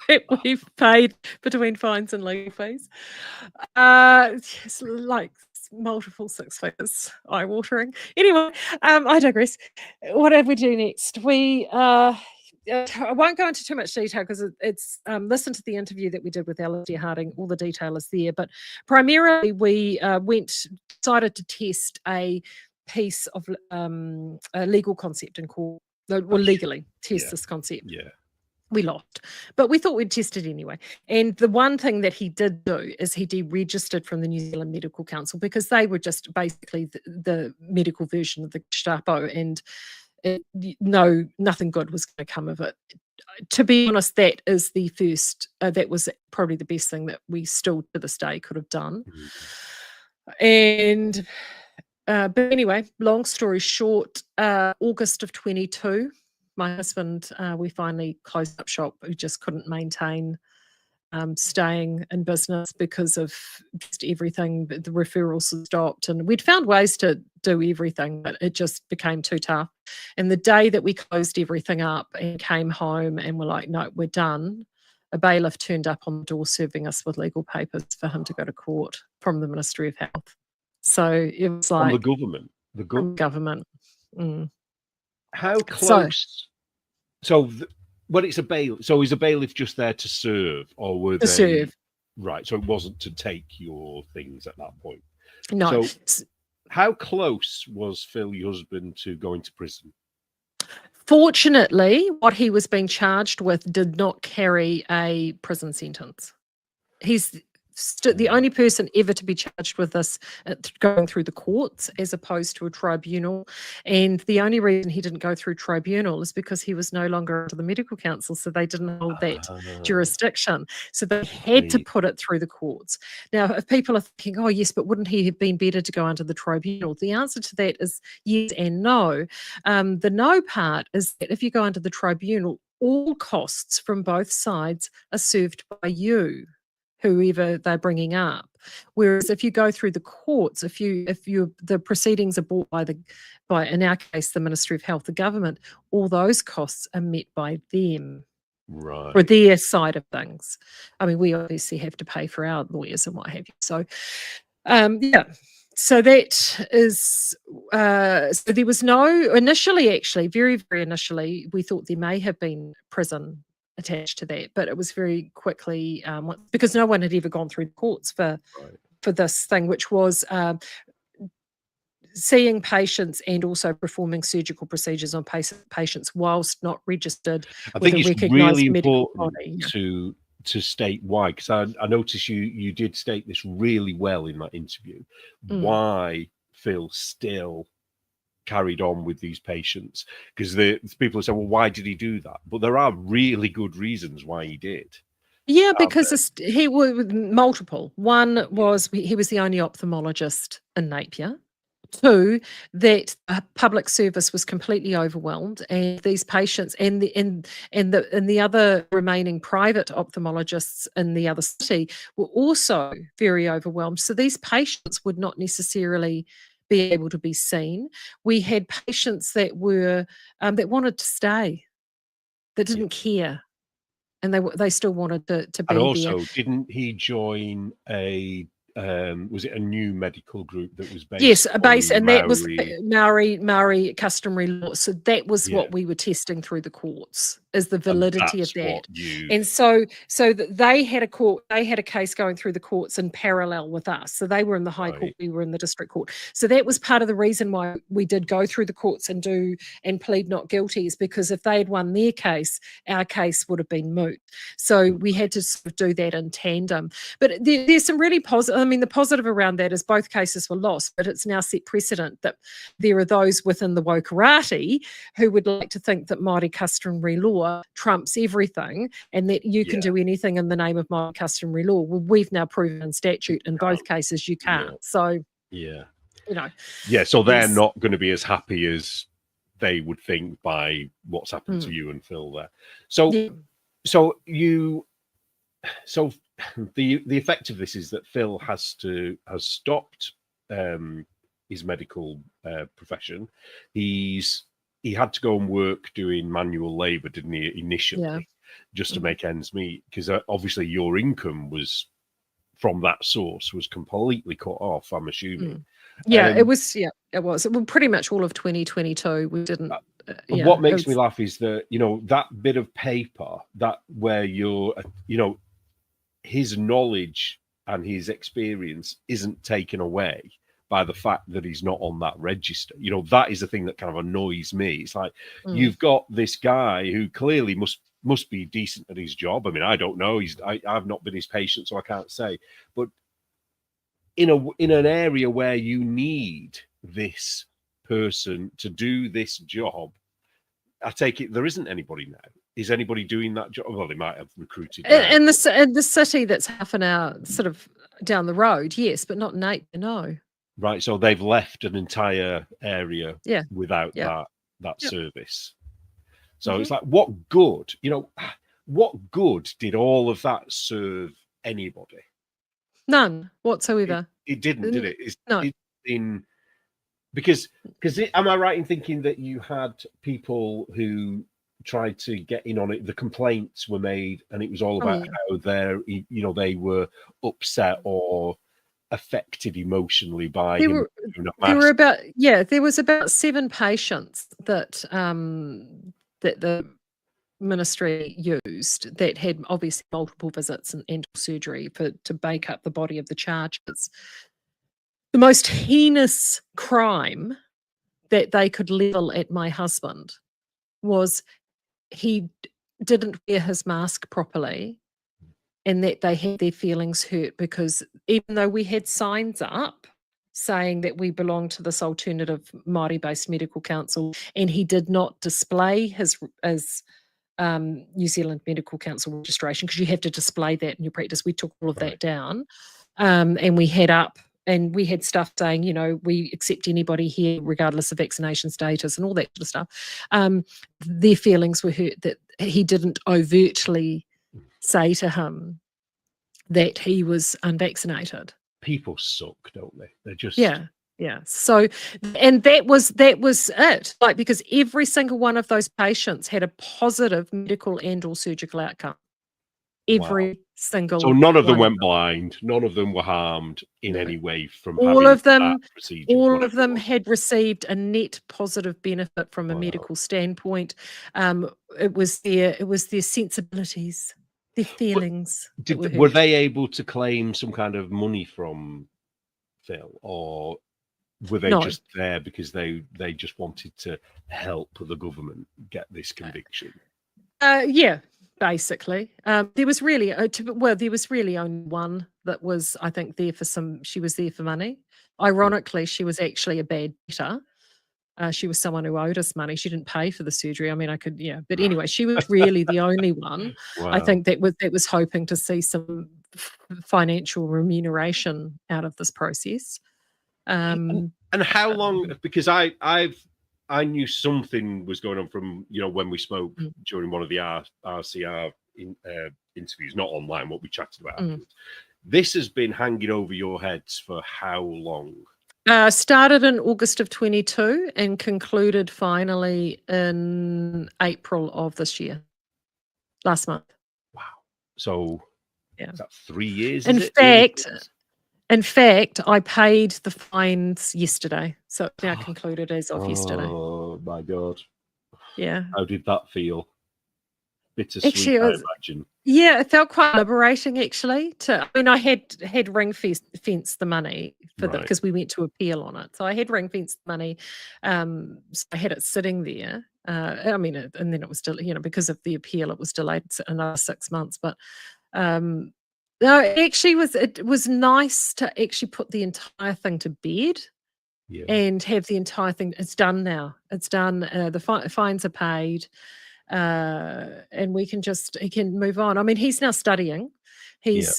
that we've paid between fines and legal fees. It's like multiple 6 figures, eye-watering. Anyway, I digress. What did we do next? I won't go into too much detail because it's listen to the interview that we did with Alistair Harding. All the detail is there. But primarily, we decided to test a piece of a legal concept in court. Well, legally test this concept. Yeah. We lost, but we thought we'd test it anyway. And the one thing that he did do is he deregistered from the New Zealand Medical Council, because they were just basically the medical version of the Gestapo, and no, nothing good was going to come of it. To be honest, that is the first. That was probably the best thing that we still to this day could have done. And but anyway, long story short, August of 22, my husband, we finally closed up shop. We just couldn't maintain staying in business because of just everything. The referrals had stopped, and we'd found ways to do everything, but it just became too tough. And the day that we closed everything up and came home and were like, no, we're done, a bailiff turned up on the door serving us with legal papers for him to go to court from the Ministry of Health. So it was like... From the government? From government. Mm. How close? When it's a bailiff, so is a bailiff just there to serve, or were they... serve. Right, so it wasn't to take your things at that point. No. So how close was Phil, your husband, to going to prison? Fortunately, what he was being charged with did not carry a prison sentence. He's the only person ever to be charged with this going through the courts as opposed to a tribunal. And the only reason he didn't go through tribunal is because he was no longer under the medical council, so they didn't hold that jurisdiction. So they had to put it through the courts. Now, if people are thinking, oh yes, but wouldn't he have been better to go under the tribunal? The answer to that is yes and no. The no part is that if you go under the tribunal, all costs from both sides are served by you, whoever they're bringing up. Whereas if you go through the courts, if the proceedings are brought by in our case the Ministry of Health, the government, all those costs are met by them, right, for their side of things. I mean, we obviously have to pay for our lawyers and what have you. So yeah. So that is, so there was no, initially actually, very, very initially, we thought there may have been prison attached to that, but it was very quickly, because no one had ever gone through courts for this thing, which was seeing patients and also performing surgical procedures on patients whilst not registered with a recognised medical body. To state why, because I noticed you did state this really well in that interview, why Phil still carried on with these patients, because the people say, well, why did he do that? But there are really good reasons why he did. Yeah, because he was multiple. One was he was the only ophthalmologist in Napier. Two, that public service was completely overwhelmed, and these patients and the other remaining private ophthalmologists in the other city were also very overwhelmed. So these patients would not necessarily be able to be seen. We had patients that were that wanted to stay, that didn't care, and they still wanted to be there. And also, didn't he join a was it a new medical group that was based? Yes, a base, and that was Maree Maori customary law. So that was what we were testing through the courts, is the validity of that. And so they had a court, they had a case going through the courts in parallel with us. So they were in the High Court, we were in the District Court. So that was part of the reason why we did go through the courts and plead not guilty, is because if they had won their case, our case would have been moot. So we had to sort of do that in tandem. But there's some really positive. I mean, the positive around that is both cases were lost, but it's now set precedent that there are those within the wokarati who would like to think that Māori customary law trumps everything, and that you can do anything in the name of Māori customary law. Well, we've now proven in statute in both cases you can't. So so they're not going to be as happy as they would think by what's happened to you and Phil there. So the effect of this is that Phil has stopped his medical profession. He had to go and work doing manual labor, didn't he, initially, just to make ends meet, because obviously your income was from that source was completely cut off, I'm assuming. It was. It was. Well, pretty much all of 2022 we didn't. What makes me laugh is that, that bit of paper, that where his knowledge and his experience isn't taken away by the fact that he's not on that register. That is the thing that kind of annoys me. It's like, you've got this guy who clearly must be decent at his job. I mean, I don't know. I've not been his patient, so I can't say. But in an area where you need this person to do this job, I take it there isn't anybody now. Is anybody doing that job? Well, they might have recruited now. In the city that's half an hour sort of down the road, yes, but not Nate. No. Right, so they've left an entire area Yeah. without Yeah. that Yep. service. So it's like, what good? What good did all of that serve anybody? None whatsoever. It didn't, did it? No. Because am I right in thinking that you had people who tried to get in on it? The complaints were made, and it was all about how they were upset or affected emotionally by There him. there was about 7 patients that that the ministry used that had obviously multiple visits and surgery to make up the body of the charges. The most heinous crime that they could level at my husband was he didn't wear his mask properly, and that they had their feelings hurt because even though we had signs up saying that we belong to this alternative Māori-based medical council, and he did not display his New Zealand Medical Council registration, because you have to display that in your practice. We took all of that down, and we had stuff saying, we accept anybody here regardless of vaccination status and all that sort of stuff. Their feelings were hurt that he didn't overtly say to him that he was unvaccinated. People suck, don't they? They're just Yeah. So, and that was it. Like, because every single one of those patients had a positive medical and/or surgical outcome. Every single. So none of them went blind. None of them were harmed in any way from all of them. that procedure. All of them had received a net positive benefit from a medical standpoint. It was their sensibilities, their feelings. Were they able to claim some kind of money from Phil, or were they just there because they just wanted to help the government get this conviction? Yeah, basically. There was really only one that was, I think, there for she was there for money. Ironically, she was actually a bad debtor. She was someone who owed us money. She didn't pay for the surgery. I mean, but anyway, she was really the only one. Wow. I think that was hoping to see some financial remuneration out of this process. And how long? Because I knew something was going on from when we spoke during one of the RCR interviews, not online, what we chatted about afterwards. This has been hanging over your heads for how long? Started in August of 22 and concluded finally in April of this year, last month. Wow. So is that 3 years? In fact, I paid the fines yesterday. So it's now concluded as of yesterday. Oh my God. Yeah. How did that feel? Bittersweet, actually, I imagine. Yeah, it felt quite liberating, actually. I had ring fenced the money for because we went to appeal on it. So I had ring fenced the money. So I had it sitting there. And then it was still, because of the appeal, it was delayed another 6 months. But no, it was nice to actually put the entire thing to bed and have the entire thing. It's done now. It's done. The fines are paid. And he can move on. I mean, he's now studying. He's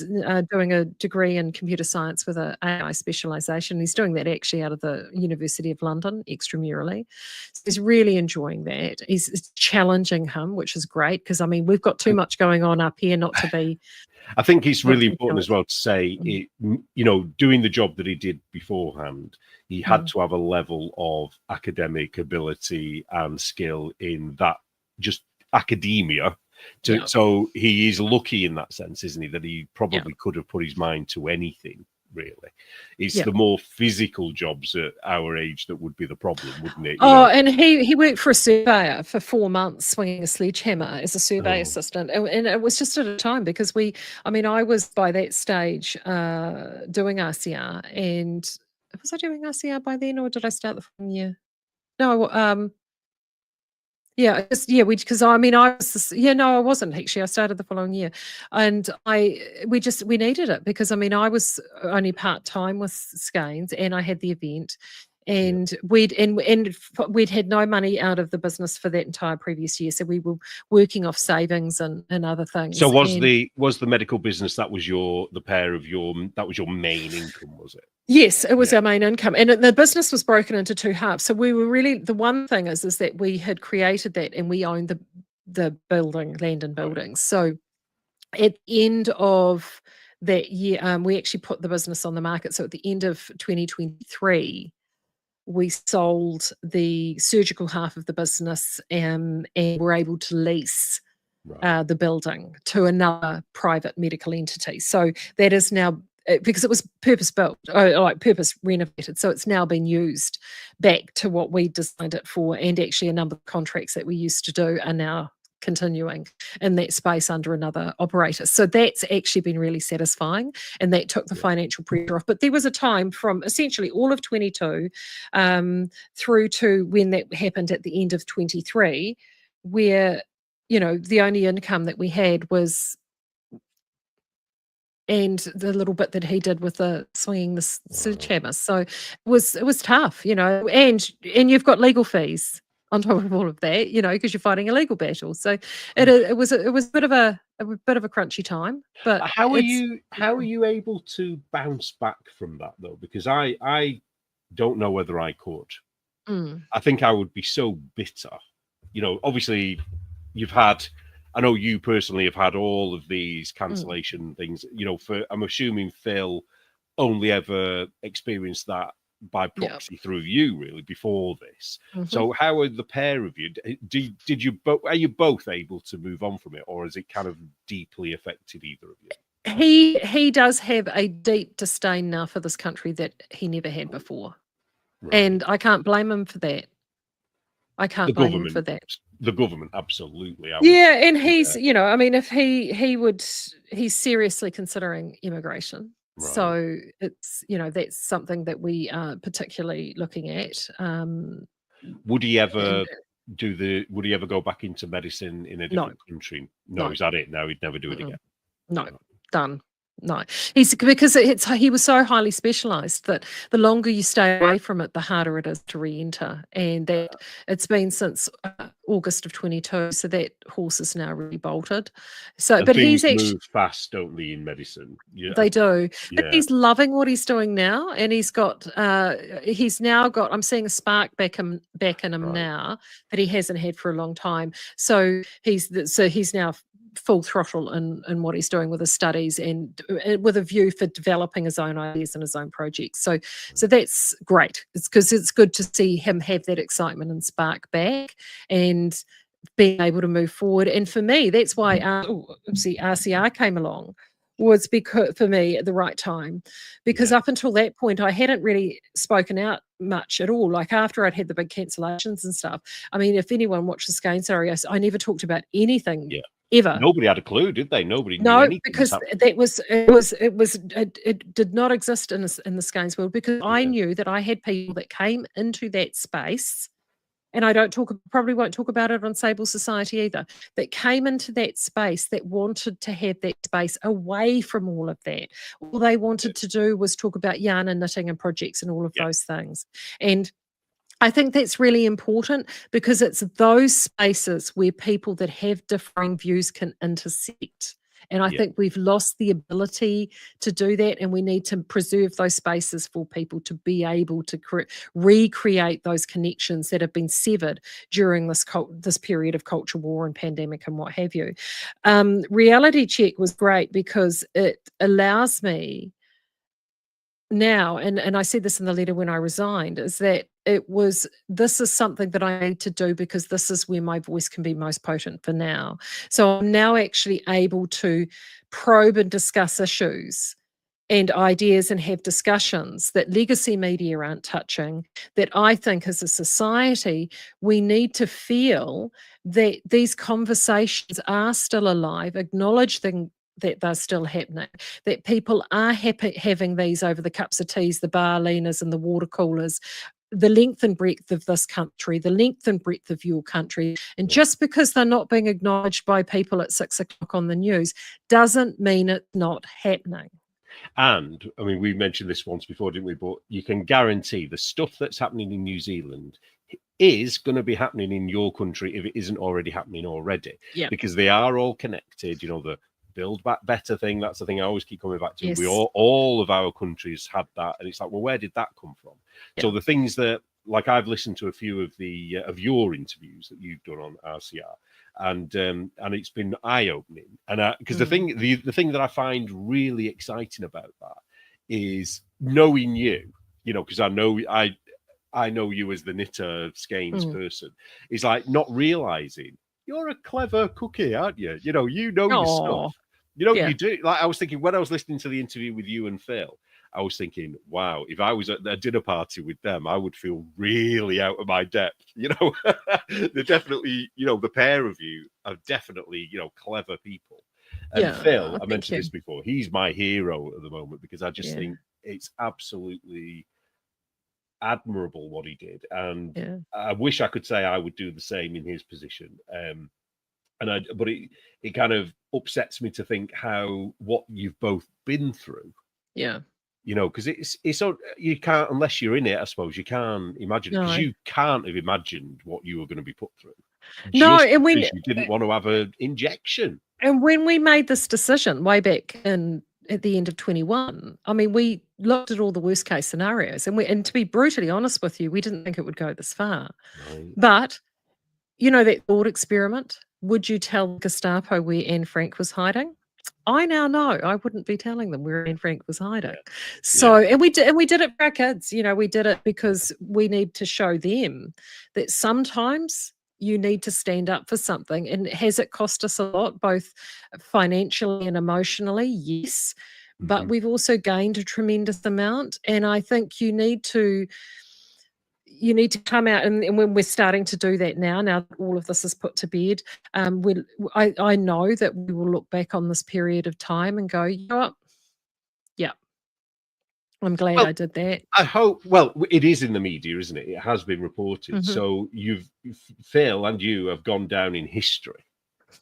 doing a degree in computer science with an AI specialization. He's doing that actually out of the University of London, extramurally. So he's really enjoying that. It's challenging him, which is great, because, we've got too much going on up here not to be. I think it's really important as well to say, doing the job that he did beforehand, he had to have a level of academic ability and skill in that just academia. So he is lucky in that sense, isn't he? That he probably could have put his mind to anything, really. It's the more physical jobs at our age that would be the problem, wouldn't it? And he worked for a surveyor for 4 months, swinging a sledgehammer as a survey assistant. And it was just at a time because I was by that stage doing RCR. And was I doing RCR by then, or did I start the following year? No, because I wasn't actually. I started the following year, and we needed it because I was only part time with Skeins, and I had the event, and we'd had no money out of the business for that entire previous year, so we were working off savings and other things. So was the medical business that was your main income, was it? Yes, it was our main income, and the business was broken into two halves. So we were really, the one thing is that we had created that, and we owned the building, land and buildings. So at the end of that year, we actually put the business on the market. So at the end of 2023, we sold the surgical half of the business, and were able to lease the building to another private medical entity. So that is now, because it was purpose built, like purpose renovated, so it's now been used back to what we designed it for, and actually a number of contracts that we used to do are now continuing in that space under another operator. So that's actually been really satisfying, and that took the financial pressure off. But there was a time from essentially all of 22 through to when that happened at the end of 23, where, you know, the only income that we had was, and the little bit that he did with the swinging the Pajamas. So it was tough, you know, and you've got legal fees on top of all of that, you know, because you're fighting a legal battle. So it was a bit of a crunchy time. But how are you able to bounce back from that though? Because I don't know whether I could. I think I would be so bitter. You know, obviously I know you personally have had all of these cancellation things, you know, I'm assuming Phil only ever experienced that by proxy through you, really, before this. So how are the pair of you, are you both able to move on from it, or has it kind of deeply affected either of you? He does have a deep disdain now for this country that he never had before. And I can't blame him for that. I can't blame him for that. The government, absolutely. And he's, you know, I mean, if he's seriously considering immigration. Right. So it's, you know, that's something that we are particularly looking at. Would he ever would he ever go back into medicine in a different country? No, is that it? No, he'd never do it again. No, done. No, because he was so highly specialised that the longer you stay away from it, the harder it is to re-enter, and that it's been since August of 22. So that horse is now really bolted. So, and but things he's actually move fast, don't they, in medicine? Yeah, they do. But he's loving what he's doing now, and he's now got. I'm seeing a spark back in him now that he hasn't had for a long time. So he's now full throttle in what he's doing with his studies, and with a view for developing his own ideas and his own projects. So that's great. It's because it's good to see him have that excitement and spark back and being able to move forward. And for me, that's why RCR came along, was because for me at the right time, because up until that point I hadn't really spoken out much at all. Like after I'd had the big cancellations and stuff, I mean, if anyone watched the Skein scenario, I never talked about anything ever. Nobody had a clue, did they? Nobody knew anything. Because it did not exist in the Skeins world, because I knew that I had people that came into that space, and I probably won't talk about it on Sable Society either, that came into that space that wanted to have that space away from all of that. All they wanted to do was talk about yarn and knitting and projects and all of those things. And I think that's really important, because it's those spaces where people that have differing views can intersect. And I think we've lost the ability to do that, and we need to preserve those spaces for people to be able to recreate those connections that have been severed during this period of culture war and pandemic and what have you. Reality Check was great because it allows me now, and I said this in the letter when I resigned, is that this is something that I need to do because this is where my voice can be most potent for now. So I'm now actually able to probe and discuss issues and ideas and have discussions that legacy media aren't touching, that I think as a society we need to feel that these conversations are still alive, acknowledging that they're still happening, that people are having these over the cups of teas, the barlinas and the water coolers, the length and breadth of this country, the length and breadth of your country. And just because they're not being acknowledged by people at 6 o'clock on the news doesn't mean it's not happening. And I mean, we mentioned this once before, didn't we? But you can guarantee the stuff that's happening in New Zealand is going to be happening in your country if it isn't already happening already, Yeah. because they are all connected. You know, the Build Back Better thing, that's the thing I always keep coming back to. Yes. We all of our countries had that, and it's like, well, where did that come from? Yeah. So the things that, like, I've listened to a few of the of your interviews that you've done on RCR, and it's been eye-opening. And because the thing that I find really exciting about that is knowing you, you know, because I know you as the knitter skeins person, is like not realizing you're a clever cookie, aren't you? You know your stuff. You know, you do. Like, I was thinking when I was listening to the interview with you and Phil, I was thinking, wow, if I was at a dinner party with them, I would feel really out of my depth. You know, they're definitely, you know, the pair of you are definitely, you know, clever people. And Phil, I mentioned this before, he's my hero at the moment, because I just think it's absolutely admirable what he did. And I wish I could say I would do the same in his position. But it kind of upsets me to think what you've both been through. Yeah. You know, because it's you can't, unless you're in it, I suppose you can't imagine it, because you can't have imagined what you were going to be put through. No, and when you didn't want to have an injection. And when we made this decision way back at the end of 21, I mean, we looked at all the worst case scenarios, and to be brutally honest with you, we didn't think it would go this far. Right. But you know that thought experiment. Would you tell Gestapo where Anne Frank was hiding? I now know I wouldn't be telling them where Anne Frank was hiding. So, and we did it for our kids. You know, we did it because we need to show them that sometimes you need to stand up for something. And has it cost us a lot, both financially and emotionally? Yes. But we've also gained a tremendous amount. And I think you need to come out, and when we're starting to do that now that all of this is put to bed, I know that we will look back on this period of time and go, you know what? Yeah, I'm glad I did that. I hope. Well, it is in the media, isn't it? It has been reported. So Phil and you have gone down in history.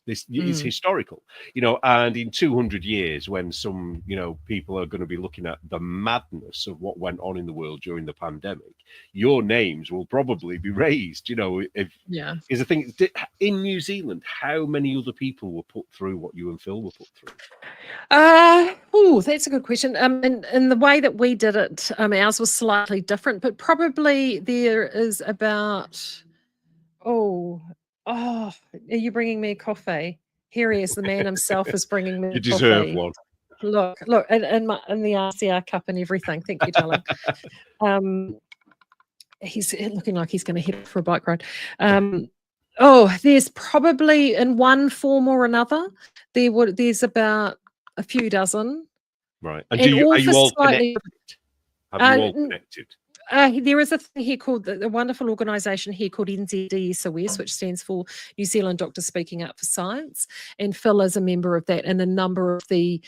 This is historical, you know, and in 200 years, when some, you know, people are going to be looking at the madness of what went on in the world during the pandemic, your names will probably be raised, you know. Is the thing in New Zealand, how many other people were put through what you and Phil were put through? That's a good question. In the way that we did it, ours was slightly different, but probably there is about are you bringing me a coffee? Here he is, the man himself is bringing me you coffee. Deserve one. Look, in the RCR cup and everything. Thank you, darling. He's looking like he's going to head for a bike ride. There's probably, in one form or another, there's about a few dozen. Right. And are you all connected? Have you all connected? There is a thing here called a wonderful organisation here called NZDSOS, which stands for New Zealand Doctors Speaking Up for Science, and Phil is a member of that, and a number of the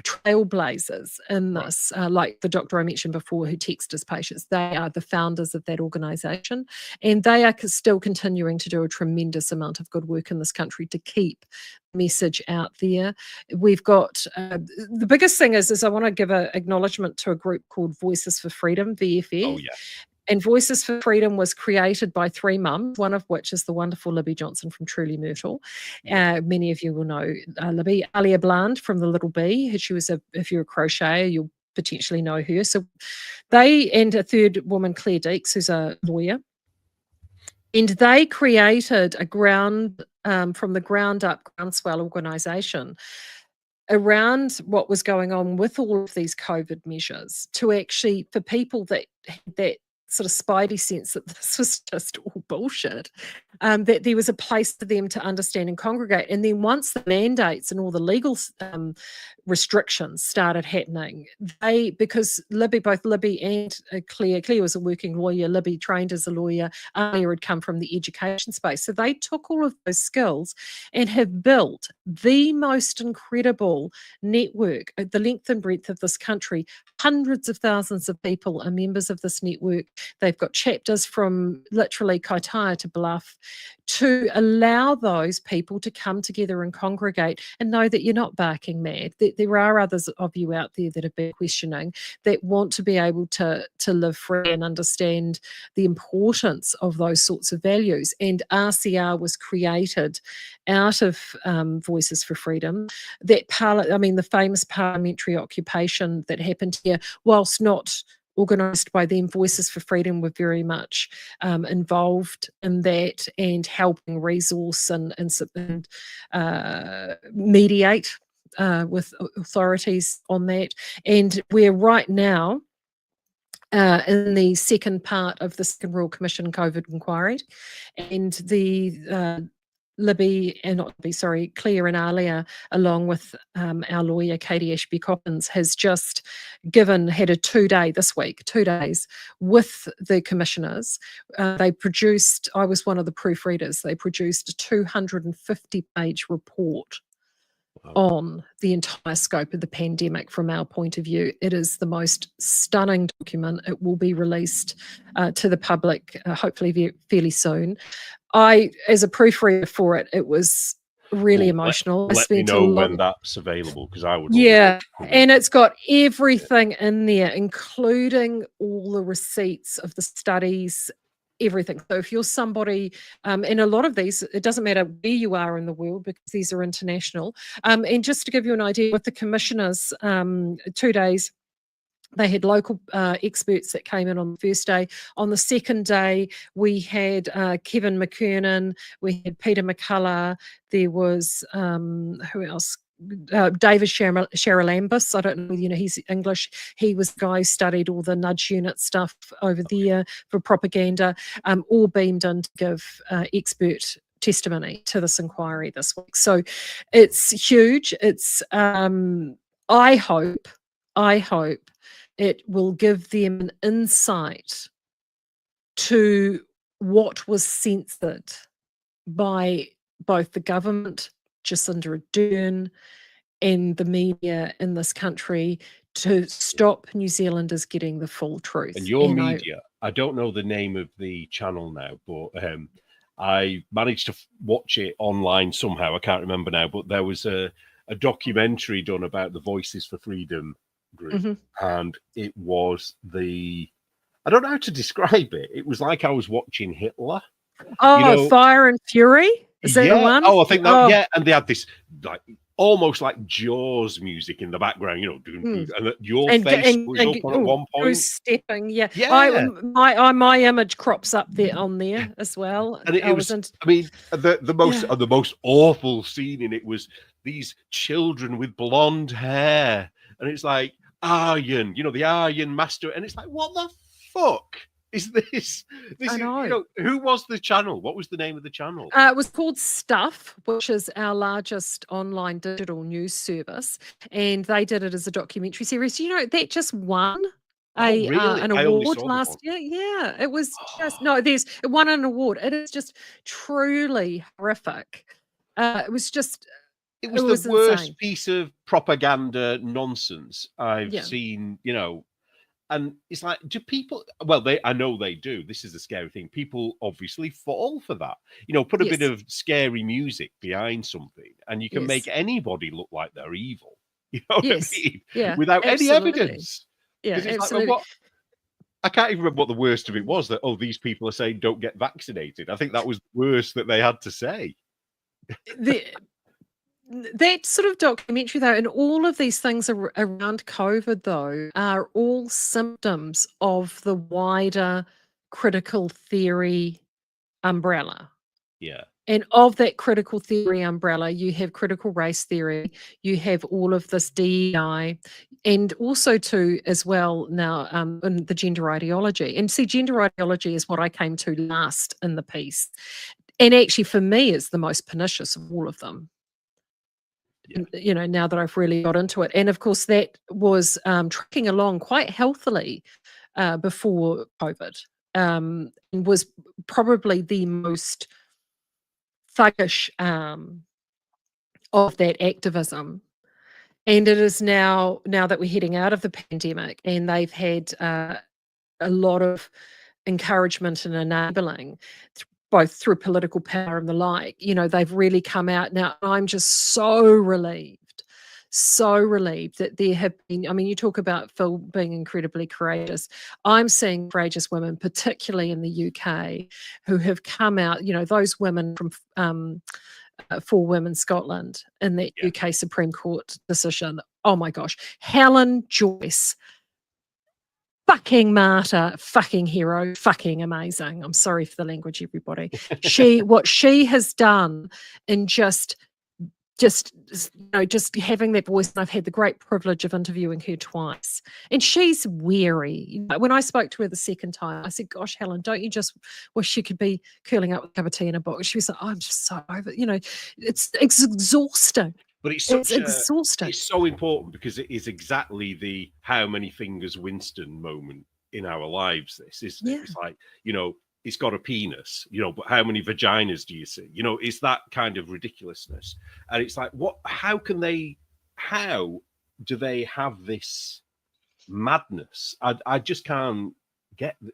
trailblazers in this, like the doctor I mentioned before who texts his patients, they are the founders of that organisation, and they are still continuing to do a tremendous amount of good work in this country to keep message out there. We've got the biggest thing is I want to give an acknowledgement to a group called Voices for Freedom, VFF. Oh, yeah. And Voices for Freedom was created by three mums, one of which is the wonderful Libby Johnson from Truly Myrtle. Many of you will know Libby. Alia Bland from The Little Bee. She was if you're a crocheter, you'll potentially know her. So they, and a third woman, Claire Deeks, who's a lawyer. And they created a from the ground up groundswell organisation around what was going on with all of these COVID measures, to actually, for people that sort of spidey sense that this was just all bullshit, that there was a place for them to understand and congregate. And then once the mandates and all the legal restrictions started happening, because both Libby and Claire was a working lawyer, Libby trained as a lawyer, Alia had come from the education space. So they took all of those skills and have built the most incredible network, the length and breadth of this country. Hundreds of thousands of people are members of this network. They've got chapters from literally Kaitaia to Bluff to allow those people to come together and congregate and know that you're not barking mad. That there are others of you out there that have been questioning, that want to be able to live free and understand the importance of those sorts of values. And RCR was created out of Voices for Freedom. That the famous parliamentary occupation that happened here, whilst not organised by them, Voices for Freedom were very much involved in that and helping resource and mediate with authorities on that. And we're right now in the second part of the Second Royal Commission COVID inquiry, and the Claire and Alia, along with our lawyer Katie Ashby-Coppins, has just had a 2-day this week, 2 days with the commissioners. They produced, I was one of the proofreaders, they produced a 250-page report on the entire scope of the pandemic from our point of view. It is the most stunning document. It will be released to the public hopefully fairly soon. As a proofreader for it, it was really emotional. Let me know when that's available, because I would. Yeah, and it's got everything in there, including all the receipts of the studies, everything. So if you're somebody, and a lot of these, it doesn't matter where you are in the world because these are international. And just to give you an idea, with the commissioners, 2 days, they had local experts that came in on the first day. On the second day, we had Kevin McKernan, we had Peter McCullough, there was, who else? David Sharalambis, I don't know, he's English. He was the guy who studied all the nudge unit stuff over there for propaganda, all beamed in to give expert testimony to this inquiry this week. So it's huge. It's, I hope it will give them an insight to what was censored by both the government, Jacinda Ardern, and the media in this country to stop New Zealanders getting the full truth. And your media, I don't know the name of the channel now, but I managed to watch it online somehow. I can't remember now, but there was a documentary done about the Voices for Freedom group, and it was I don't know how to describe it. It was like I was watching Hitler. Fire and Fury? Is that the one? Oh, I think that, yeah. And they had this almost like Jaws music in the background, and your face was up on at one point. Stepping, yeah. My image crops up on there as well. And the most awful scene in it was these children with blonde hair, and it's like Aryan, the Aryan master, and it's like, what the fuck is this? I know. Who was the channel? What was the name of the channel? It was called Stuff, which is our largest online digital news service, and they did it as a documentary series. That just won an award last year. Yeah, it was it won an award. It is just truly horrific. It was the worst piece of propaganda nonsense I've seen, and it's like, do people, I know they do. This is the scary thing. People obviously fall for that. Put a bit of scary music behind something and you can make anybody look like they're evil. You know what I mean? Yeah, without any evidence. Yeah, absolutely. Like, I can't even remember what the worst of it was, that, these people are saying don't get vaccinated. I think that was worse that they had to say. That sort of documentary, though, and all of these things around COVID, though, are all symptoms of the wider critical theory umbrella. Yeah. And of that critical theory umbrella, you have critical race theory, you have all of this DEI, and also too, as well now, in the gender ideology. And see, gender ideology is what I came to last in the piece. And actually, for me, it's the most pernicious of all of them. Yeah. Now that I've really got into it. And of course, that was tracking along quite healthily before COVID, and was probably the most thuggish of that activism. And it is now that we're heading out of the pandemic and they've had a lot of encouragement and enabling, both through political power and the like. You know, they've really come out now. I'm just so relieved that there have been, I mean, you talk about Phil being incredibly courageous. I'm seeing courageous women, particularly in the UK, who have come out, you know, those women from For Women Scotland in the UK Supreme Court decision. Oh my gosh. Helen Joyce, fucking martyr, fucking hero, fucking amazing. I'm sorry for the language, everybody. What she has done in just having that voice, and I've had the great privilege of interviewing her twice, and she's weary. When I spoke to her the second time, I said, gosh, Helen, don't you just wish you could be curling up with a cup of tea in a book? She was like, oh, I'm just so over, it's exhausting. But it's exhausting. It's so important, because it is exactly the how many fingers Winston moment in our lives. This is It's like, it's got a penis, but how many vaginas do you see? It's that kind of ridiculousness. And it's like, how do they have this madness? I just can't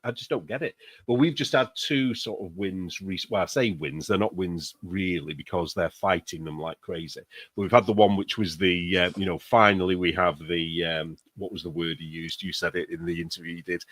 I just don't get it. But we've just had two sort of wins. Well, I say wins, they're not wins really, because they're fighting them like crazy. But we've had the one which was the, finally we have the, what was the word you used? You said it in the interview you did.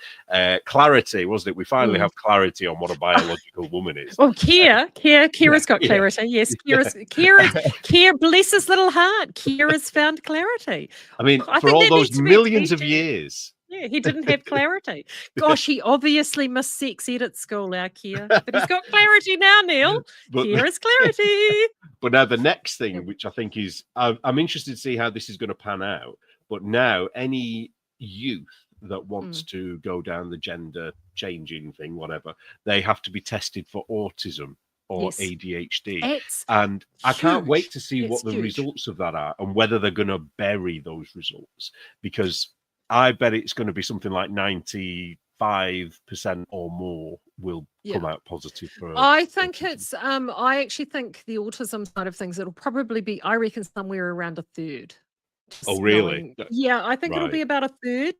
Clarity, wasn't it? We finally have clarity on what a biological woman is. Well, Kira's got clarity. Yes, Kira, bless his little heart. Kira's found clarity. I mean, for all those millions of years. Yeah, he didn't have clarity. Gosh, he obviously missed sex ed at school, our Kia. But he's got clarity now, Neil. Here's clarity. But now the next thing, which I think is, I'm interested to see how this is going to pan out. But now any youth that wants to go down the gender changing thing, whatever, they have to be tested for autism or ADHD. And I can't wait to see what the results of that are, and whether they're going to bury those results, because I bet it's going to be something like 95% or more will come out positive for. I think it's I actually think the autism side of things, it'll probably be, I reckon, somewhere around a third. Oh, really? Yeah, I think it'll be about a third.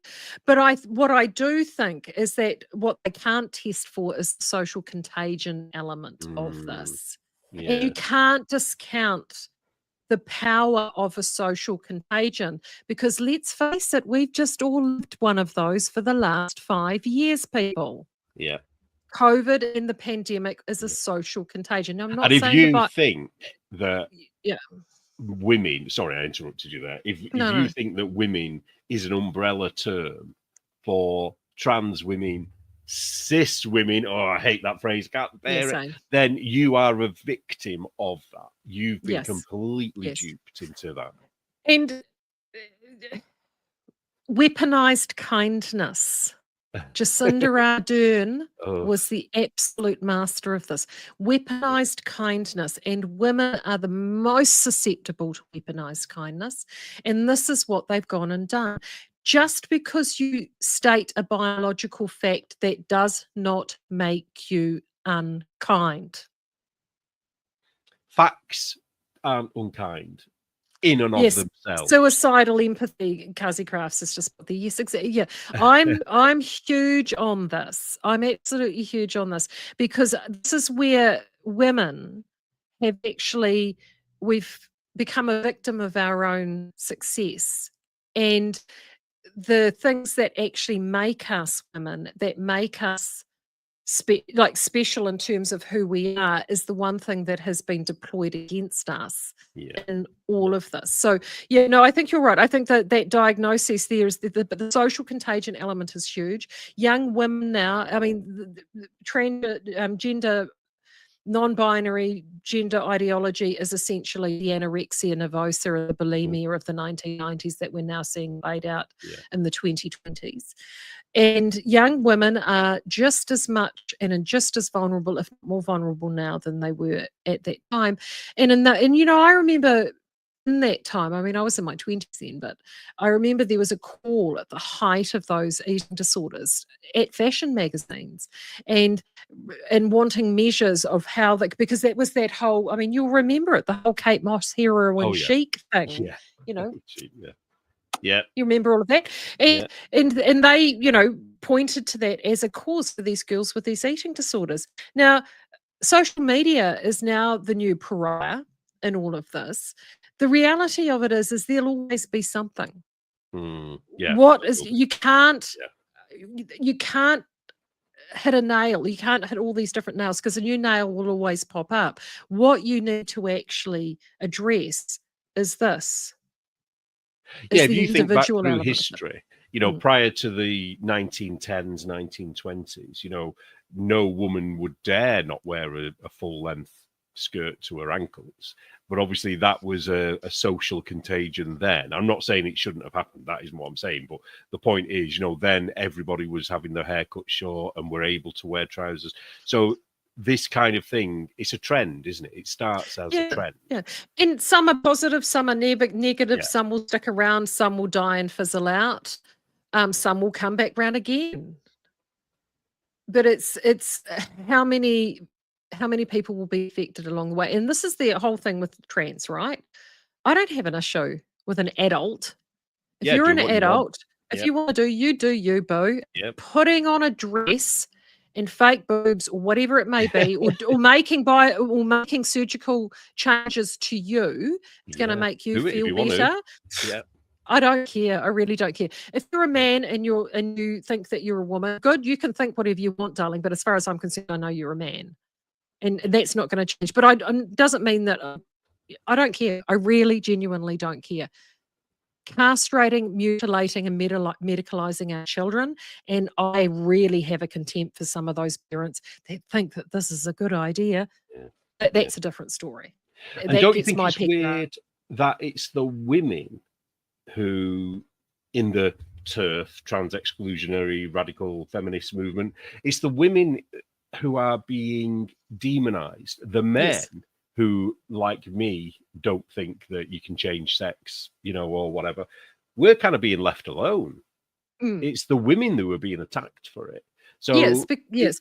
But what I do think is that what they can't test for is the social contagion element of this. Yeah. And you can't discount the power of a social contagion, because let's face it, we've just all lived one of those for the last 5 years, people. Yeah. COVID and the pandemic is a social contagion. Now, I'm not saying think that women, sorry, I interrupted you there. If you think that women is an umbrella term for trans women, cis women, I hate that phrase, can't bear it, then you are a victim of that. You've been completely duped into that. And weaponized kindness. Jacinda Ardern was the absolute master of this. Weaponized kindness, and women are the most susceptible to weaponized kindness. And this is what they've gone and done. Just because you state a biological fact, that does not make you unkind. Facts aren't unkind in and of themselves. Suicidal empathy, Kazi Crafts is just the yes, exactly. Yeah, I'm huge on this. I'm absolutely huge on this, because this is where women have actually, we've become a victim of our own success. And the things that actually make us women, that make us special in terms of who we are, is the one thing that has been deployed against us in all of this. So, I think you're right. I think that diagnosis there is the social contagion element is huge. Young women now, I mean, the gender, non-binary gender ideology is essentially the anorexia nervosa or the bulimia of the 1990s that we're now seeing played out in the 2020s. And young women are just as much and just as vulnerable, if more vulnerable now than they were at that time. And I remember in that time, I mean, I was in my 20s then, but I remember there was a call at the height of those eating disorders at fashion magazines and wanting measures of how because that was that whole, I mean, you'll remember it, the whole Kate Moss heroin chic thing, Yeah. You remember all of that? And they, pointed to that as a cause for these girls with these eating disorders. Now, social media is now the new pariah in all of this. The reality of it is there'll always be something. Yeah. What is you can't hit a nail. You can't hit all these different nails because a new nail will always pop up. What you need to actually address is this. Yeah, if you think back through element of it. history, prior to the 1910s, 1920s, no woman would dare not wear a full-length skirt to her ankles. But obviously that was a social contagion then. I'm not saying it shouldn't have happened. That isn't what I'm saying. But the point is, then everybody was having their hair cut short and were able to wear trousers. So this kind of thing, it's a trend, isn't it? It starts as a trend. Yeah. And some are positive, some are negative, Yeah. some will stick around, some will die and fizzle out. Some will come back round again. But it's how many people will be affected along the way. And this is the whole thing with trans, right? I don't have an issue with an adult. If you're an adult, if you want to do you, boo. Yep. Putting on a dress and fake boobs or whatever it may be, or making surgical changes to you, it's going to make you feel better. Yeah. I don't care. I really don't care. If you're a man and you think that you're a woman, good, you can think whatever you want, darling. But as far as I'm concerned, I know you're a man, and that's not going to change. But doesn't mean that I don't care. I really, genuinely don't care. Castrating, mutilating, and medicalizing our children, and I really have a contempt for some of those parents that think that this is a good idea. Yeah. That's a different story. And don't you think it's weird that it's the women who, in the TERF, trans exclusionary radical feminist movement, it's the women who are being demonized. The men who, like me, don't think that you can change sex, or whatever, we're kind of being left alone. It's the women who are being attacked for it. So yes,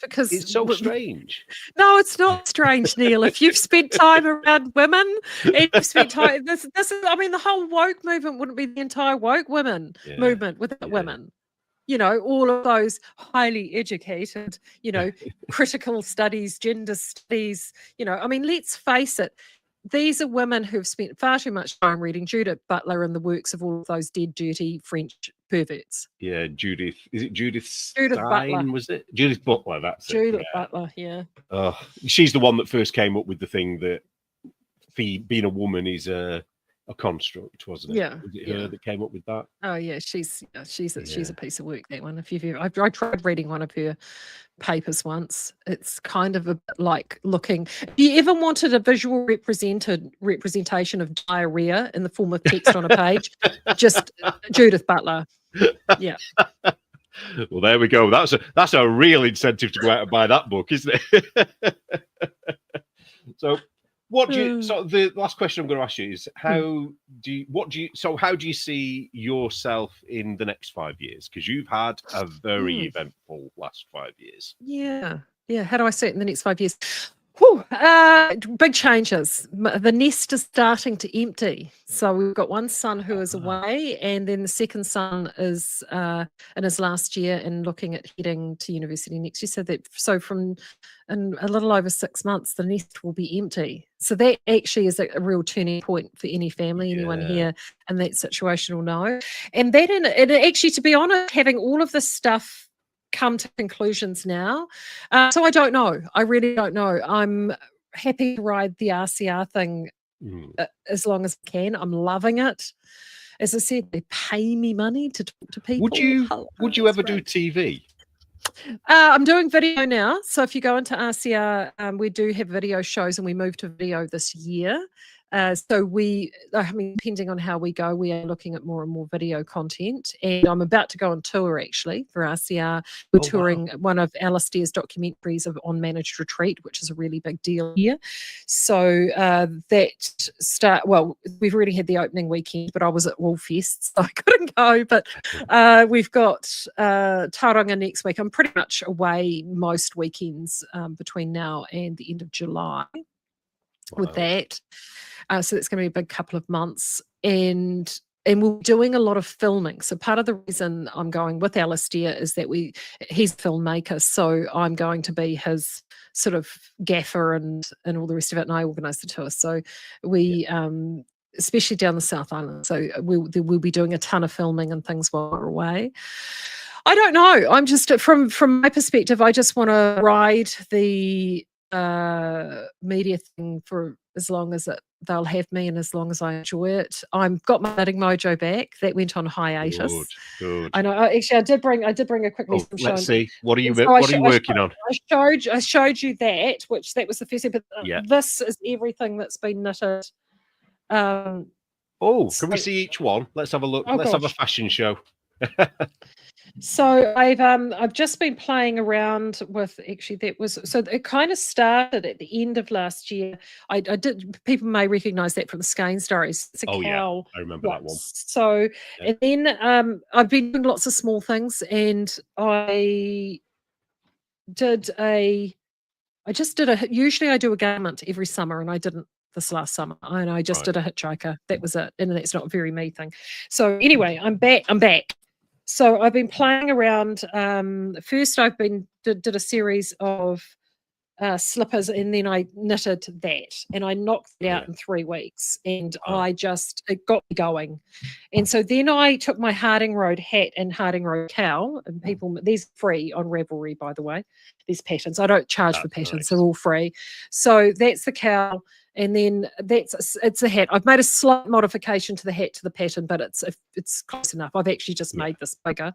because it's so strange. No, it's not strange, Neil. If you've spent time around women, and you've spent time, this is, I mean, the whole woke movement wouldn't be the entire woke movement without women. All of those highly educated, critical studies, gender studies, I mean, let's face it. These are women who've spent far too much time reading Judith Butler and the works of all of those dead, dirty French perverts. Yeah, Judith. Is it Judith Judith Stein? Butler. Was it Judith Butler? That's Judith Butler. Yeah. She's the one that first came up with the thing that being a woman is a construct, wasn't it? Yeah. Was it her that came up with that? Oh yeah, she's a piece of work. That one. If you've I tried reading one of her papers once. It's kind of a bit like looking. If you ever wanted a visual representation of diarrhea in the form of text on a page, just Judith Butler. Yeah. Well, there we go. That's a real incentive to go out and buy that book, isn't it? So. So the last question I'm going to ask you is how do you see yourself in the next 5 years? Because you've had a very eventful last 5 years. Yeah. How do I see it in the next 5 years? Big changes. The nest is starting to empty. So we've got one son who is away, and then the second son is in his last year and looking at heading to university next year. So from in a little over 6 months, the nest will be empty. So that actually is a real turning point for any family. Anyone here in that situation will know. And that, and actually, to be honest, having all of this stuff come to conclusions now. So I don't know. I really don't know. I'm happy to ride the RCR thing as long as I can. I'm loving it. As I said, they pay me money to talk to people. Would you ever do TV? I'm doing video now. So if you go into RCR, we do have video shows, and we moved to video this year. So depending on how we go, we are looking at more and more video content. And I'm about to go on tour, actually, for RCR. We're touring one of Alistair's documentaries on Managed Retreat, which is a really big deal here. So we've already had the opening weekend, but I was at Woolfest, so I couldn't go. But we've got Tauranga next week. I'm pretty much away most weekends between now and the end of July with that. So it's going to be a big couple of months. And and we're doing a lot of filming. So part of the reason I'm going with Alistair is that he's a filmmaker, so I'm going to be his sort of gaffer and all the rest of it, and I organise the tour. So we especially down the South Island. So we'll be doing a ton of filming and things while we're away. I don't know. I'm just from my perspective, I just want to ride the media thing for as long as they'll have me and as long as I enjoy it. I've got my knitting mojo back. That went on hiatus. Good. I know. Actually, I did bring a quick message from let's Sean. see. What are you working on? I showed you that, that was the first step. This is everything that's been knitted. Can we see each one? Let's have a look. Let's have a fashion show. So I've just been playing around with, actually it kind of started at the end of last year. I did, people may recognize that from the Skein stories. It's a cowl. I remember that one. So and then I've been doing lots of small things, and usually I do a garment every summer, and I didn't this last summer, and I just did a hitchhiker. That was it, and that's not a very me thing. So anyway, I'm back. So I've been playing around. First, did a series of slippers, and then I knitted that, and I knocked it out in 3 weeks, and it got me going. And so then I took my Harding Road hat and Harding Road cowl, and these free on Ravelry, by the way. These patterns, I don't charge for patterns; they're all free. So that's the cowl. And then it's a hat. I've made a slight modification to the hat to the pattern, but it's close enough. I've actually just made this bigger.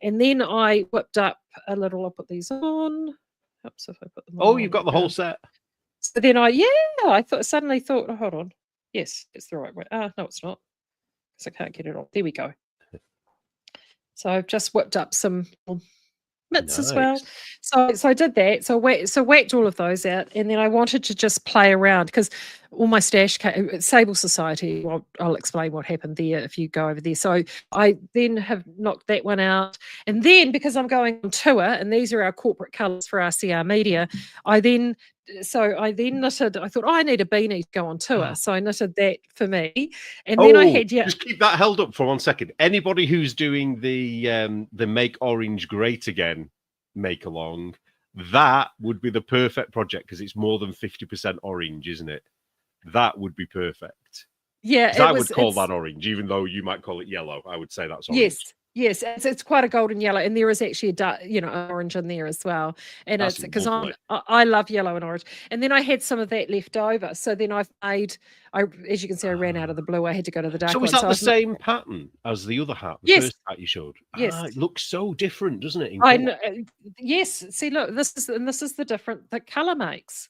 And then I whipped up a little. I'll put these on. Helps if I put them on. Oh, you've got the whole set. So then I suddenly thought, oh, hold on. Yes, it's the right way. No, it's not, because I can't get it on. There we go. So I've just whipped up some mitts as well. So I did that. So whacked all of those out, and then I wanted to just play around, because all my stash Sable Society. Well, I'll explain what happened there if you go over there. So I then have knocked that one out, and then because I'm going on tour, and these are our corporate colours for RCR Media, I then knitted. I thought, I need a beanie to go on tour, so I knitted that for me, and then I had just keep that held up for 1 second. Anybody who's doing the Make Orange Great Again make along, that would be the perfect project, because it's more than 50% orange, isn't it? That would be perfect. Yeah, I would call that orange, even though you might call it yellow. I would say that's orange. Yes, it's quite a golden yellow, and there is actually a dark, orange in there as well. And that's it's because I love yellow and orange. And then I had some of that left over, so then as you can see, I ran out of the blue. I had to go to the dark. So is that the same pattern as the other hat? The first hat you showed. Yes, it looks so different, doesn't it? I know. Yes. See, look, this is the difference that color makes.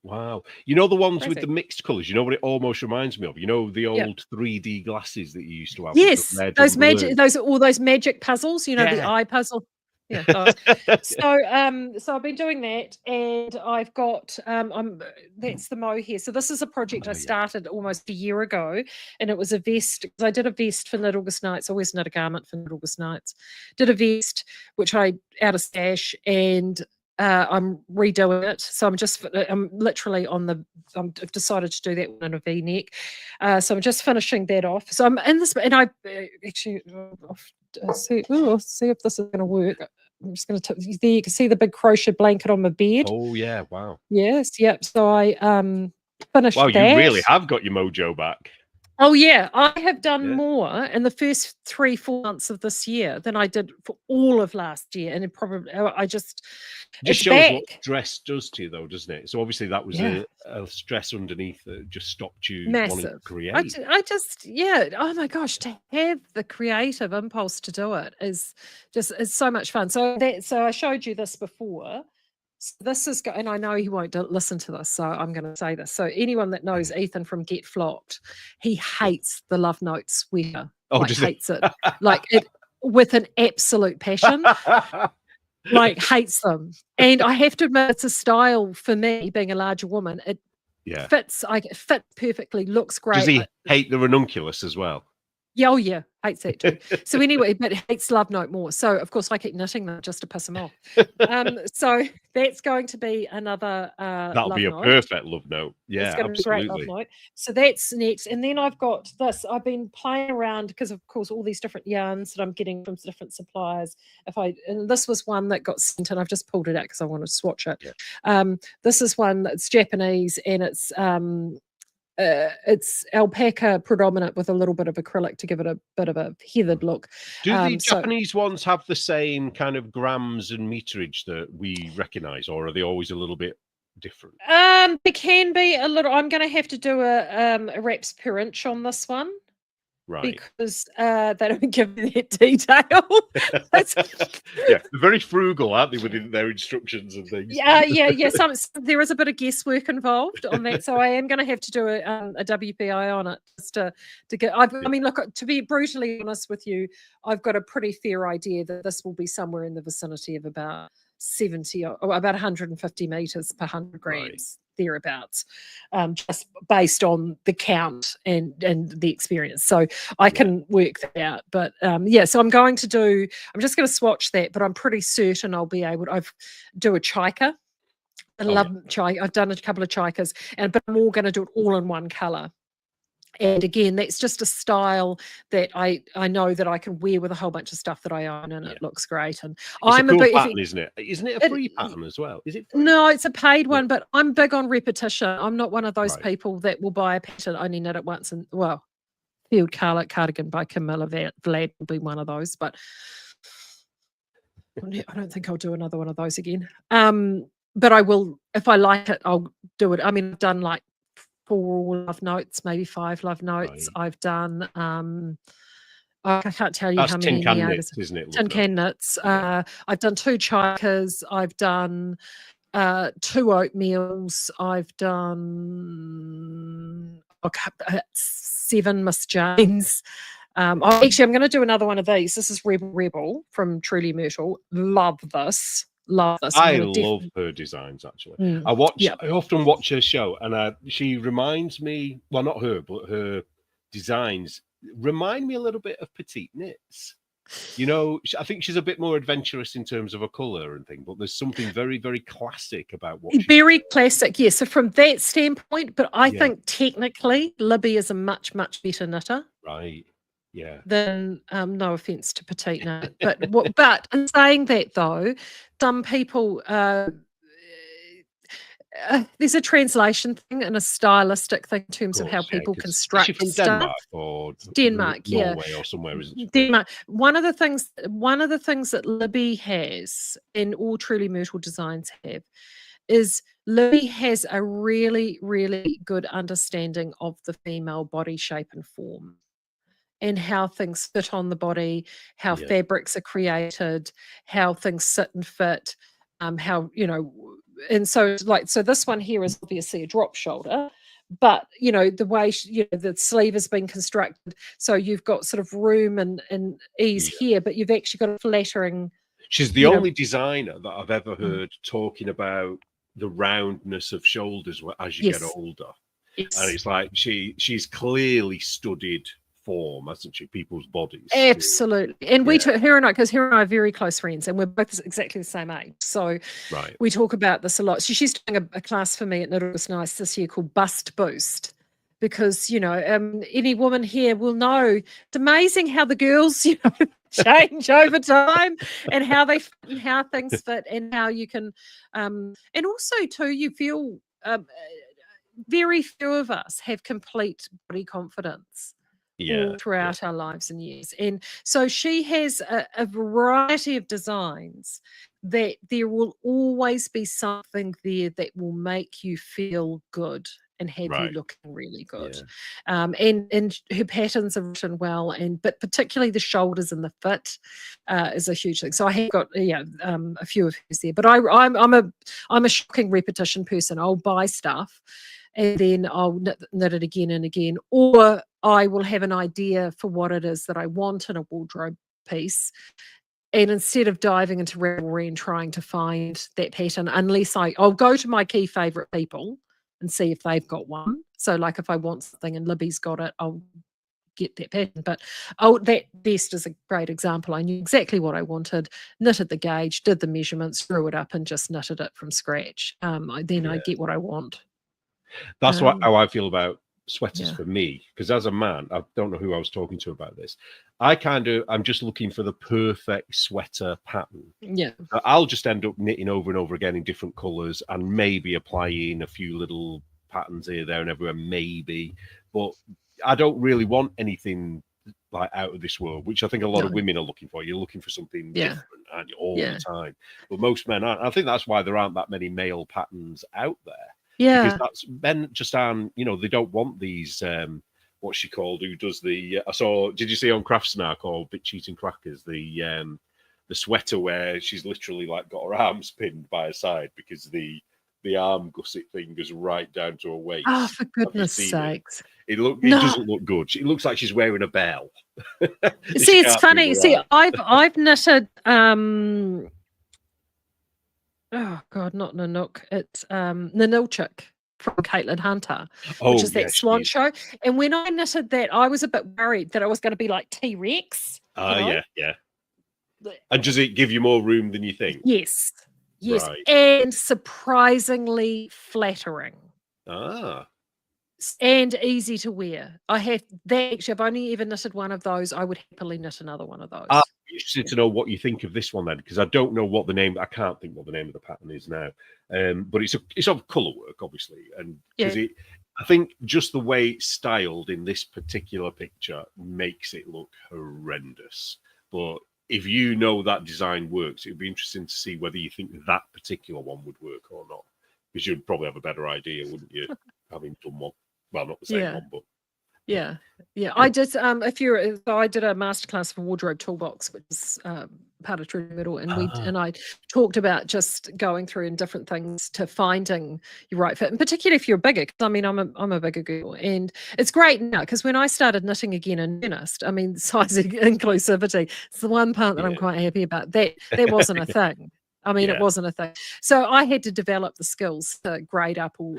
Wow. You know the ones with the mixed colours? You know what it almost reminds me of? You know the old 3D glasses that you used to have? Yes, those magic puzzles, the eye puzzle. Yeah. So I've been doing that, and I've got that's the mohair. So this is a project I started almost a year ago, and it was a vest. I did a vest for Knit August Nights. I always knit a garment for Knit August Nights. Did a vest which I out of stash, and I'm redoing it. So I'm literally I've decided to do that one in a V-neck. So I'm just finishing that off. So I'm in this, and I actually see if this is going to work. I'm just going to there you can see the big crochet blanket on my bed. Oh yeah, wow. Yes, yep. So I finished that. Wow, you really have got your mojo back. Oh yeah, I have done more in the first 3-4 months of this year than I did for all of last year, and it probably just shows what stress does to you, though, doesn't it? So obviously that was a stress underneath that just stopped you wanting to create. Oh my gosh, to have the creative impulse to do it is so much fun. So I showed you this before. So this is, and I know he won't listen to this, so I'm going to say this. So anyone that knows Ethan from Get Flocked, he hates the Love Note sweater. Hates it, with an absolute passion. Hates them. And I have to admit, it's a style for me, being a larger woman. It fits. It fits perfectly. Looks great. Does he hate the ranunculus as well? Yeah, oh yeah, hates that too. So anyway, but hates Love Note more. So of course I keep knitting them just to piss him off. So that's going to be another That'll Love be a Note. perfect love note. It's Yeah, going to be a great Love absolutely. Note. So that's next. And then I've got this. I've been playing around because, of course, all these different yarns that I'm getting from different suppliers. And this was one that got sent, and I've just pulled it out because I wanted to swatch it. Yeah. This is one that's Japanese, and it's alpaca predominant with a little bit of acrylic to give it a bit of a heathered look. Do the So Japanese ones have the same kind of grams and meterage that we recognise, or are they always a little bit different? It can be a little. I'm going to have to do a wraps per inch on this one. Right. Because they don't give me that detail. Yeah, they're very frugal, aren't they, within their instructions and things? Yeah. There is a bit of guesswork involved on that, so I am going to have to do a WPI on it just to get. I mean, look, to be brutally honest with you, I've got a pretty fair idea that this will be somewhere in the vicinity of about 70 or about 150 meters per 100 grams. Thereabouts, just based on the count and the experience. So I can work that out. But so I'm just going to swatch that, but I'm pretty certain I'll be able to. I've do a chica. I love chica. I've done a couple of chicas, but I'm all going to do it all in one color. And again, that's just a style that I know that I can wear with a whole bunch of stuff that I own, and it looks great. And it's a cool pattern, isn't it? Isn't it a free pattern as well? Is it free? No, it's a paid one, but I'm big on repetition. I'm not one of those people that will buy a pattern, only knit it once, and Field Cardigan by Camilla Vlad will be one of those, but I don't think I'll do another one of those again. But I will, if I like it, I'll do it. I mean, I've done like 4 love notes, maybe 5 love notes. I've done I can't tell you how many tin can knits, isn't it? Tin can knits. I've done 2 chicas. I've done 2 oatmeals. I've done 7 Miss Janes. Actually, I'm going to do another one of these. This is Rebel from Truly Myrtle. Love this. I love her designs, actually. I often watch her show, and she reminds me, well, not her, but her designs remind me a little bit of Petite Knits. You know, I think she's a bit more adventurous in terms of a colour and thing, but there's something very, very classic about what she's very classic, yes. So from that standpoint, but I think technically Libby is a much, much better knitter. Right. Yeah. Then no offense to Petite Knit, but in saying that though, some people there's a translation thing and a stylistic thing in terms of how people construct from stuff. Denmark or Norway or somewhere, isn't it? Denmark. One of the things that Libby has, and all Truly Myrtle designs have, is Libby has a really, really good understanding of the female body shape and form, and how things fit on the body, how fabrics are created, how things sit and fit, how, and so this one here is obviously a drop shoulder, but the way the sleeve has been constructed, so you've got sort of room and ease here, but you've actually got a flattering. She's the only designer that I've ever heard talking about the roundness of shoulders as you get older. And it's like she's clearly studied form, hasn't she? People's bodies. Absolutely. And her and I are very close friends, and we're both exactly the same age. So we talk about this a lot. She's doing a class for me at Knit Was Nice this year called Bust Boost, because any woman here will know it's amazing how the girls change over time, and how they fit and how things fit, and how you can and also too, you feel very few of us have complete body confidence all throughout our lives and years. And so she has a variety of designs that there will always be something there that will make you feel good and have you looking really good. And her patterns are written well, but particularly the shoulders and the fit is a huge thing. So I have got a few of hers there, but I'm a shocking repetition person. I'll buy stuff and then I'll knit it again and again, or I will have an idea for what it is that I want in a wardrobe piece. And instead of diving into Ravelry and trying to find that pattern, I'll go to my key favorite people and see if they've got one. So like if I want something and Libby's got it, I'll get that pattern. But oh, that vest is a great example. I knew exactly what I wanted, knitted the gauge, did the measurements, drew it up, and just knitted it from scratch. Then I get what I want. That's how I feel about sweaters Yeah. for me, because as a man, I don't know who I was talking to about this. I'm just looking for the perfect sweater pattern. Yeah. I'll just end up knitting over and over again in different colors and maybe applying a few little patterns here, there, and everywhere, maybe. But I don't really want anything like out of this world, which I think a lot of women are looking for. You're looking for something different, aren't you, all the time? But most men aren't. I think that's why there aren't that many male patterns out there. Yeah. Because men just aren't, they don't want these, what's she called, who does the, did you see on Craftsnar called Bit Cheating Crackers, the sweater where she's literally like got her arms pinned by her side because the arm gusset thing goes right down to her waist. Oh, for goodness sakes. It doesn't look good. It looks like she's wearing a bell. See, it's funny. See, I've knitted oh God, not Nanook. It's Nanilchik from Caitlin Hunter, which is that swan show. And when I knitted that, I was a bit worried that it was going to be like T-Rex. Yeah. And does it give you more room than you think? Yes. Right. And surprisingly flattering. And easy to wear. I've only ever knitted one of those. I would happily knit another one of those. I'm interested to know what you think of this one then, because I don't know what the name. I can't think what the name of the pattern is now. But it's of colour work, obviously, and because I think just the way it's styled in this particular picture makes it look horrendous. But if you know that design works, it would be interesting to see whether you think that particular one would work or not, because you'd probably have a better idea, wouldn't you, having done one. Well, not the same one, but yeah. I just I did a masterclass for Wardrobe Toolbox, which is part of True Middle, and I talked about just going through and different things to finding your right fit, and particularly if you're bigger. Because I mean, I'm a bigger girl, and it's great now because when I started knitting again in earnest, I mean, size inclusivity. It's the one part that I'm quite happy about. That wasn't a thing. I mean, it wasn't a thing. So I had to develop the skills to grade up or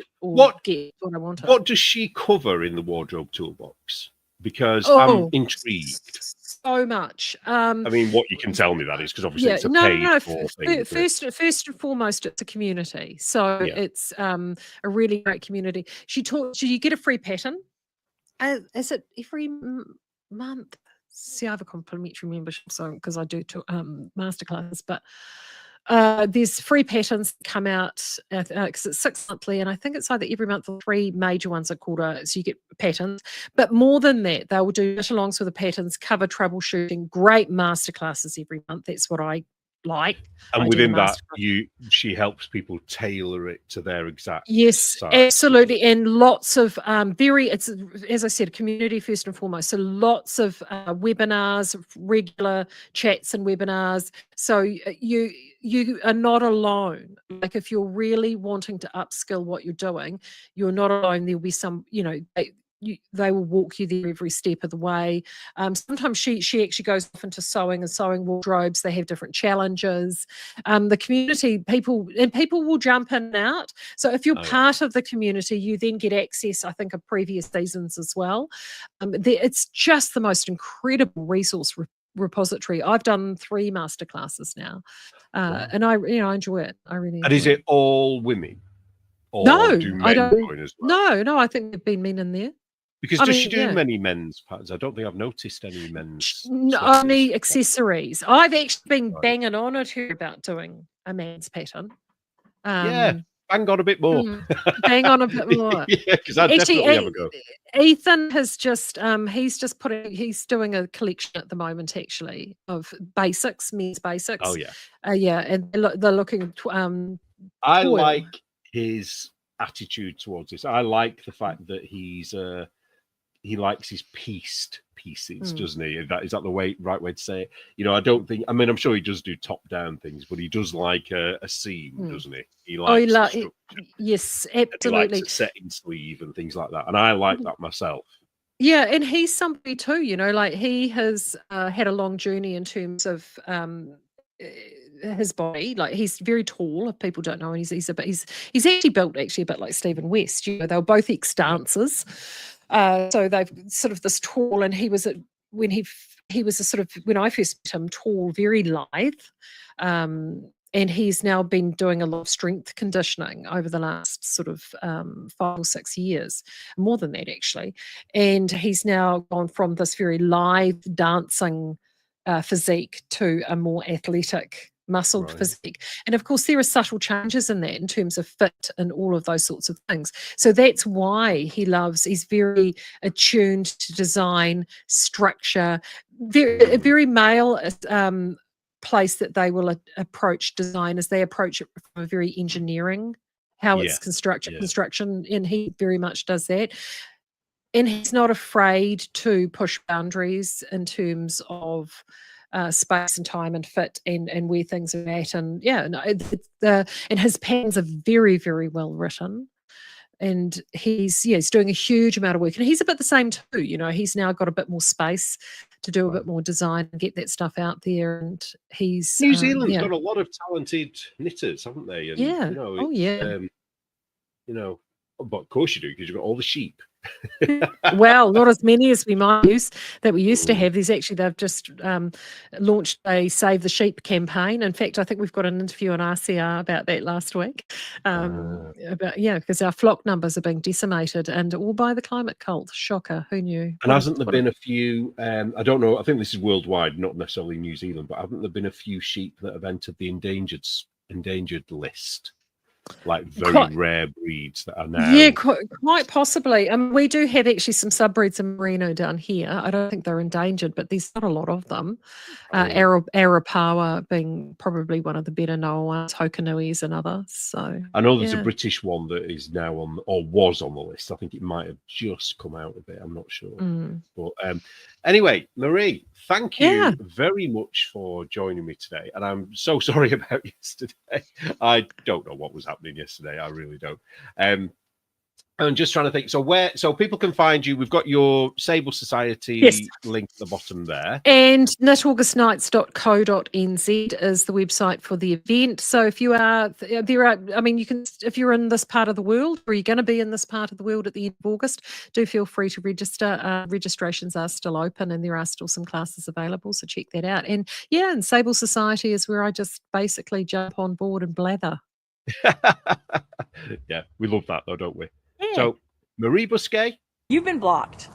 get what I wanted. What does she cover in the Wardrobe Toolbox? Because I'm intrigued. So much. I mean, what you can tell me that is, because obviously it's a paid for thing. First and foremost, it's a community. So it's a really great community. You get a free pattern. Is it every month? See, I have a complimentary membership, so because I do masterclasses, but there's free patterns that come out because it's 6 monthly, and I think it's either every month or 3 major ones are called so you get patterns. But more than that, they will do knit-alongs with the patterns, cover troubleshooting, great masterclasses every month. That's what I like. And within that, she helps people tailor it to their exact size. Absolutely, and lots of it's, as I said, community first and foremost. So lots of webinars, regular chats and webinars. So you are not alone. Like if you're really wanting to upskill what you're doing, you're not alone. There'll be some, they will walk you there every step of the way. Sometimes she actually goes off into sewing and sewing wardrobes. They have different challenges. The community, people will jump in and out. So if you're part of the community, you then get access, I think, of previous seasons as well. It's just the most incredible resource repository. I've done 3 masterclasses now, and I enjoy it. I really enjoy And is it all women? Or do men I don't. join as well? No, I think there've been men in there. Because does she do many men's patterns? I don't think I've noticed any men's. Only accessories. I've actually been banging on at her about doing a man's pattern. Bang on a bit more. Bang on a bit more. Because I definitely have a go. Ethan has just he's doing a collection at the moment actually of basics, men's basics. Oh yeah. And they're looking. I like his attitude towards this. I like the fact that he likes his pieced pieces, doesn't he? Is that the right way to say it? I don't think. I mean, I'm sure he does do top-down things, but he does like a seam, doesn't he? He likes yes, absolutely. He likes a setting sleeve and things like that, and I like that myself. Yeah, and he's somebody too. Like he has had a long journey in terms of his body. Like he's very tall. If people don't know, he's actually built a bit like Stephen West. They were both ex-dancers. So they've sort of this tall, and he was when he was a sort of, when I first met him, tall, very lithe. And he's now been doing a lot of strength conditioning over the last sort of 5 or 6 years, more than that actually. And he's now gone from this very lithe dancing physique to a more athletic, muscled physique. And of course, there are subtle changes in that in terms of fit and all of those sorts of things. So that's why he's very attuned to design, structure, very male place that they will approach design as they approach it from a very engineering, how it's construction, and he very much does that. And he's not afraid to push boundaries in terms of space and time and fit and where things are at. And and his patterns are very, very well written. And he's doing a huge amount of work. And he's a bit the same too. He's now got a bit more space to do a bit more design and get that stuff out there. And he's New Zealand's got a lot of talented knitters, haven't they? And, but of course you do, because you've got all the sheep. Well, not as many as we used to have. They've just launched a Save the Sheep campaign. In fact, I think we've got an interview on RCR about that last week. Because our flock numbers are being decimated, and all by the climate cult. Shocker, who knew? And hasn't there been a few, I don't know, I think this is worldwide, not necessarily New Zealand, but haven't there been a few sheep that have entered the endangered list? Like very rare breeds that are now. Yeah, quite possibly. We do have actually some subbreeds in merino down here. I don't think they're endangered, but there's not a lot of them. Arapawa being probably one of the better known ones. Hokanui is another. So I know there's a British one that is now on, or was on the list. I think it might have just come out of it. I'm not sure. But anyway, Maree, thank you very much for joining me today. And I'm so sorry about yesterday. I don't know what was happening yesterday. I really don't. I'm just trying to think. So people can find you. We've got your Sable Society link at the bottom there. And knitorgustnights.co.nz is the website for the event. So if you are you can, if you're in this part of the world, or you're going to be in this part of the world at the end of August, do feel free to register. Registrations are still open, and there are still some classes available. So check that out. And and Sable Society is where I just basically jump on board and blather. Yeah, we love that though, don't we? Yeah. So, Maree Buscke. You've been blocked.